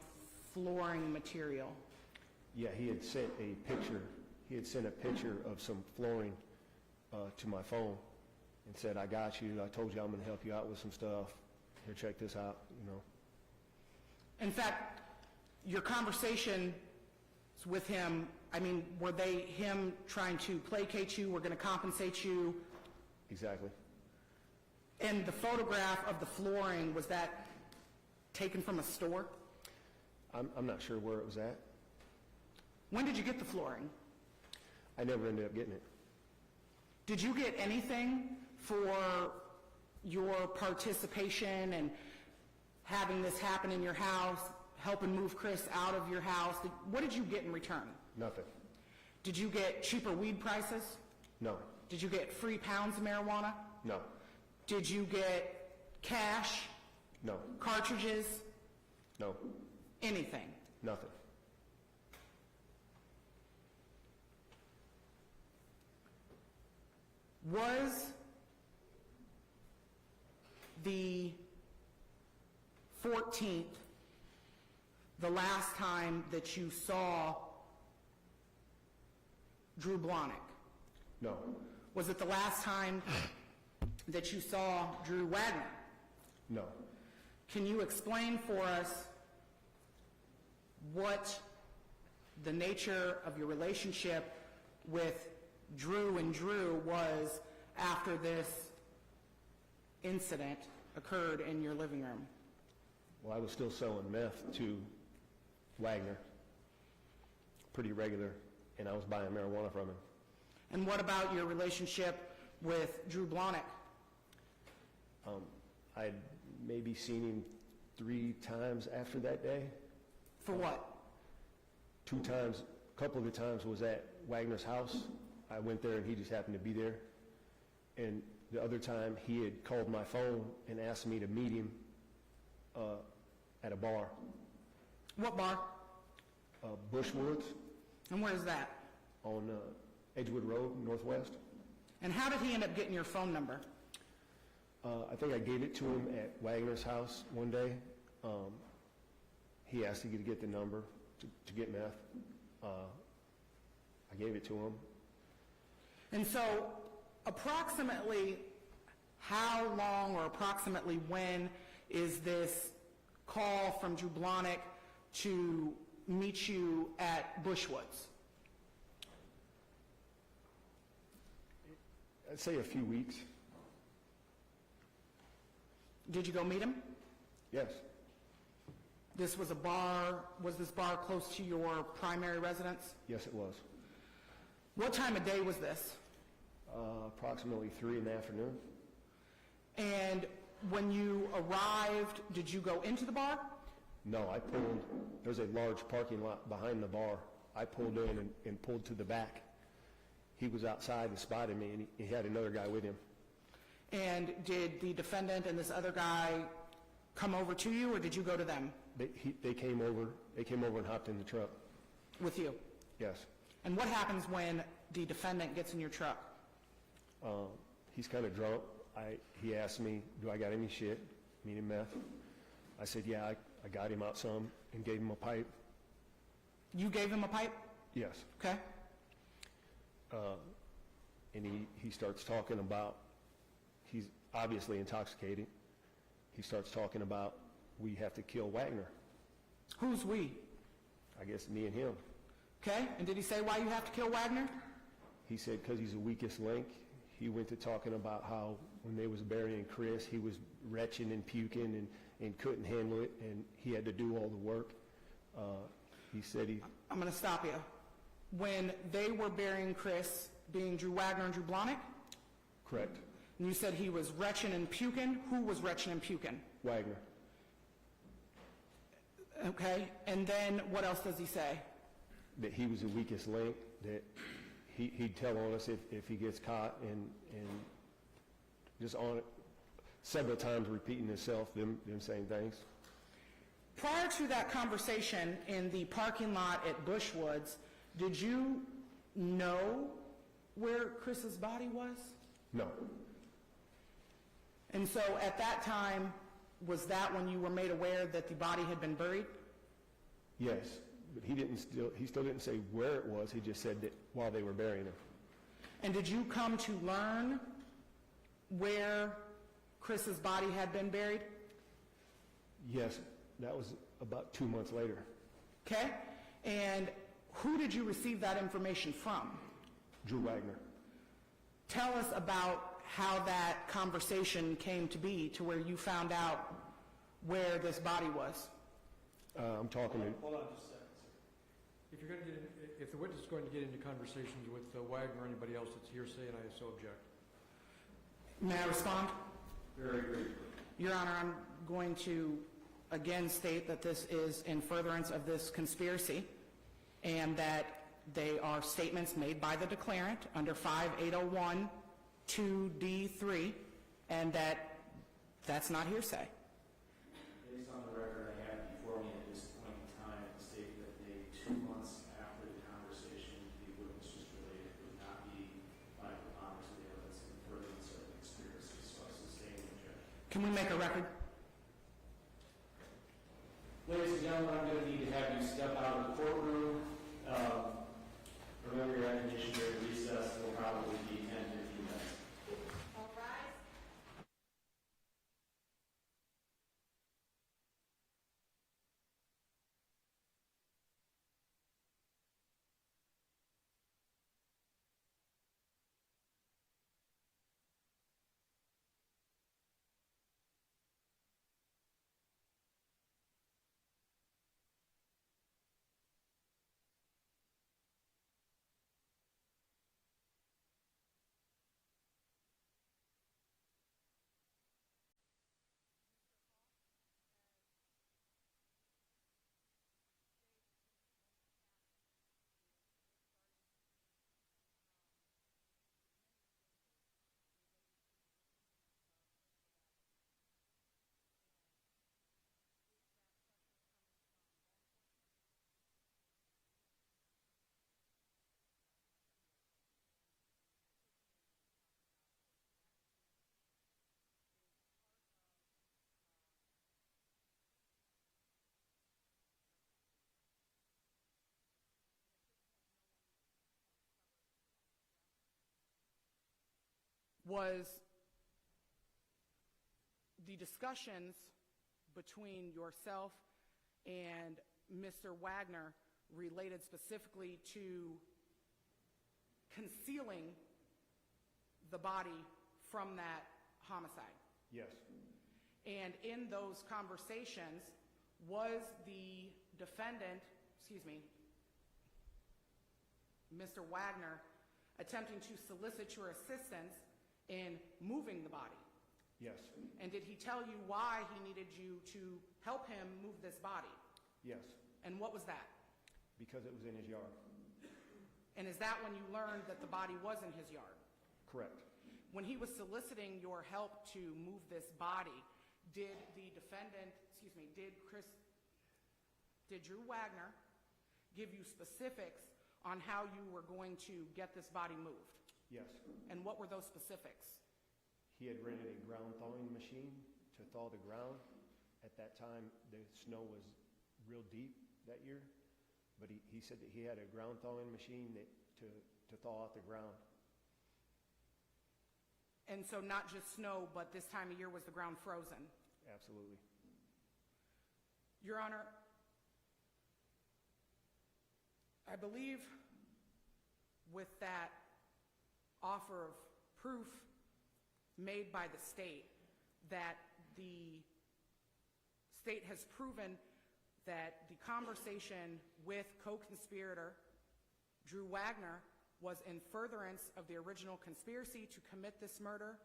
flooring material? Yeah, he had sent a picture. He had sent a picture of some flooring to my phone and said, "I got you. I told you I'm going to help you out with some stuff. Here, check this out." You know. In fact, your conversations with him, I mean, were they him trying to placate you, or going to compensate you? Exactly. And the photograph of the flooring, was that taken from a store? I'm not sure where it was at. When did you get the flooring? I never ended up getting it. Did you get anything for your participation and having this happen in your house, helping move Chris out of your house? What did you get in return? Nothing. Did you get cheaper weed prices? No. Did you get free pounds of marijuana? No. Did you get cash, No. cartridges, No. anything? Nothing. Was the 14th the last time that you saw Drew Blahnik? No. Was it the last time that you saw Drew Wagner? No. Can you explain for us what the nature of your relationship with Drew and Drew was after this incident occurred in your living room? Well, I was still selling meth to Wagner, pretty regular, and I was buying marijuana from him. And what about your relationship with Drew Blahnik? I'd maybe seen him 3 times after that day. For what? 2 times, a couple of the times was at Wagner's house. I went there and he just happened to be there. And the other time he had called my phone and asked me to meet him at a bar. What bar? Bushwoods And where is that? on Edgewood Road, Northwest. And how did he end up getting your phone number? I think I gave it to him at Wagner's house one day. He asked to get the number to get meth. I gave it to him. And so approximately how long or approximately when is this call from Drew Blahnik to meet you at Bushwoods? I'd say a few weeks. Did you go meet him? Yes. This was a bar, was this bar close to your primary residence? Yes, it was. What time of day was this? Approximately 3 in the afternoon. And when you arrived, did you go into the bar? No, I pulled, there's a large parking lot behind the bar. I pulled in and pulled to the back. He was outside and spotted me, and he had another guy with him. And did the defendant and this other guy come over to you, or did you go to them? They came over and hopped in the truck. With you? Yes. And what happens when the defendant gets in your truck? He's kind of drunk. He asked me, do I got any shit, meaning meth? I said, yeah, I got him out some and gave him a pipe. You gave him a pipe? Yes. Okay. And he starts talking about, he's obviously intoxicated. He starts talking about, we have to kill Wagner. Who's we? I guess me and him. Okay. And did he say why you have to kill Wagner? He said because he's the weakest link. He went to talking about how when they was burying Chris, he was retching and puking and couldn't handle it, and he had to do all the work. He said I'm going to stop you. When they were burying Chris, being Drew Wagner and Drew Blahnik, correct, and you said he was retching and puking, who was retching and puking? Wagner. Okay, and then what else does he say? That he was the weakest link, that he'd tell on us if he gets caught, and just on it several times repeating himself, them saying things. Prior to that conversation in the parking lot at Bushwoods, did you know where Chris's body was? No. And so at that time, was that when you were made aware that the body had been buried? Yes, but he still didn't say where it was. He just said that while they were burying him. And did you come to learn where Chris's body had been buried? Yes, that was about 2 months later. Okay, and who did you receive that information from? Drew Wagner. Tell us about how that conversation came to be, to where you found out where this body was. I'm talking to... Hold on just a second, sir. If you're going to if the witness is going to get into conversations with Wagner or anybody else, it's hearsay, and I so object. May I respond? Very briefly. Your Honor, I'm going to again state that this is in furtherance of this conspiracy, and that they are statements made by the declarant under 5801 2D3, and that's not hearsay. Based on the record I have before me at this point in time, it stated that 2 months after the conversation, the witness was related would not be by preponderance of the evidence in furtherance of the conspiracy. So I sustain the objection. Can we make a record? Ladies and gentlemen, I'm going to need to have you step out of the courtroom. Remember your recognition during recess will probably be 10 to 15 minutes. All rise. Was the discussions between yourself and Mr. Wagner related specifically to concealing the body from that homicide? Yes. And in those conversations, was the defendant, Mr. Wagner, attempting to solicit your assistance in moving the body? Yes. And did he tell you why he needed you to help him move this body? Yes. And what was that? Because it was in his yard. And is that when you learned that the body was in his yard? Correct. When he was soliciting your help to move this body, did the defendant, did Drew Wagner give you specifics on how you were going to get this body moved? Yes. And what were those specifics? He had rented a ground thawing machine to thaw the ground. At that time, the snow was real deep that year, but he said that he had a ground thawing machine to thaw out the ground. And so not just snow, but this time of year was the ground frozen? Absolutely. Your Honor, I believe with that offer of proof made by the state that the state has proven that the conversation with co-conspirator Drew Wagner was in furtherance of the original conspiracy to commit this murder,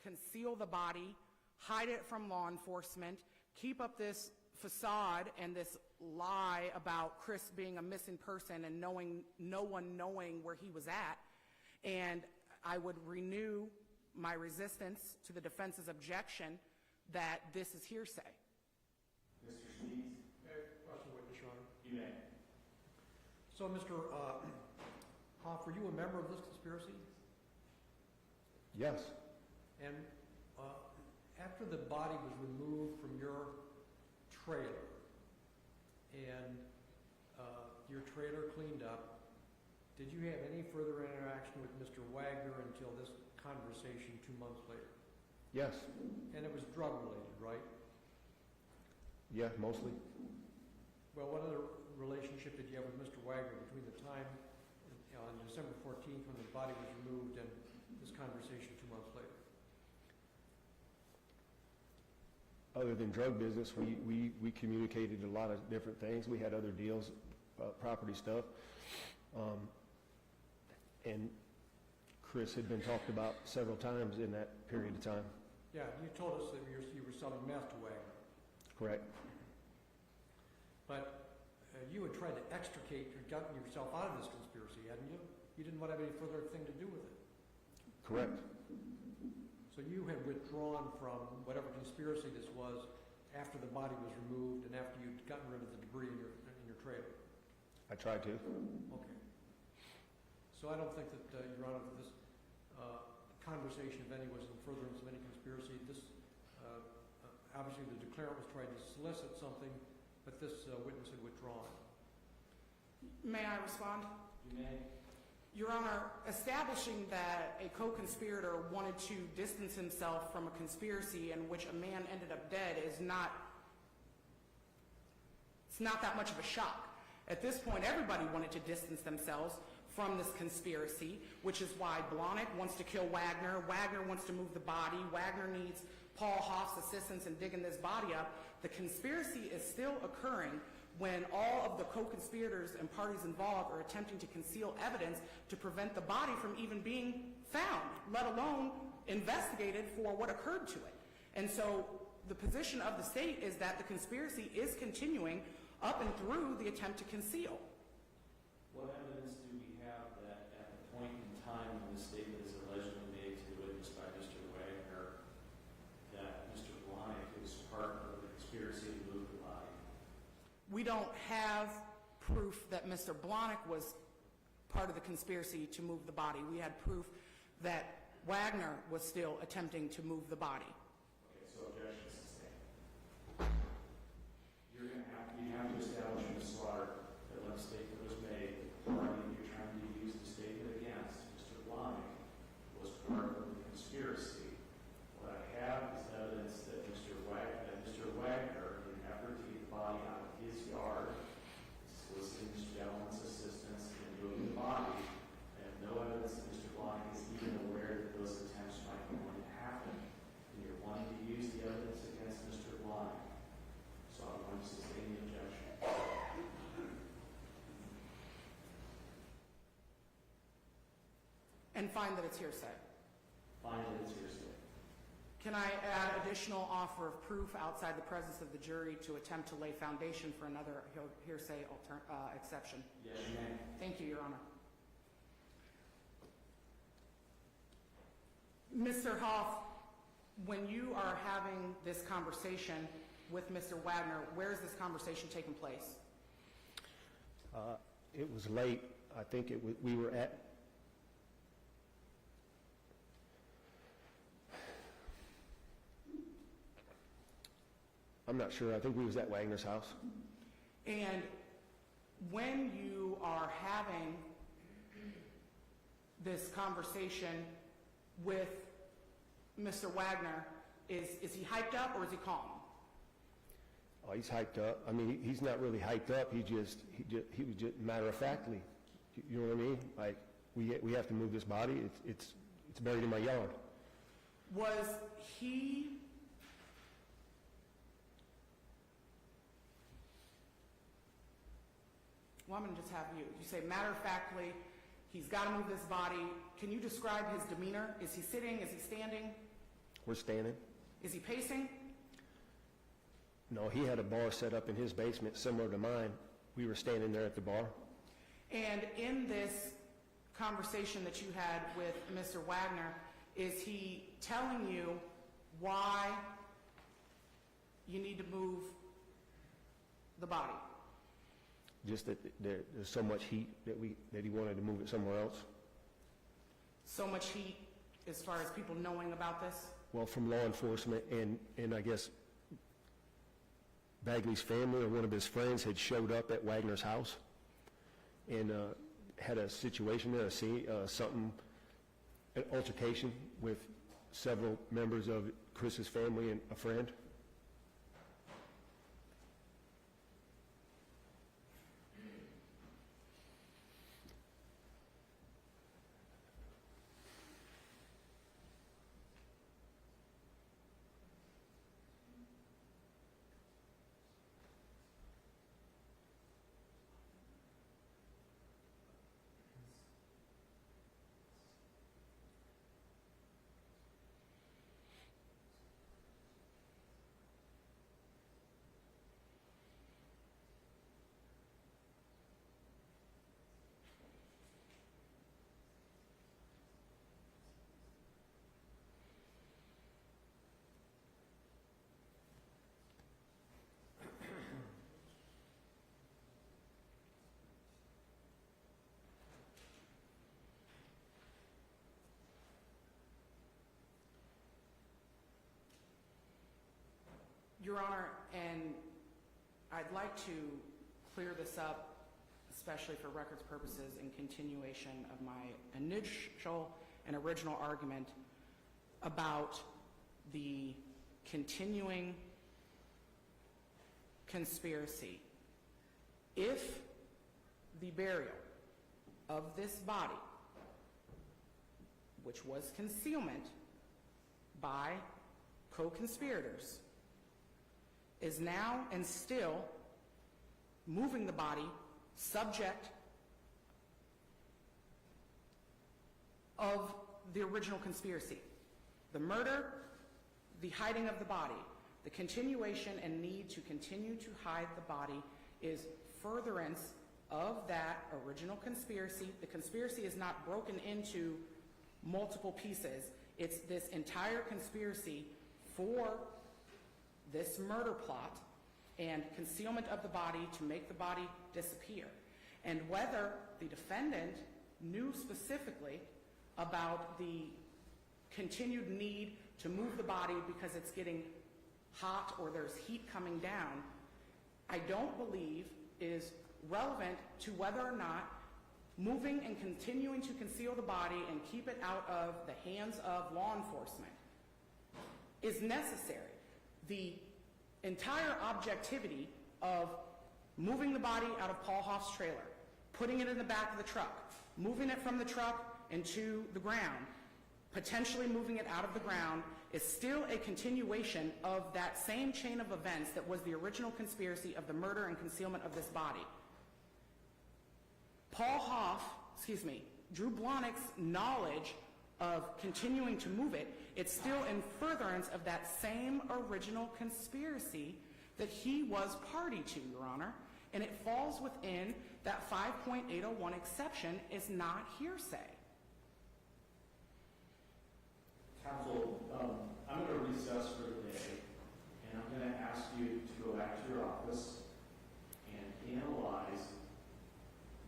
conceal the body, hide it from law enforcement, keep up this facade and this lie about Chris being a missing person and no one knowing where he was at. And I would renew my resistance to the defense's objection that this is hearsay. Mr. Steves? Question, witness, Your Honor. You may. So, Mr. Hoff, were you a member of this conspiracy? Yes. And after the body was removed from your trailer and your trailer cleaned up, did you have any further interaction with Mr. Wagner until this conversation 2 months later? Yes. And it was drug-related, right? Yeah, mostly. Well, what other relationship did you have with Mr. Wagner between the time on December 14th when the body was removed and this conversation 2 months later? Other than drug business, we communicated a lot of different things. We had other deals, property stuff. And Chris had been talked about several times in that period of time. Yeah, you told us that you were selling meth to Wagner. Correct. But you had tried to extricate or gotten yourself out of this conspiracy, hadn't you? You didn't want to have any further thing to do with it. Correct. So you had withdrawn from whatever conspiracy this was after the body was removed and after you'd gotten rid of the debris in your trailer. I tried to. Okay. So I don't think that, Your Honor, that this conversation, if any, was in furtherance of any conspiracy. This, obviously, the declarant was trying to solicit something, but this witness had withdrawn. May I respond? You may. Your Honor, establishing that a co-conspirator wanted to distance himself from a conspiracy in which a man ended up dead is not that much of a shock. At this point, everybody wanted to distance themselves from this conspiracy, which is why Blahnik wants to kill Wagner. Wagner wants to move the body. Wagner needs Paul Hoff's assistance in digging this body up. The conspiracy is still occurring when all of the co-conspirators and parties involved are attempting to conceal evidence to prevent the body from even being found, let alone investigated for what occurred to it. And so the position of the state is that the conspiracy is continuing up and through the attempt to conceal. What evidence do we have that at the point in time when the statement is allegedly made to the witness by Mr. Wagner that Mr. Blahnik is part of the conspiracy to move the body? We don't have proof that Mr. Blahnik was part of the conspiracy to move the body. We had proof that Wagner was still attempting to move the body. Okay, so objection sustained. You have to establish in the slaughter that when a statement was made, the party you're trying to use the statement against, Mr. Blahnik, was part of the conspiracy. What I have is evidence that Mr. Wagner, in an effort to get the body out of his yard, soliciting this gentleman's assistance in moving the body, I have no evidence that Mr. Blahnik is even aware that those attempts might be going to happen. And you're wanting to use the evidence against Mr. Blahnik. So I'm going to sustain the objection. And find that it's hearsay. Find that it's hearsay. Can I add additional offer of proof outside the presence of the jury to attempt to lay foundation for another hearsay exception? Yes, you may. Thank you, Your Honor. Mr. Hoff, when you are having this conversation with Mr. Wagner, where is this conversation taking place? It was late. I think we were at... I'm not sure. I think we was at Wagner's house. And when you are having this conversation with Mr. Wagner, is he hyped up or is he calm? Oh, he's hyped up. I mean, he's not really hyped up. He was just matter-of-factly. You know what I mean? Like, we have to move this body. It's buried in my yard. Was he Well, I'm going to just have you say matter-of-factly, he's got to move this body. Can you describe his demeanor? Is he sitting? Is he standing? We're standing. Is he pacing? No, he had a bar set up in his basement similar to mine. We were standing there at the bar. And in this conversation that you had with Mr. Wagner, is he telling you why you need to move the body? Just that there's so much heat that he wanted to move it somewhere else. So much heat as far as people knowing about this? Well, from law enforcement and I guess Bagley's family or one of his friends had showed up at Wagner's house and had a situation there, an altercation with several members of Chris's family and a friend. Your Honor, and I'd like to clear this up, especially for records purposes, in continuation of my initial and original argument about the continuing conspiracy. If the burial of this body, which was concealment by co-conspirators, is now and still moving the body subject of the original conspiracy. The murder, the hiding of the body, the continuation and need to continue to hide the body is furtherance of that original conspiracy. The conspiracy is not broken into multiple pieces. It's this entire conspiracy for this murder plot and concealment of the body to make the body disappear. And whether the defendant knew specifically about the continued need to move the body because it's getting hot or there's heat coming down, I don't believe is relevant to whether or not moving and continuing to conceal the body and keep it out of the hands of law enforcement is necessary. The entire objectivity of moving the body out of Paul Hoff's trailer, putting it in the back of the truck, moving it from the truck into the ground, potentially moving it out of the ground, is still a continuation of that same chain of events that was the original conspiracy of the murder and concealment of this body. Drew Blahnik's knowledge of continuing to move it, it's still in furtherance of that same original conspiracy that he was party to, Your Honor, and it falls within that 5.801 exception is not hearsay. Counsel, I'm going to recess for the day, and I'm going to ask you to go back to your office and analyze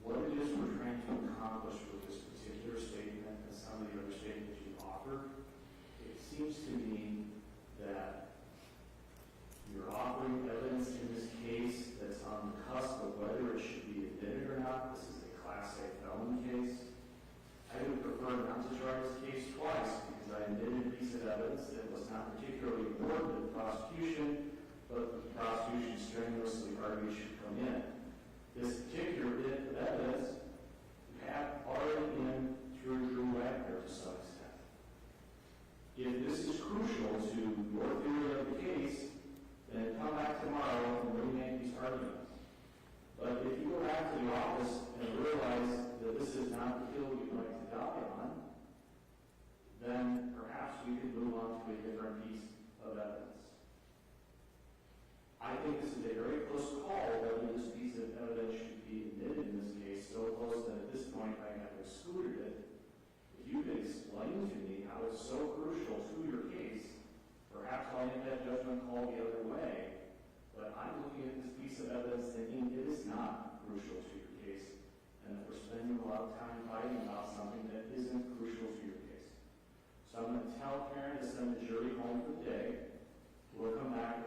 what it is we're trying to accomplish with this particular statement and some of the other statements you've offered. It seems to me that you're offering evidence in this case that's on the cusp of whether it should be admitted or not. This is a Class A felony case. I would prefer not to try this case twice because I admitted a piece of evidence that was not particularly important to the prosecution, but the prosecution strenuously argued should come in. This particular bit of evidence had already been through Drew Wagner to some extent. If this is crucial to your theory of the case, then come back tomorrow and remake these arguments. But if you go back to the office crucial to your case, and that we're spending a lot of time fighting about something that isn't crucial to your case. So I'm going to tell Karen to send the jury home for the day. We'll come back